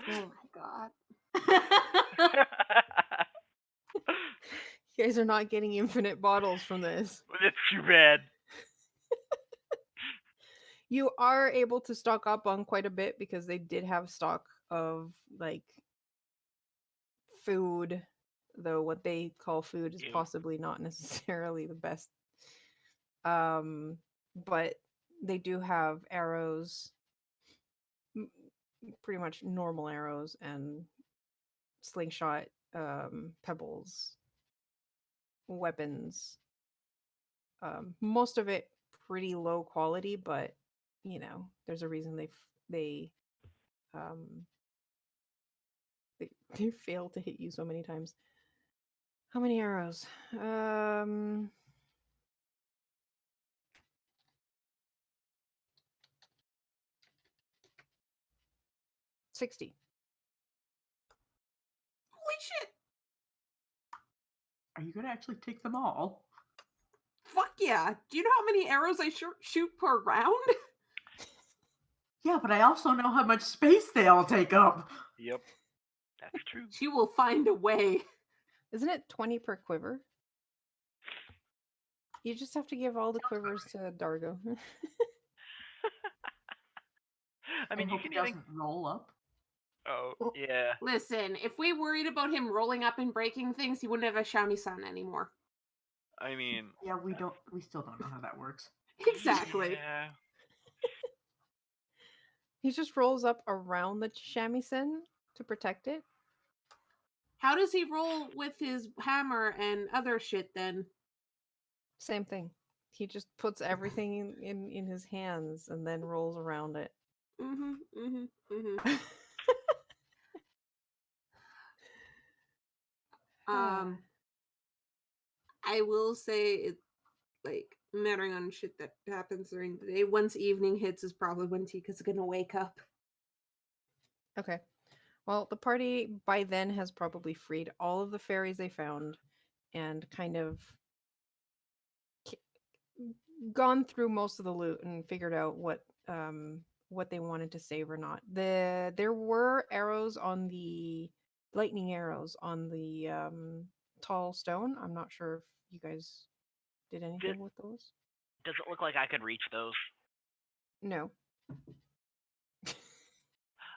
Oh my god. You guys are not getting infinite bottles from this. That's too bad. You are able to stock up on quite a bit because they did have stock of like food though what they call food is Ew. possibly not necessarily the best. But they do have arrows, pretty much normal arrows and slingshot, pebbles, weapons. Most of it pretty low quality, but there's a reason um they, they fail to hit you so many times. How many arrows? 60. Holy shit! Are you gonna actually take them all? Fuck yeah! Do you know how many arrows I shoot per round? Yeah, but I also know how much space they all take up. Yep. That's true. She will find a way. Isn't it 20 per quiver? You just have to give all the quivers to Dargo. I mean, I you hope can he even. doesn't roll up. Oh, yeah. Listen, if we worried about him rolling up and breaking things, he wouldn't have a Shamisen anymore. I mean. Yeah, we still don't know how that works. Exactly. Yeah. He just rolls up around the shamisen to protect it. How does he roll with his hammer and other shit then? Same thing. He just puts everything in his hands and then rolls around it. I will say it, like, mattering on shit that happens during the day. Once evening hits is probably when Tika's gonna wake up. Okay. Well, the party by then has probably freed all of the fairies they found and kind of gone through most of the loot and figured out what they wanted to save or not. There were arrows on the lightning arrows on the tall stone. I'm not sure if you guys did anything with those. Does it look like I could reach those? No.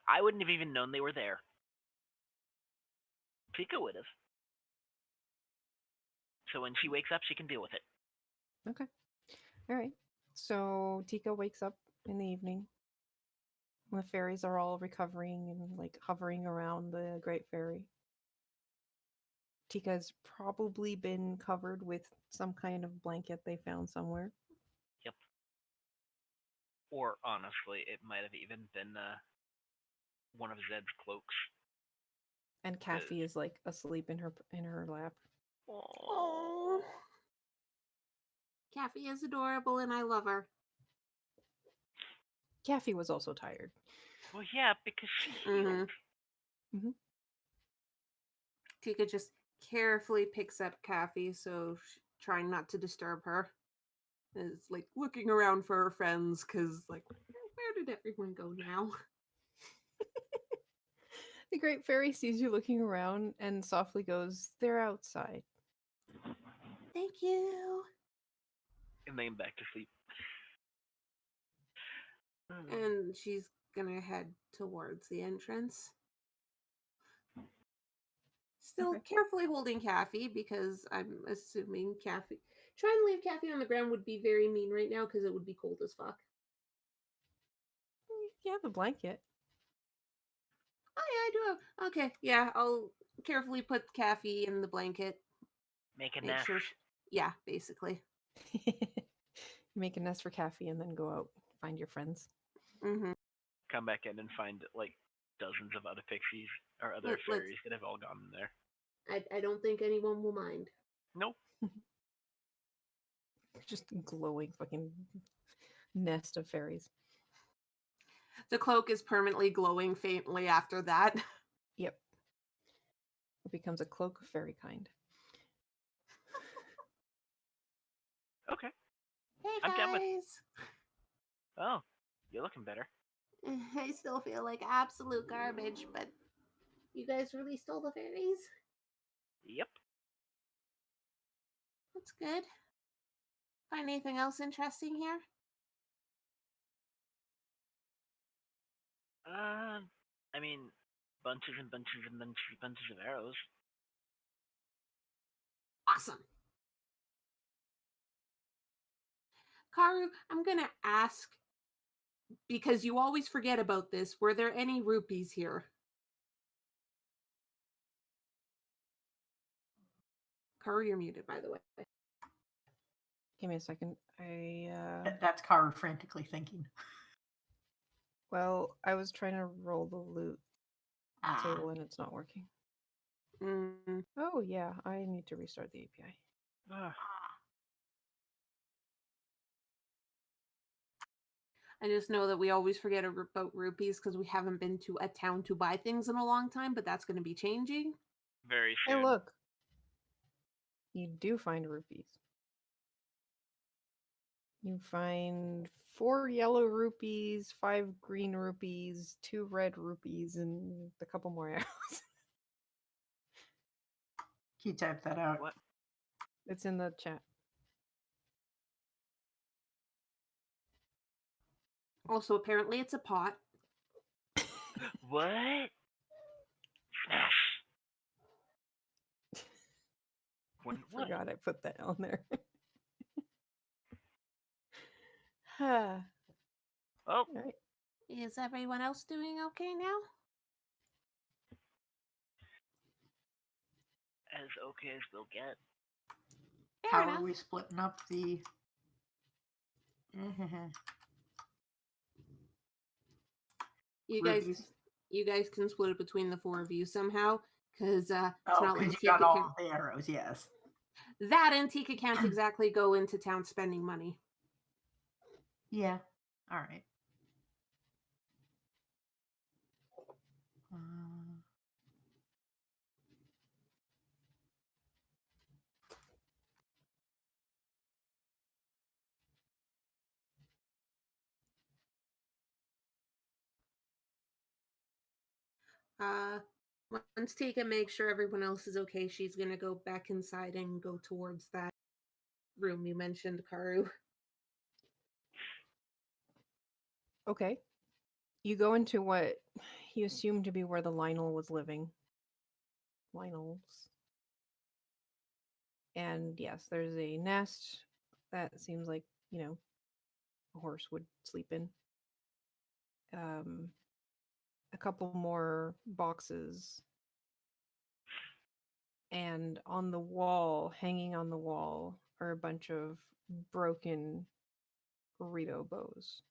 I wouldn't have even known they were there. Pika would have. So when she wakes up, she can deal with it. Okay. All right. So Tika wakes up in the evening. The fairies are all recovering and like hovering around the Great Fairy. Tika's probably been covered with some kind of blanket they found somewhere. Yep. Or honestly, it might have even been one of Zed's cloaks. And Kathy is like asleep in her lap. Oh, Kathy is adorable and I love her. Kathy was also tired. Well, yeah, because she healed. Tika just carefully picks up Kathy, so trying not to disturb her. Is like looking around for her friends because, like, where did everyone go now? The Great Fairy sees you looking around and softly goes, "They're outside." Thank you. And then back to sleep. And she's gonna head towards the entrance. Still carefully holding Kathy because I'm assuming Kathy. Trying to leave Kathy on the ground would be very mean right now because it would be cold as fuck. Yeah, the blanket. Oh yeah, I do have. Okay, yeah, I'll carefully put Kathy in the blanket. Make a nest. Sure yeah, basically. Make a nest for Kathy and then go out, find your friends. Mm-hmm. Come back in and find like dozens of other pixies or other fairies that have all gone in there. I don't think anyone will mind. Nope. Just glowing fucking nest of fairies. The cloak is permanently glowing faintly after that. Yep. It becomes a cloak of fairy kind. Okay. Hey I'm guys. done with... Oh, you're looking better. I still feel like absolute garbage, but you guys released all the fairies? Yep. That's good. Find anything else interesting here? I mean, bunches and bunches and bunches and bunches of arrows. Awesome. Karu, I'm going to ask, because you always forget about this, were there any rupees here? Karu, you're muted, by the way. Give me a second. That's Karu frantically thinking. Well, I was trying to roll the loot Ah, table and it's not working. Mm, Oh yeah, I need to restart the API. Ugh. I just know that we always forget about rupees because we haven't been to a town to buy things in a long time, but that's going to be changing. Very Hey, soon. look. You do find rupees. You find 4 yellow rupees, 5 green rupees, 2 red rupees, and a couple more arrows. he typed that out. What? It's in the chat. Also, apparently it's a pot. What? Smash. When, I what? forgot I put that on there. All Oh, right. Is everyone else doing okay now? as okay as we'll get. Fair How enough. are we splitting up the? You rubies? guys can split it between the 4 of you somehow, because it's Oh, not like because you got Tika all can. of the arrows. Yes. That and Tika can't exactly go into town spending money. Yeah. All right. Once Tika makes sure everyone else is okay, she's gonna go back inside and go towards that room you mentioned, Karu. Okay. You go into what you assume to be where the Lionel was living. Lionel's. And yes, there's a nest that seems like, a horse would sleep in. A couple more boxes. And on the wall, hanging on the wall, are a bunch of broken burrito bows.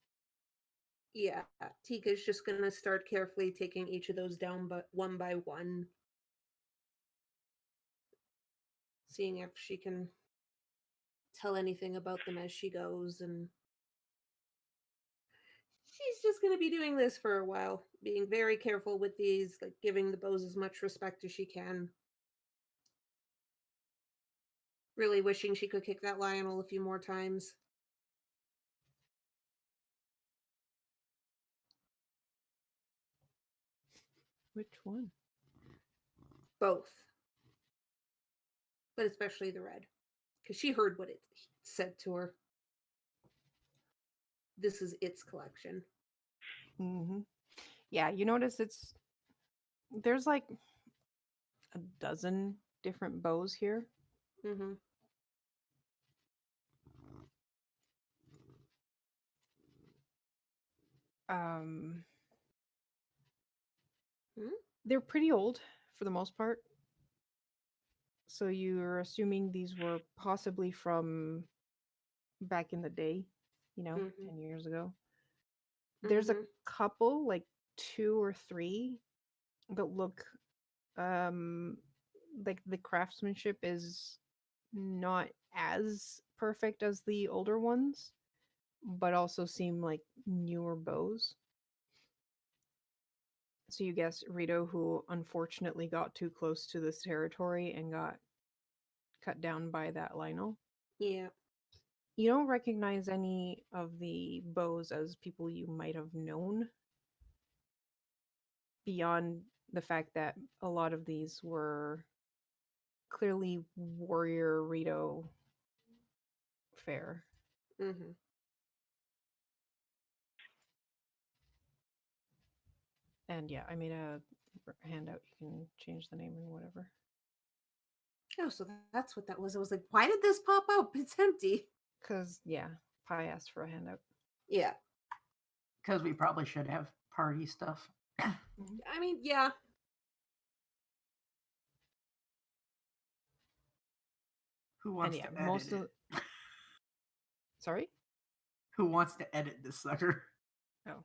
Yeah, Tika's just gonna start carefully taking each of those down, but one by one, seeing if she can tell anything about them as she goes, and she's just gonna be doing this for a while, being very careful with these, like giving the bows as much respect as she can. Really wishing she could kick that Lionel a few more times. Which one? Both. But especially the red. Because she heard what it said to her. This is its collection. Mm-hmm. Yeah, you notice there's like a dozen different bows here. Mm-hmm. Um, Hmm? They're pretty old for the most part. So you're assuming these were possibly from back in the day, Mhm. 10 years ago. There's a Mhm. couple, like 2 or 3, that look like the craftsmanship is not as perfect as the older ones, but also seem like newer bows. So you guess Rito, who unfortunately got too close to this territory and got cut down by that Lionel. Yeah. You don't recognize any of the bows as people you might have known, beyond the fact that a lot of these were clearly warrior Rito fare. Mm-hmm. And yeah, I made a handout. You can change the name and whatever. Oh, so that's what that was. I was like, why did this pop up? It's empty. Because, yeah, Pi asked for a handout. Yeah. Because we probably should have party stuff. I mean, yeah. Who And wants yeah, to edit most it? of. Sorry? Who wants to edit this sucker? Oh.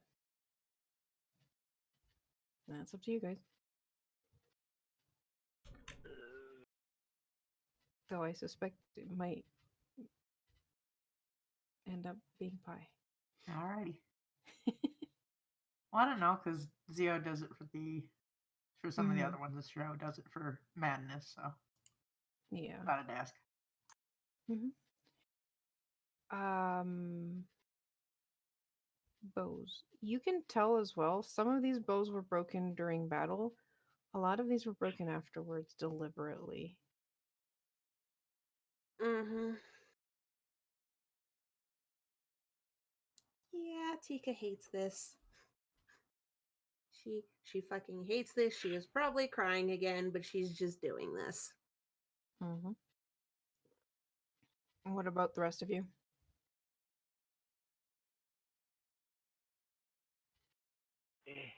That's up to you guys. Though I suspect it might end up being Pi. Alrighty. Well, I don't know, because Zio does it for some of the Mhm. other ones. This show does it for Madness, so Yeah. thought I'd ask. Bows. You can tell as well, some of these bows were broken during battle. A lot of these were broken afterwards deliberately. Mm-hmm. Yeah, Tika hates this. She fucking hates this. She is probably crying again, but she's just doing this. Mm-hmm. What about the rest of you? Eh.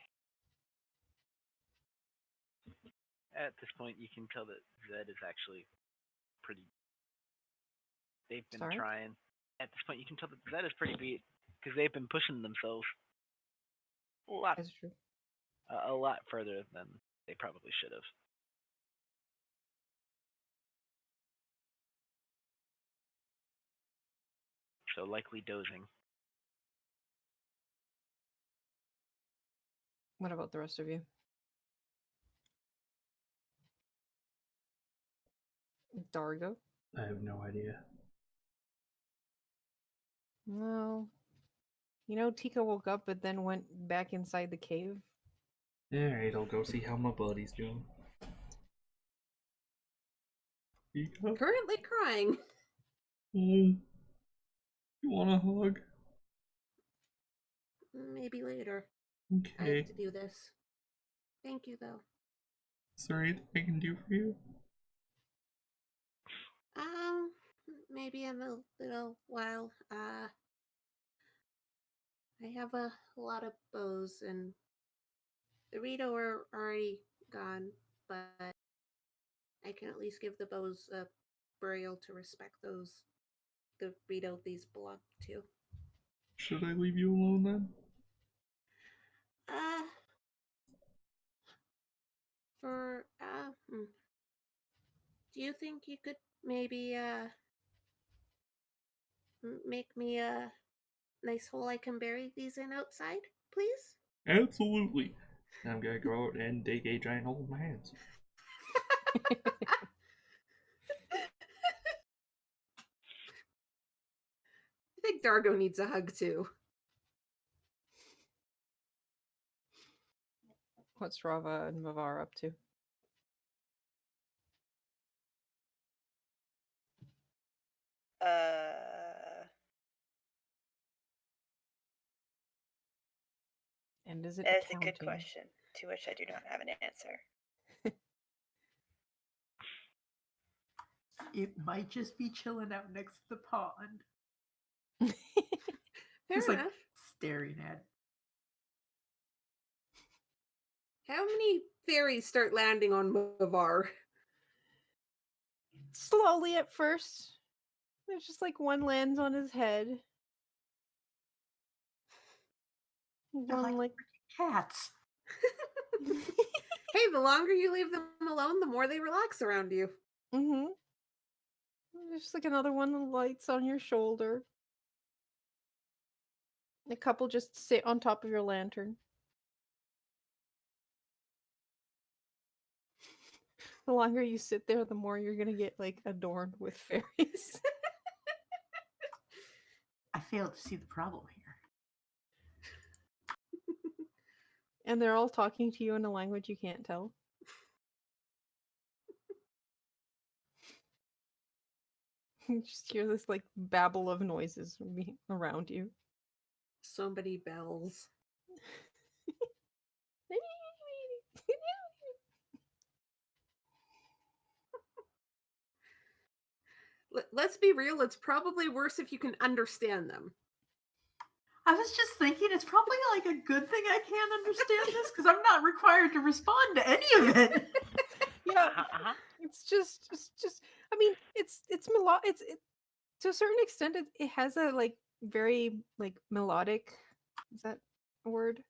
At this point, you can tell that Zed is actually pretty. They've been Sorry? trying. At this point, you can tell that Zed is pretty beat because they've been pushing themselves That's true. a lot further than they probably should have. So likely dozing. What about the rest of you? Dargo? I have no idea. Well, Tika woke up but then went back inside the cave. Alright, I'll go see how my buddy's doing. Tika? Currently crying. You want a hug? Maybe later. I Okay. have to do this. Thank you, though. Is there anything I can do for you? Maybe in a little while. I have a lot of bows, and the Rito are already gone, but I can at least give the bows a burial to respect those the Rito these belong to. Should I leave you alone then? Uh, do you think you could maybe make me a nice hole I can bury these in outside, please? Absolutely. Now I'm gonna go out and dig a giant hole with my hands. I think Dargo needs a hug too. What's Rava and Mavar up to? And is it That's a accounting? good question, to which I do not have an answer. It might just be chilling out next to the pond. Fair Just enough. like staring at. How many fairies start landing on Mavar? Slowly at first. There's just like one lands on his head. They're One like cats. Hey, the longer you leave them alone, the more they relax around you. mm-hmm. There's just like another one that lights on your shoulder. A couple just sit on top of your lantern. The longer you sit there, the more you're gonna get like adorned with fairies. I fail to see the problem here. And they're all talking to you in a language you can't tell. You just hear this like babble of noises around you. So many bells. let's be real, it's probably worse if you can understand them. I was just thinking it's probably like a good thing I can't understand this because I'm not required to respond to any of it. Yeah, Uh-huh. it's just. I mean, it's to a certain extent. It has a like very like melodic. Is that a word?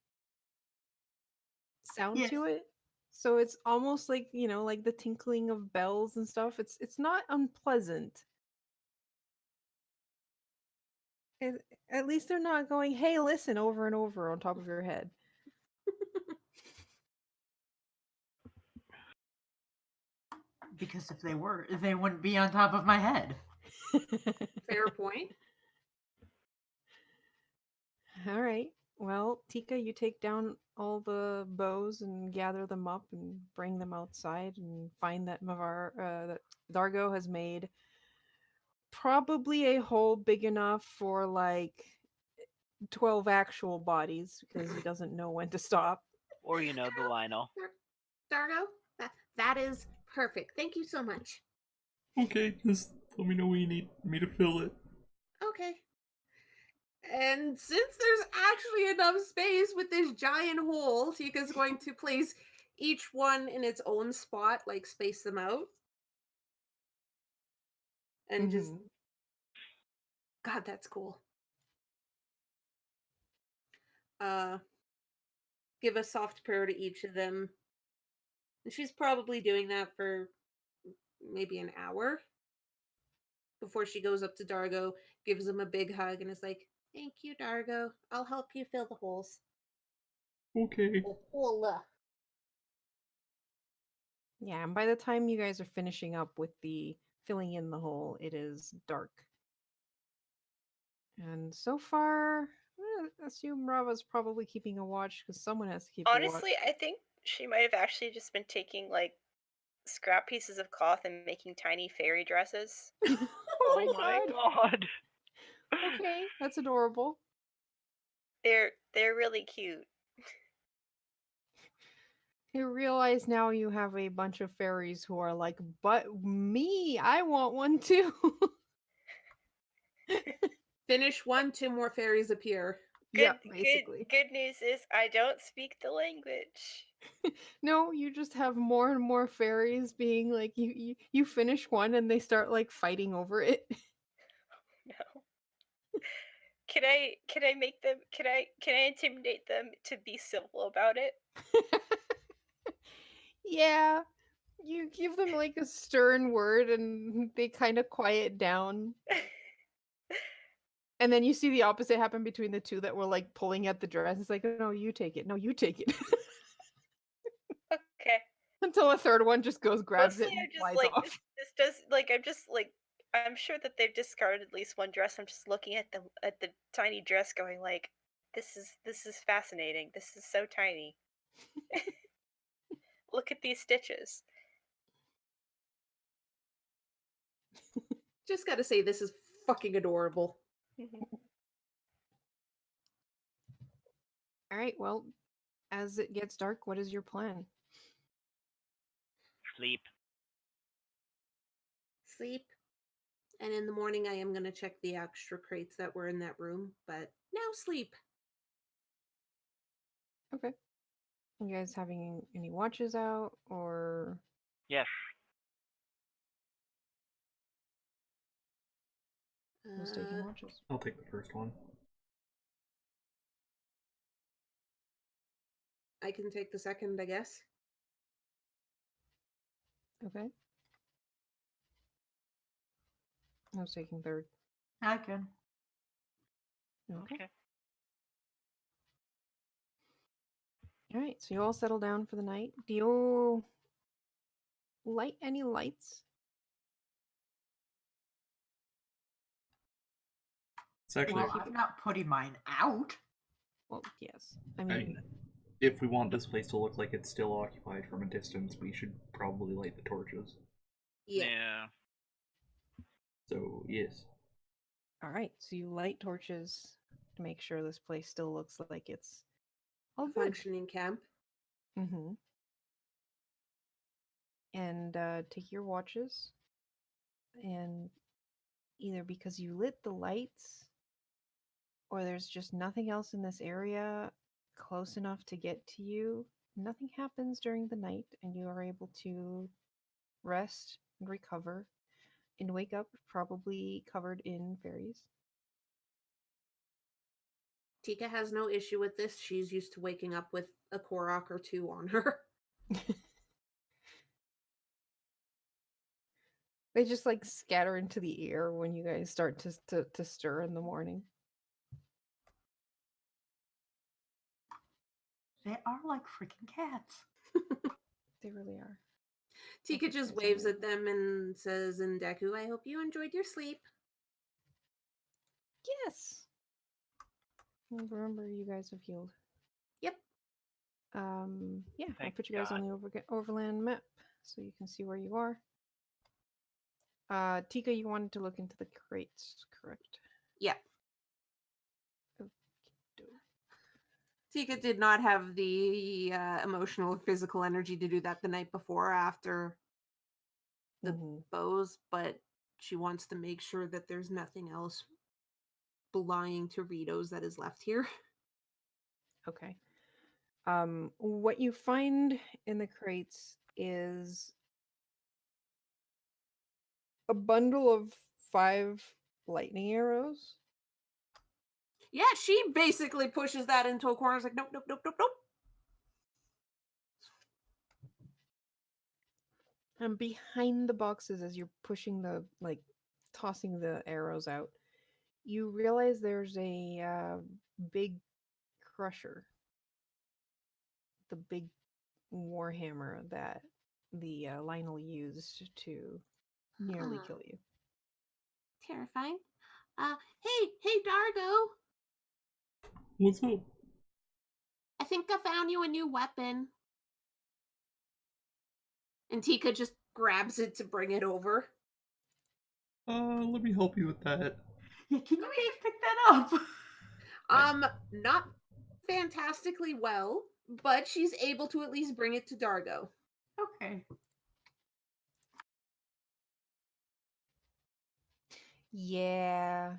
Sound Yes. to it. So it's almost like like the tinkling of bells and stuff. It's not unpleasant. It, at least they're not going, "Hey, listen," over and over on top of your head. Because if they were, they wouldn't be on top of my head. Fair point. All right. Well, Tika, you take down all the bows and gather them up and bring them outside and find that that Dargo has made probably a hole big enough for like 12 actual bodies because he doesn't know when to stop. Or the Lionel. Dargo, that is perfect. Thank you so much. Okay, just let me know when you need me to fill it. Okay. And since there's actually enough space with this giant hole, Tika's going to place each one in its own spot, like space them out. And just, Mhm. God, that's cool. Give a soft prayer to each of them. And she's probably doing that for maybe an hour before she goes up to Dargo, gives him a big hug, and is like, "Thank you, Dargo. I'll help you fill the holes." Okay. Hola. Yeah, and by the time you guys are finishing up with the filling in the hole, it is dark. And so far, I assume Rava's probably keeping a watch because someone has to keep a watch. Honestly, I think she might have actually just been taking like scrap pieces of cloth and making tiny fairy dresses. Oh my god. God. Okay, that's adorable. They're really cute. You realize now you have a bunch of fairies who are like, but me, I want one too. Finish one, two more fairies appear. Yeah, basically. Good news is I don't speak the language. No, you just have more and more fairies being like you finish one and they start like fighting over it. No. Can I make them can I intimidate them to be civil about it? Yeah, you give them like a stern word and they kind of quiet down. And then you see the opposite happen between the two that were like pulling at the dress. It's like, no, you take it. No, you take it. Okay. Until a third one just goes, grabs Mostly it, and I'm just flies like off. this does like I'm just like I'm sure that they've discarded at least one dress. I'm just looking at the tiny dress going like this is fascinating. This is so tiny. Look at these stitches. Just gotta say, this is fucking adorable. All right, well, as it gets dark, what is your plan? Sleep. Sleep. And in the morning, I am gonna check the extra crates that were in that room, but now sleep. Okay. You guys having any watches out or Yes. who's taking watches? I'll take the first one. I can take the second, I guess. Okay. Who's taking third? I can. Okay. Okay. All right, so you all settle down for the night. Do you light any lights? It's actually, Well, I'm not putting mine out. Well, yes. I I mean, mean, if we want this place to look like it's still occupied from a distance, we should probably light the torches. Yeah. So, yes. all right, so you light torches to make sure this place still looks like it's all A good. functioning camp. Mm-hmm. And take your watches. And either because you lit the lights or there's just nothing else in this area close enough to get to you. Nothing happens during the night, and you are able to rest and recover and wake up probably covered in fairies. Tika has no issue with this. She's used to waking up with a Korok or two on her. They just like scatter into the air when you guys start to stir in the morning. They are like freaking cats. They really are. Tika Okay, just so waves we- at them and says in Deku, I hope you enjoyed your sleep. Yes. And remember, you guys have healed. Yep. Yeah, I Thank put you guys on the overland map so you can see where you are. Tika, you wanted to look into the crates, correct? Yep. Okey-doke. Tika did not have the emotional or physical energy to do that the night before after the Mhm. bows, but she wants to make sure that there's nothing else belonging to Ritos that is left here. Okay. What you find in the crates is a bundle of 5 lightning arrows. Yeah, she basically pushes that into a corner. It's like, nope, nope, nope, nope, nope. And behind the boxes, as you're pushing tossing the arrows out, you realize there's a big crusher. The big warhammer that the Lionel used to nearly Huh. kill you. Terrifying. Hey, Dargo. What's up? I think I found you a new weapon. And Tika just grabs it to bring it over. Let me help you with that. Yeah, can you maybe pick that up? Not fantastically well, but she's able to at least bring it to Dargo. Okay. Yeah,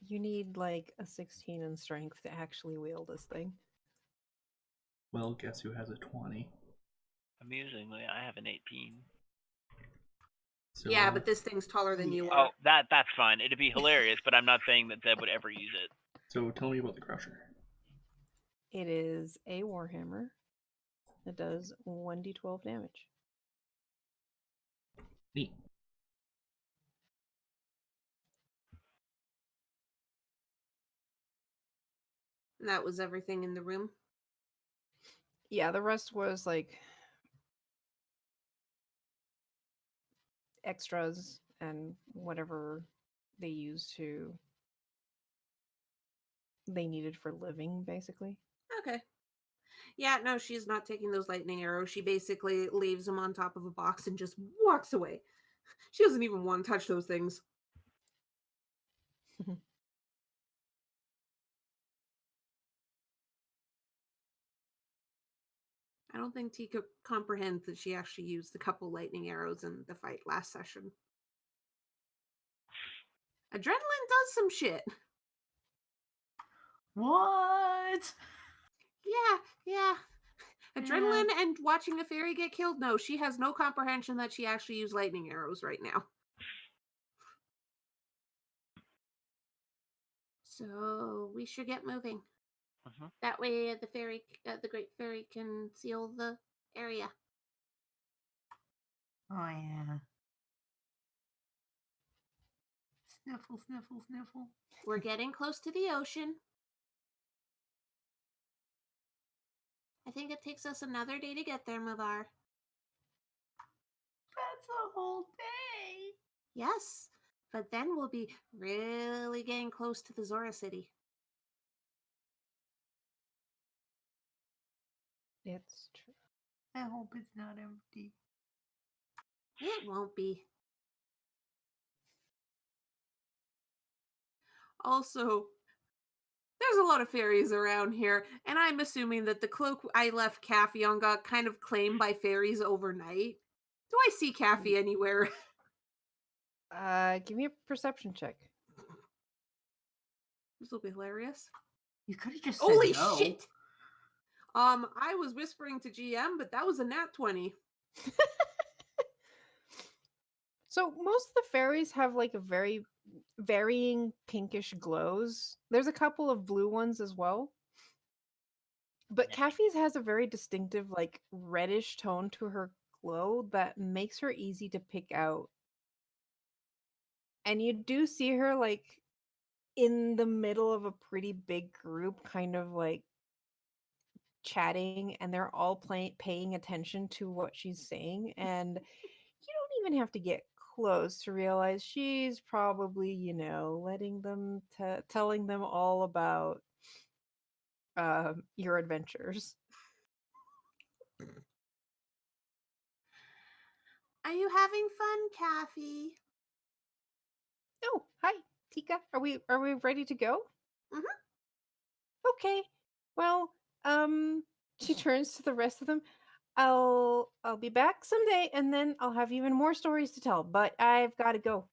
you need like a 16 in strength to actually wield this thing. Well, guess who has a 20? Amusingly, I have an 18. So, Yeah, but this thing's taller than you Yeah. are. Oh, that's fine. It'd be hilarious, but I'm not saying that Zeb would ever use it. So tell me about the crusher. It is a warhammer that does 1d12 damage. Neat. And that was everything in the room. Yeah, the rest was like extras and whatever they used they needed for living, basically. Okay. Yeah, no, she's not taking those lightning arrows. She basically leaves them on top of a box and just walks away. She doesn't even want to touch those things. I don't think Tika comprehends that she actually used a couple lightning arrows in the fight last session. Adrenaline does some shit. What? Yeah. Adrenaline and watching a fairy get killed? No, she has no comprehension that she actually used lightning arrows right now. So we should get moving. Mhm. That way the great fairy can seal the area. Oh yeah. Sniffle, sniffle, sniffle. We're getting close to the ocean. I think it takes us another day to get there, Mavar. That's a whole day. Yes, but then we'll be really getting close to the Zora City. It's true. I hope it's not empty. It won't be. Also, there's a lot of fairies around here, and I'm assuming that the cloak I left Caffey on got kind of claimed by fairies overnight. Do I see Caffey anywhere? Give me a perception check. This will be hilarious. You could have just said Holy no. shit! I was whispering to GM, but that was a nat 20. So most of the fairies have like a very varying pinkish glows. There's a couple of blue ones as well. But Nice. Kaffee's has a very distinctive like reddish tone to her glow that makes her easy to pick out. And you do see her like in the middle of a pretty big group kind of like chatting, and they're all paying attention to what she's saying, and you don't even have to get close to realize she's probably, letting them telling them all about your adventures. Are you having fun, Kathy? Oh, hi, Tika. Are we ready to go? Mhm. Okay. Well, she turns to the rest of them. I'll be back someday, and then I'll have even more stories to tell, but I've got to go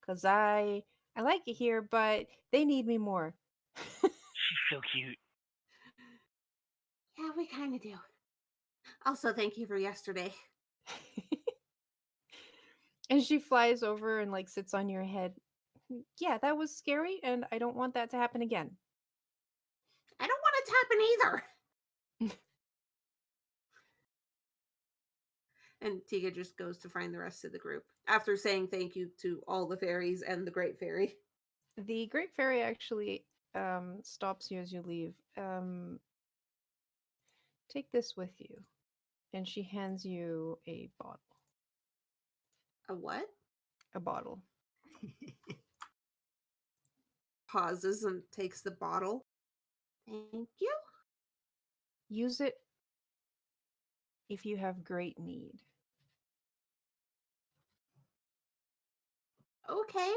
cuz I like it here, but they need me more. She's so cute. Yeah, we kind of do. Also, thank you for yesterday. And she flies over and like sits on your head. Yeah, that was scary, and I don't want that to happen again. I don't want it to happen either. And Tika just goes to find the rest of the group after saying thank you to all the fairies and the Great Fairy. The Great Fairy actually stops you as you leave. Take this with you. And she hands you a bottle. A what? A bottle. Pauses and takes the bottle. Thank you. Use it if you have great need. Okay.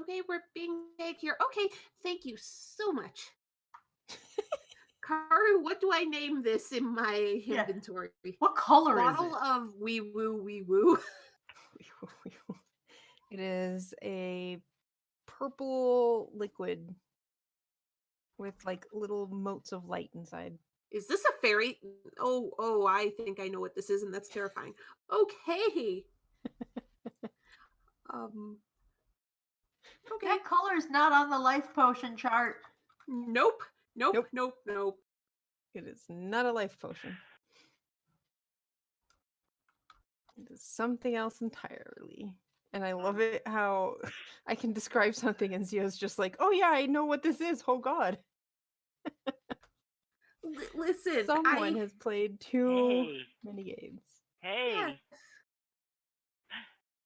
Okay, we're being paid here. Okay, thank you so much. Karu, what do I name this in my Yeah. inventory? What color Bottle is it? of wee woo wee woo. It is a purple liquid with like little motes of light inside. Is this a fairy? Oh, I think I know what this is, and that's terrifying. Okay. Okay. That color is not on the life potion chart. Nope. Nope. Nope. It is not a life potion. It is something else entirely. And I love it how I can describe something and Zio's just like, oh yeah, I know what this is. Oh god. Listen, Someone has played too Hey. many games. Hey. Yes.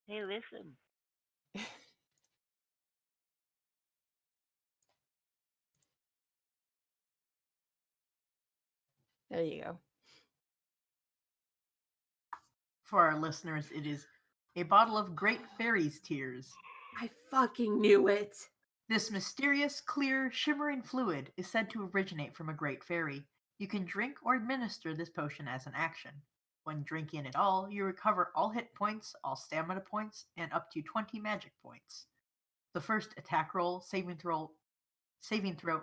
Hey, listen. There you go. For our listeners, it is a bottle of Great Fairy's Tears. I fucking knew it. This mysterious, clear, shimmering fluid is said to originate from a great fairy. You can drink or administer this potion as an action. When drinking it all, you recover all hit points, all stamina points, and up to 20 magic points. The first attack roll, saving throw,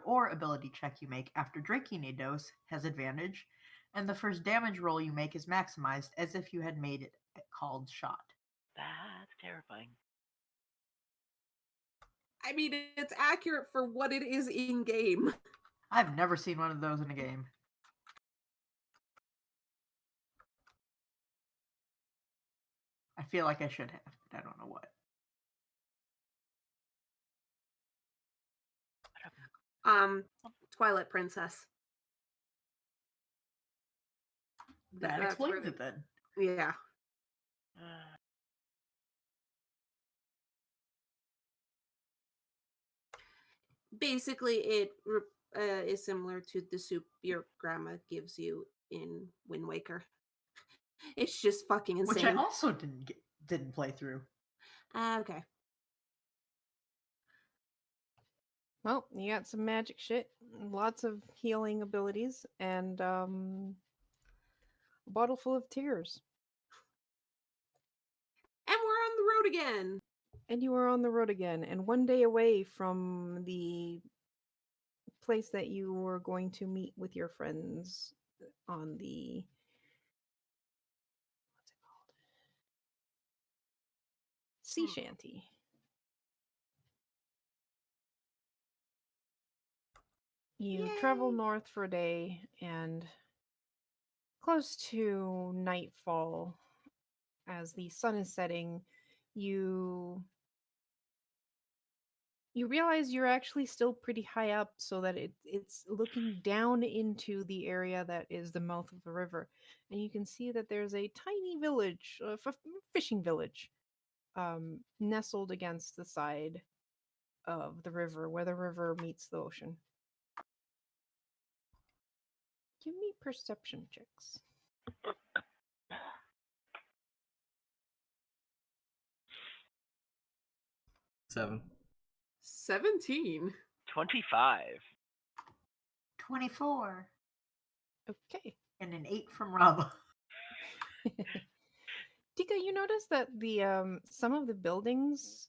or ability check you make after drinking a dose has advantage, and the first damage roll you make is maximized as if you had made it a called shot. That's terrifying. I mean, it's accurate for what it is in game. I've never seen one of those in a game. I feel like I should have, but I don't know what. Twilight Princess. That That's where explains they- it then. Yeah. Basically, it is similar to the soup your grandma gives you in Wind Waker. It's just fucking insane. Which I also didn't play through. Okay. Well, you got some magic shit, lots of healing abilities, and a bottle full of tears. And we're on the road again. And you are on the road again, and one day away from the place that you were going to meet with your friends on the what's it called? Sea shanty. You travel Yay. north for a day, and close to nightfall, as the sun is setting, you realize you're actually still pretty high up, so that it's looking down into the area that is the mouth of the river, and you can see that there's a tiny village, fishing village, nestled against the side of the river, where the river meets the ocean. Give me perception checks. 7. 17. 25. 24. Okay. And an 8 from Rob. Tika, you notice that the some of the buildings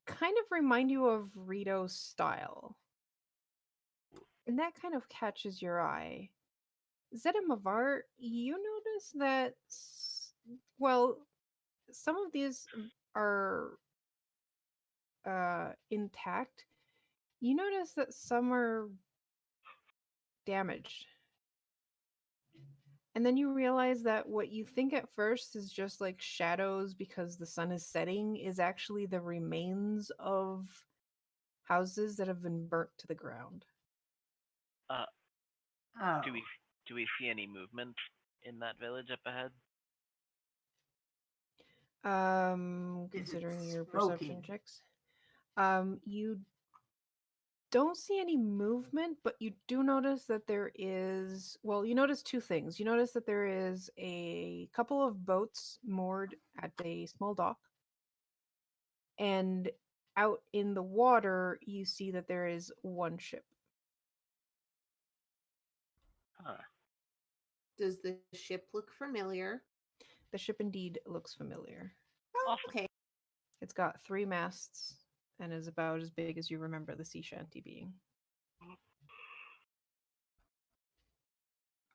kind of remind you of Rito's style. And that kind of catches your eye. Zeta Mavar, you notice that, well, some of these are intact. You notice that some are damaged. And then you realize that what you think at first is just like shadows because the sun is setting is actually the remains of houses that have been burnt to the ground. Oh. Do we see any movement in that village up ahead? Is it Considering your perception smoking? checks. You don't see any movement, but you do notice that there is, well, you notice two things. You notice that there is a couple of boats moored at a small dock. And out in the water, you see that there is one ship. Huh. Does the ship look familiar? The ship indeed looks familiar. Oh, Awesome. okay. It's got 3 masts and is about as big as you remember the sea shanty being.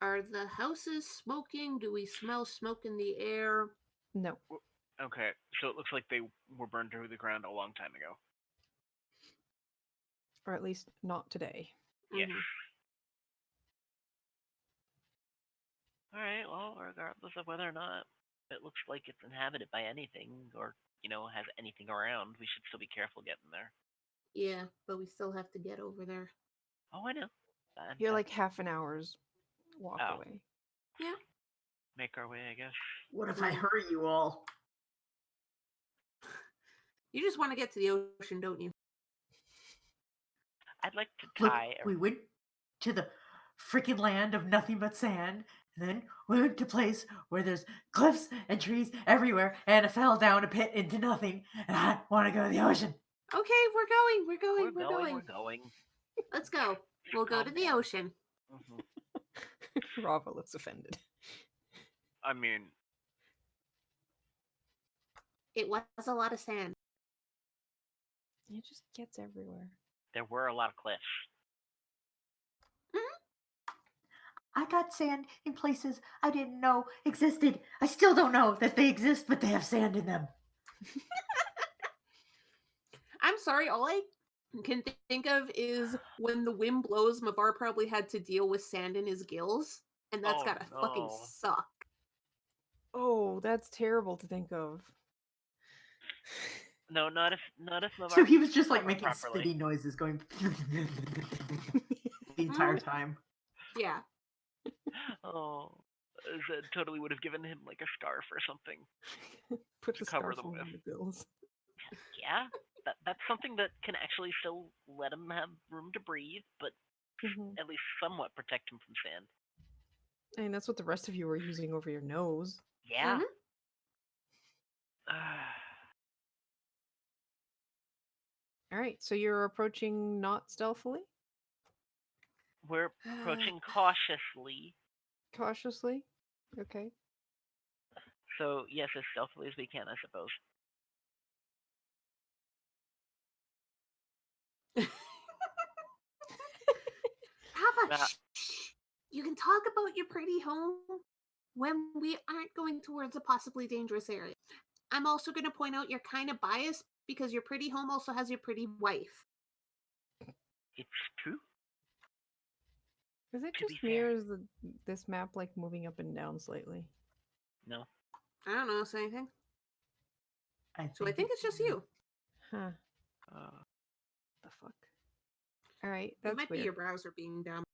Are the houses smoking? Do we smell smoke in the air? No. Okay, so it looks like they were burned to the ground a long time ago. Or at least not today. Yes. Mhm. Alright, well, regardless of whether or not it looks like it's inhabited by anything or, has anything around, we should still be careful getting there. Yeah, but we still have to get over there. Oh, I know. You're like half an hour's walk Oh. away. Yeah. Make our way, I guess. What if I hurry you all? You just want to get to the ocean, don't you? I'd like to Look, tie we went to the freaking land of nothing but sand, and then we went to a place where there's cliffs and trees everywhere, and I fell down a pit into nothing, and I want to go to the ocean. Okay, we're going. We're going. Let's go. We'll go Calm to the down. ocean. Rava looks offended. I mean, It was a lot of sand. It just gets everywhere. there were a lot of cliffs. I got sand in places I didn't know existed. I still don't know that they exist, but they have sand in them. I'm sorry, all I can think of is when the wind blows, Mavar probably had to deal with sand in his gills, and that's Oh, gotta fucking no. suck. Oh, that's terrible to think of. No, not if Mavar So he can was just like cover making properly. spitty noises going the entire time. Yeah. Oh, Zed totally would have given him like a scarf or something. Put To the cover scarf them over with. the bills. Yeah, that's something that can actually still let him have room to breathe, but Mhm. at least somewhat protect him from sand. I mean, that's what the rest of you were using over your nose. Yeah. Mhm. All right, so you're approaching not stealthily, We're approaching cautiously, cautiously. Okay. so yes, as stealthily as we can, I suppose. Uh, You can talk about your pretty home when we aren't going towards a possibly dangerous area. I'm also going to point out you're kind of biased because your pretty home also has your pretty wife. it's true. Is it To be just me fair. or is this map like moving up and down slightly? No. I don't know, say anything. I So I think it's just you. Huh. Uh, The fuck. All right, It that's might be weird. your browser being down.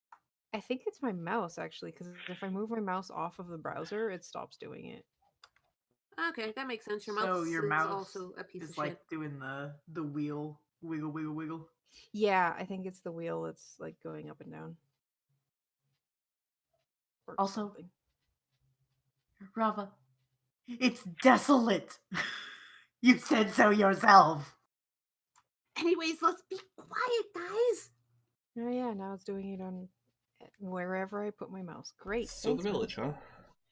I think it's my mouse actually, because if I move my mouse off of the browser, it stops doing it. Okay, that makes sense. Your So mouse your is mouse also a piece is of like shit. doing the wheel, wiggle, wiggle, wiggle. Yeah, I think it's the wheel that's like going up and down. Or Also- something. Rava, it's desolate. You said so yourself. Anyways, let's be quiet, guys. Oh yeah, now it's doing it on wherever I put my mouse. Great. So Thanks, the village, mouse. huh?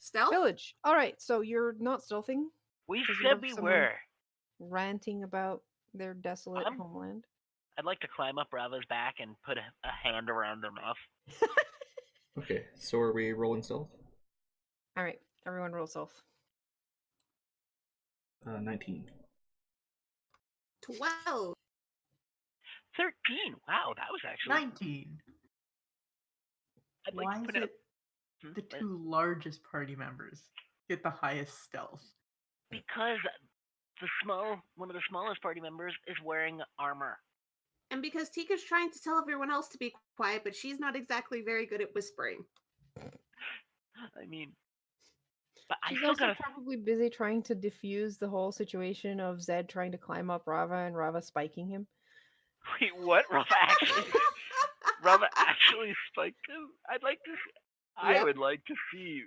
Stealth? Village. All right, so you're not stealthing, we 'Cause you said have we someone- were. ranting about their desolate I'm- homeland. I'd like to climb up Rava's back and put a hand around her mouth. Okay, so are we rolling stealth? All right, everyone roll stealth. 19. 12. 13. Wow, that was actually. 19. I'd like Why to is put it. it Hmm, the what? two largest party members get the highest stealth? Because one of the smallest party members is wearing armor. And because Tika's trying to tell everyone else to be quiet, but she's not exactly very good at whispering. I mean, but I She's still also gotta. probably busy trying to diffuse the whole situation of Zed trying to climb up Rava and Rava spiking him. Wait, what? Rava actually spiked him? I'd like to. I Yep. would like to see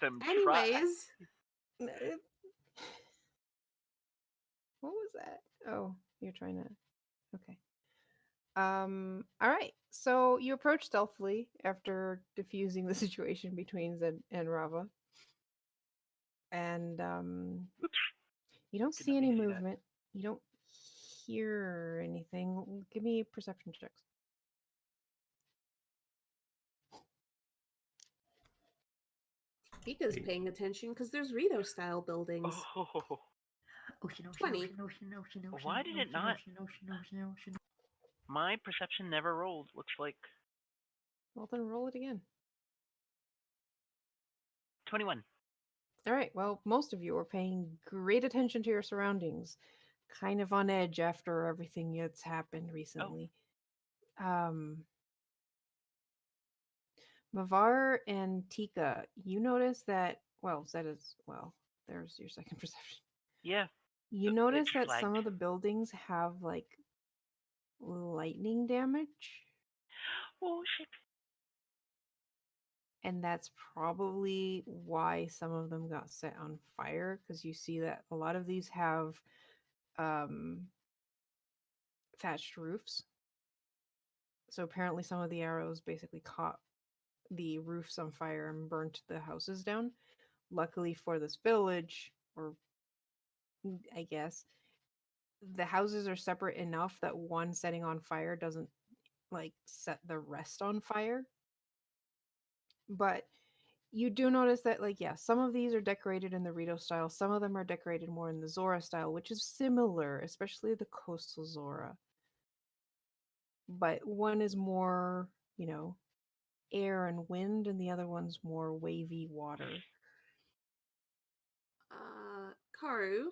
them try. Anyways, What was that? Oh, you're trying to. Okay. All right. So you approach stealthily after diffusing the situation between Zed and Rava, and Oops. you don't Did see not any mean to do that. movement. You don't hear anything. Give me perception checks. Tika's paying attention because there's Rito style buildings. Oh, Ocean, ocean, 20. ocean, ocean, ocean, ocean. Why did it ocean, not- Ocean, ocean, ocean, ocean. my perception never rolled. Looks like Well, then roll it again. 21. All right. Well, most of you are paying great attention to your surroundings, kind of on edge after everything that's happened recently. Mavar and Tika, you notice that, well, Zed is, well, there's your second perception. Yeah. You So notice it's that some flagged. of the buildings have like lightning damage, Oh shit. and that's probably why some of them got set on fire, because you see that a lot of these have thatched roofs. So apparently some of the arrows basically caught the roofs on fire and burnt the houses down. Luckily for this village, or I guess, the houses are separate enough that one setting on fire doesn't like set the rest on fire. But you do notice that, like, yeah, some of these are decorated in the Rito style, some of them are decorated more in the Zora style, which is similar, especially the coastal Zora. But one is more, air and wind, and the other one's more wavy water. Karu,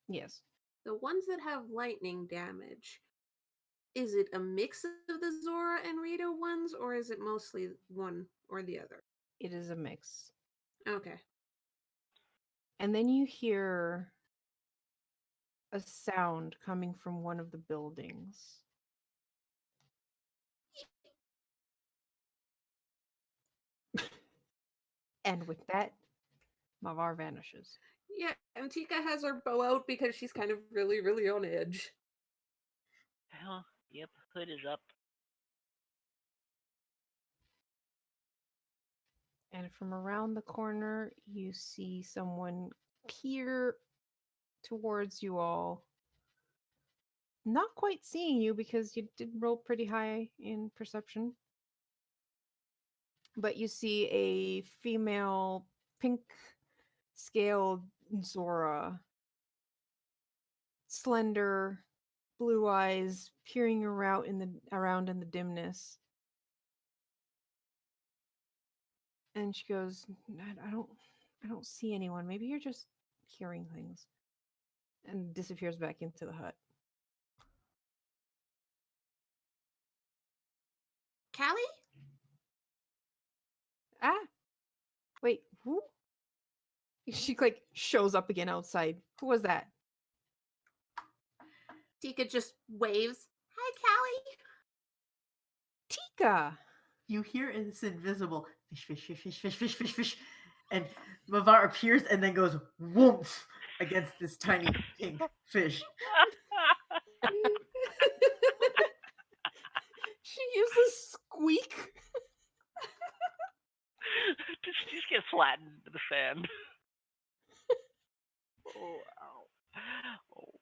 Yes, the ones that have lightning damage, is it a mix of the Zora and Rito ones, or is it mostly one or the other? it is a mix. Okay. And then you hear a sound coming from one of the buildings. And with that, Mavar vanishes. Yeah, and Tika has her bow out because she's kind of really, really on edge. Well, yep. Hood is up. And from around the corner, you see someone peer towards you all. Not quite seeing you because you did roll pretty high in perception. but you see a female pink scaled Zora, slender, blue eyes peering around in the dimness. And she goes, I don't see anyone. Maybe you're just hearing things. And disappears back into the hut. Callie? Ah, wait, who? She like shows up again outside. Who was that? Tika just waves. Hi, Callie. Tika. You hear this invisible fish, fish, fish, fish, fish, fish, fish, fish, and Mavar appears and then goes whoomph against this tiny pink fish. She gives a squeak. She just gets flattened into the sand. Oh, ow. Oh.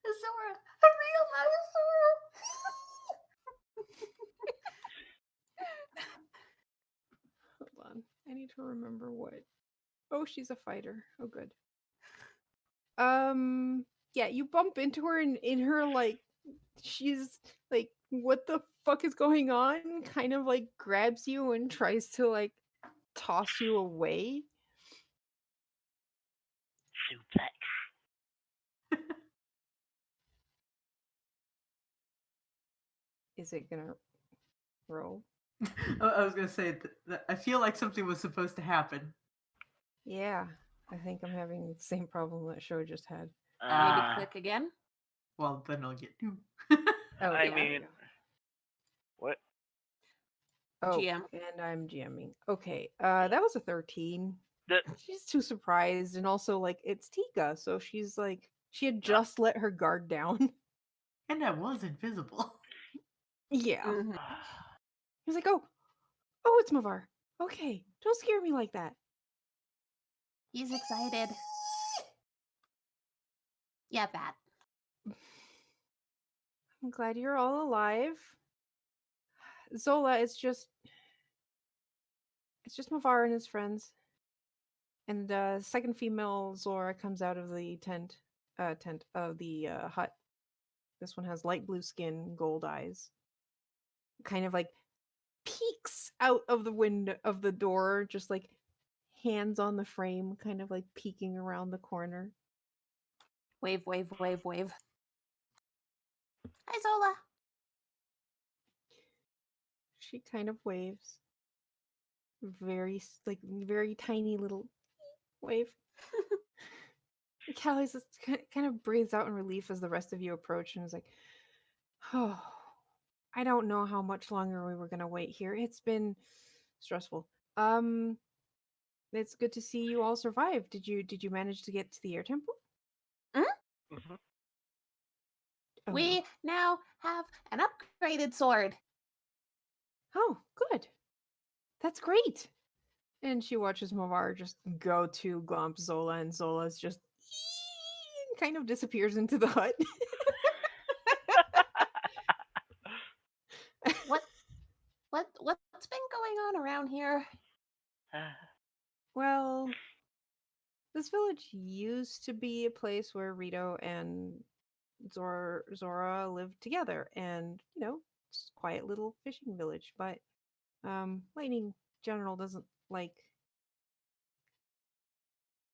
Zora, a real life Hold on. I need to remember what. Oh, she's a fighter. Oh, good. Yeah, you bump into her and in her like she's like, what the fuck is going on? Kind of like grabs you and tries to like toss you away. Suplex. Is it gonna roll? I was gonna say that I feel like something was supposed to happen. Yeah, I think I'm having the same problem that show just had. Maybe Uh, click again. Well, then I'll get two. Oh, I yeah, there we mean, go. what? Oh, GM. and I'm GMing. Okay, that was a 13. The She's too surprised, and also like it's Tika, so she's like she had just let her guard down. And I was invisible. Yeah, Mhm. he's like, oh, it's Mavar. Okay, don't scare me like that. He's excited. Yeah, that. I'm glad you're all alive. Zola, it's just Mavar and his friends. And second female Zora comes out of the tent of the hut. This one has light blue skin, gold eyes. Kind of like peeks out of the window of the door, just like hands on the frame, kind of like peeking around the corner. Wave, wave, wave, wave. Hi, Zola. She kind of waves. Very tiny little wave. Callie's just kind of breathes out in relief as the rest of you approach and is like, oh, I don't know how much longer we were gonna wait here. It's been stressful. It's good to see you all survived. Did you manage to get to the air temple? Mhm. Oh, We now have an upgraded sword. oh, good. That's great. And she watches Mavar just go to glomp Zola, and Zola's just kind of disappears into the hut. What's been going on around here? Well, this village used to be a place where Rito and Zora lived together, and it's a quiet little fishing village. But Lightning General doesn't like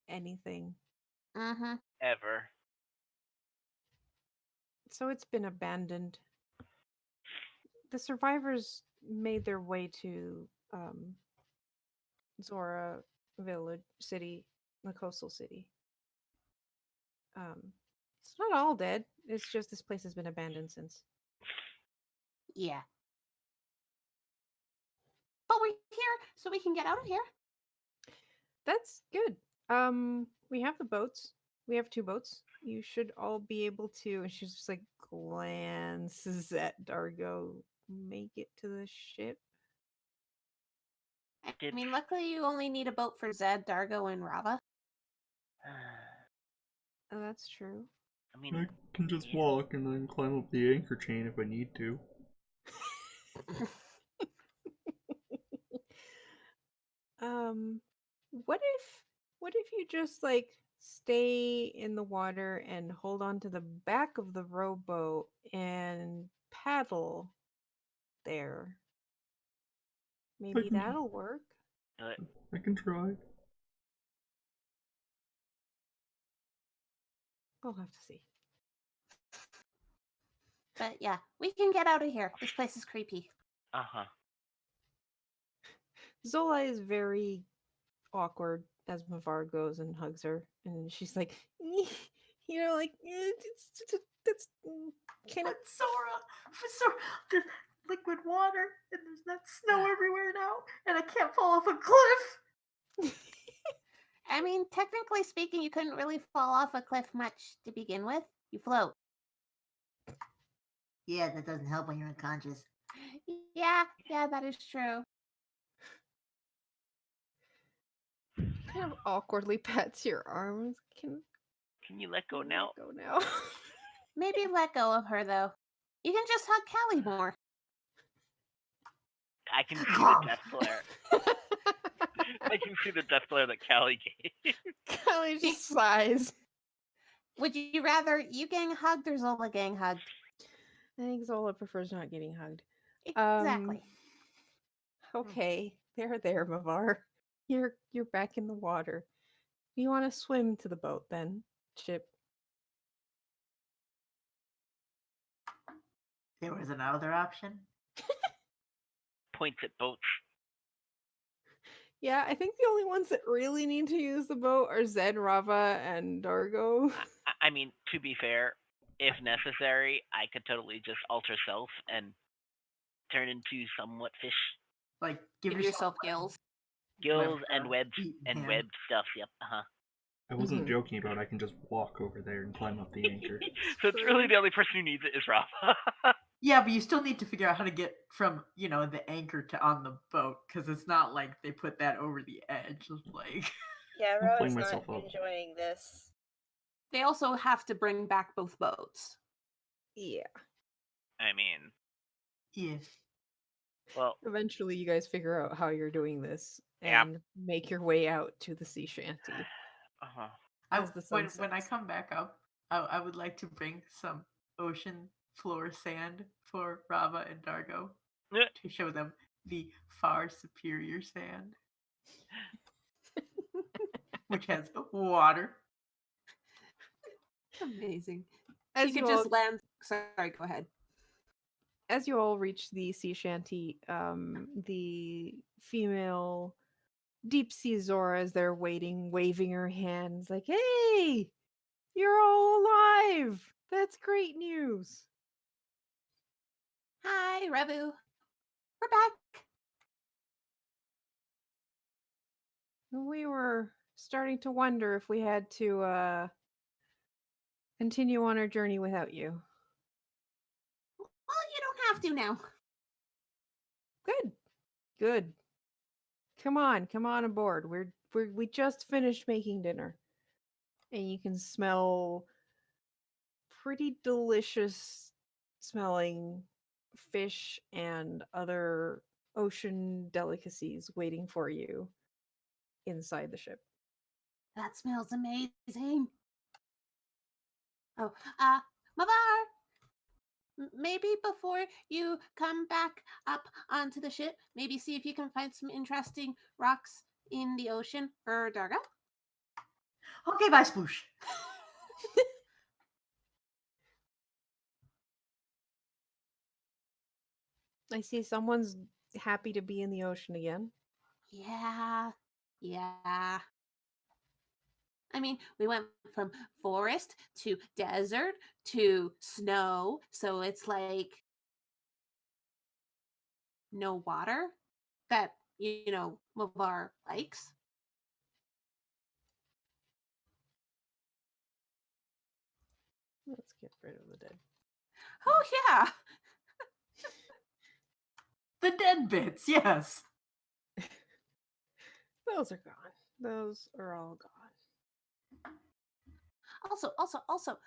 anything, Mm-hmm. Ever. so it's been abandoned. The survivors made their way to Zora Village City, the coastal city. It's not all dead. It's just this place has been abandoned since. Yeah. But we're here, so we can get out of here. That's good. We have the boats. We have 2 boats. You should all be able to. And she's just like glances at Dargo. Make it to the ship. I Did- mean, luckily you only need a boat for Zed, Dargo, and Rava. Oh, that's true. I mean, I can just yeah. walk and then climb up the anchor chain if I need to. um, what if you just like stay in the water and hold on to the back of the rowboat and paddle there? Maybe can- that'll work. I can try. We'll have to see. But yeah, we can get out of here. This place is creepy. Uh-huh. Zola is very awkward as Mavar goes and hugs her, and she's like, like that's can it? But Sora, there's liquid water, and there's that snow everywhere now, and I can't fall off a cliff. I mean, technically speaking, you couldn't really fall off a cliff much to begin with. You float. Yeah, that doesn't help when you're unconscious. Yeah, that is true. Kind of awkwardly pats your arms. Can you let go Can now? Go now. Maybe let go of her, though. You can just hug Callie more. I can see the death glare. I can see the death glare that Callie gave. Kelly just sighs. Would you rather you getting hugged or Zola getting hugged? I think Zola prefers not getting hugged. Exactly. Okay, there, Mavar. You're back in the water. You want to swim to the boat then, Chip? There was another option. Points at boats. Yeah, I think the only ones that really need to use the boat are Zed, Rava, and Dargo. I mean, to be fair, if necessary, I could totally just alter self and turn into somewhat fish. Like, Give yourself gills. Gills web, and web feet and hand. web stuff. Yep. Uh-huh. I wasn't Mhm. joking about I can just walk over there and climb up the anchor. So it's really the only person who needs it is Rafa. Yeah, but you still need to figure out how to get from, the anchor to on the boat, because it's not like they put that over the edge. Like, Yeah, I'm Rowan's pulling not myself up. enjoying this. They also have to bring back both boats. Yeah. I mean, yeah. well, Eventually, you guys figure out how you're doing this Yep. and make your way out to the sea shanty. uh-huh. As the sun when I sets. come back up, I would like to bring some ocean floor sand for Rava and Dargo Yeah. to show them the far superior sand, which has water. Amazing. As you you could all just land. Sorry, go ahead. as you all reach the sea shanty, the female deep sea Zora is there waiting, waving her hands like, "Hey, you're all alive! That's great news." Hi, Revu. We're back. We were starting to wonder if we had to continue on our journey without you. Well, you don't have to now. Good. Come on aboard. We just finished making dinner, and you can smell pretty delicious smelling fish and other ocean delicacies waiting for you inside the ship. That smells amazing. Oh, Mavar, maybe before you come back up onto the ship, maybe see if you can find some interesting rocks in the ocean for Dargo. Okay, bye, Sploosh. I see someone's happy to be in the ocean again. Yeah. I mean, we went from forest to desert to snow, so it's like no water that, Mavar likes. Let's get rid of the dead. Oh, yeah. The dead bits, yes. Those are gone. Those are all gone. Also,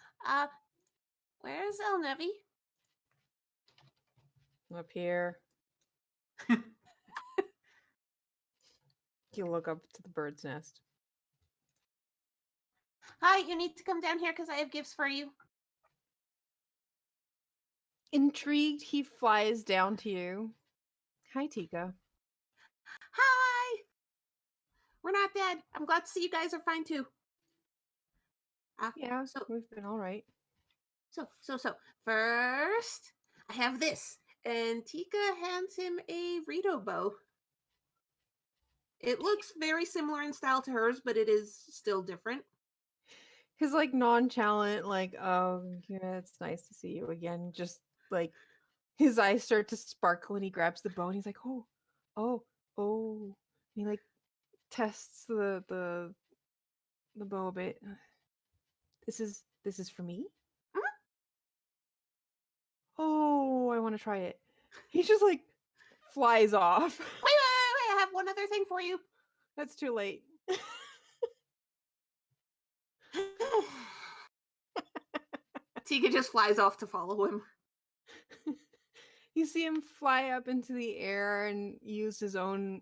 where's El Nevi? Up here. You look up to the bird's nest. Hi, you need to come down here because I have gifts for you. Intrigued, he flies down to you. Hi, Tika. Hi! We're not dead. I'm glad to see you guys are fine too. Yeah, So, we've been all right. so. First, I have this. And Tika hands him a Rito bow. It looks very similar in style to hers, but it is still different. His like nonchalant, like, oh yeah, it's nice to see you again. Just like his eyes start to sparkle and he grabs the bow and he's like, oh. And he like tests the bow a bit. This is for me? Mhm. Oh, I want to try it. He just like flies off. Wait, I have one other thing for you. That's too late. Tika just flies off to follow him. You see him fly up into the air and use his own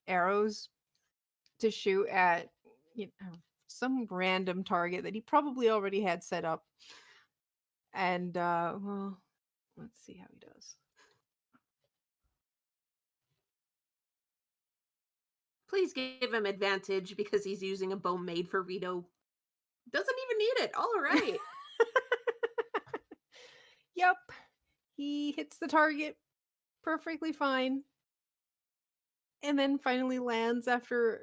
arrows to shoot at some random target that he probably already had set up. And well, let's see how he does. Please give him advantage because he's using a bow made for Rito. Doesn't even need it. All right. Yep. He hits the target perfectly fine. And then finally lands after.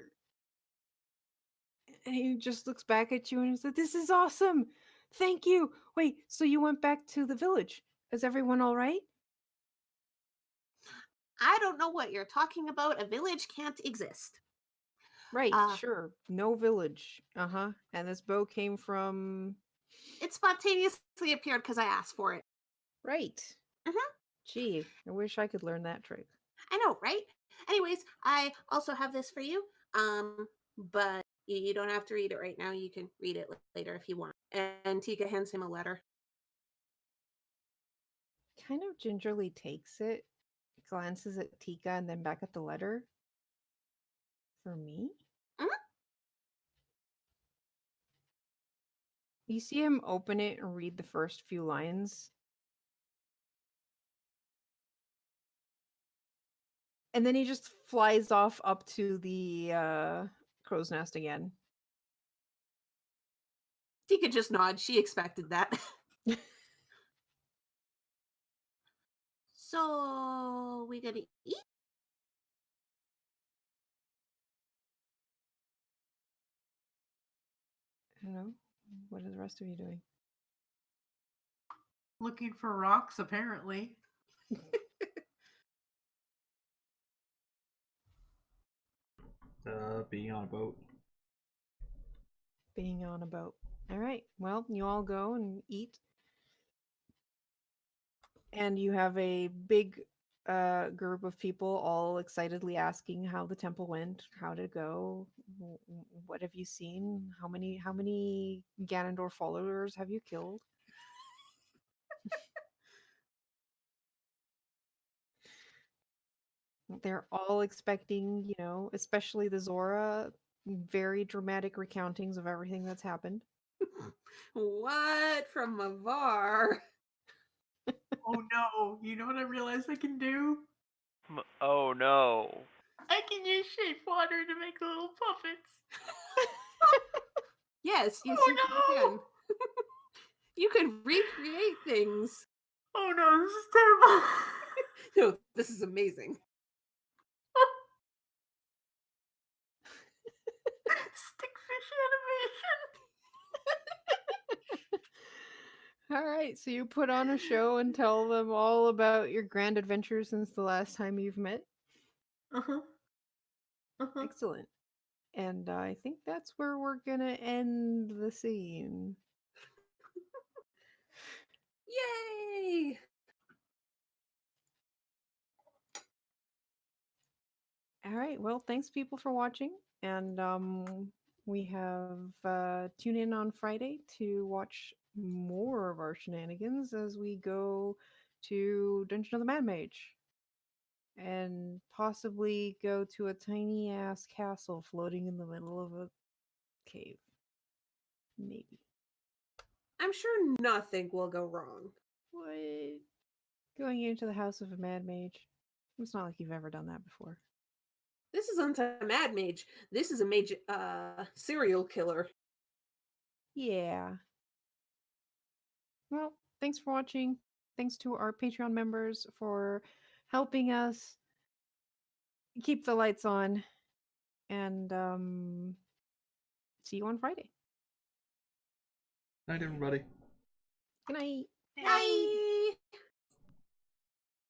And he just looks back at you and he said, "This is awesome. Thank you. Wait, so you went back to the village. Is everyone all right?" I don't know what you're talking about. A village can't exist. Right, sure. No village. Uh-huh. And this bow came from. It spontaneously appeared because I asked for it. Right. Mhm. Gee, I wish I could learn that trick. I know, right? Anyways, I also have this for you. But you don't have to read it right now. You can read it later if you want. And Tika hands him a letter. Kind of gingerly takes it, glances at Tika, and then back at the letter. For me? Mhm. You see him open it and read the first few lines. And then he just flies off up to the crow's nest again. Tika just nods. She expected that. So we gonna eat? I don't know. What are the rest of you doing? Looking for rocks, apparently. Being on a boat. Being on a boat. All right. Well, you all go and eat. And you have a big group of people all excitedly asking how the temple went, how did it go, what have you seen, how many Ganondorf followers have you killed? They're all expecting, especially the Zora, very dramatic recountings of everything that's happened. What from Mavar? Oh no, you know what I realized I can do? Oh no. I can use shape water to make little puppets. Yes, Oh you no! can. You can recreate things. Oh no, this is terrible. No, this is amazing. Stickfish animation. All right, so you put on a show and tell them all about your grand adventure since the last time you've met. Uh-huh. Uh-huh. Excellent. And I think that's where we're gonna end the scene. Yay! All right. Well, thanks people for watching, and we have tune in on Friday to watch more of our shenanigans as we go to Dungeon of the Mad Mage. and possibly go to a tiny ass castle floating in the middle of a cave. Maybe. I'm sure nothing will go wrong. What? Going into the house of a mad mage? It's not like you've ever done that before. This isn't a mad mage. This is a mage serial killer. Yeah. Well, thanks for watching. Thanks to our Patreon members for helping us keep the lights on. And see you on Friday. Night, everybody. Good night. Hey. Bye.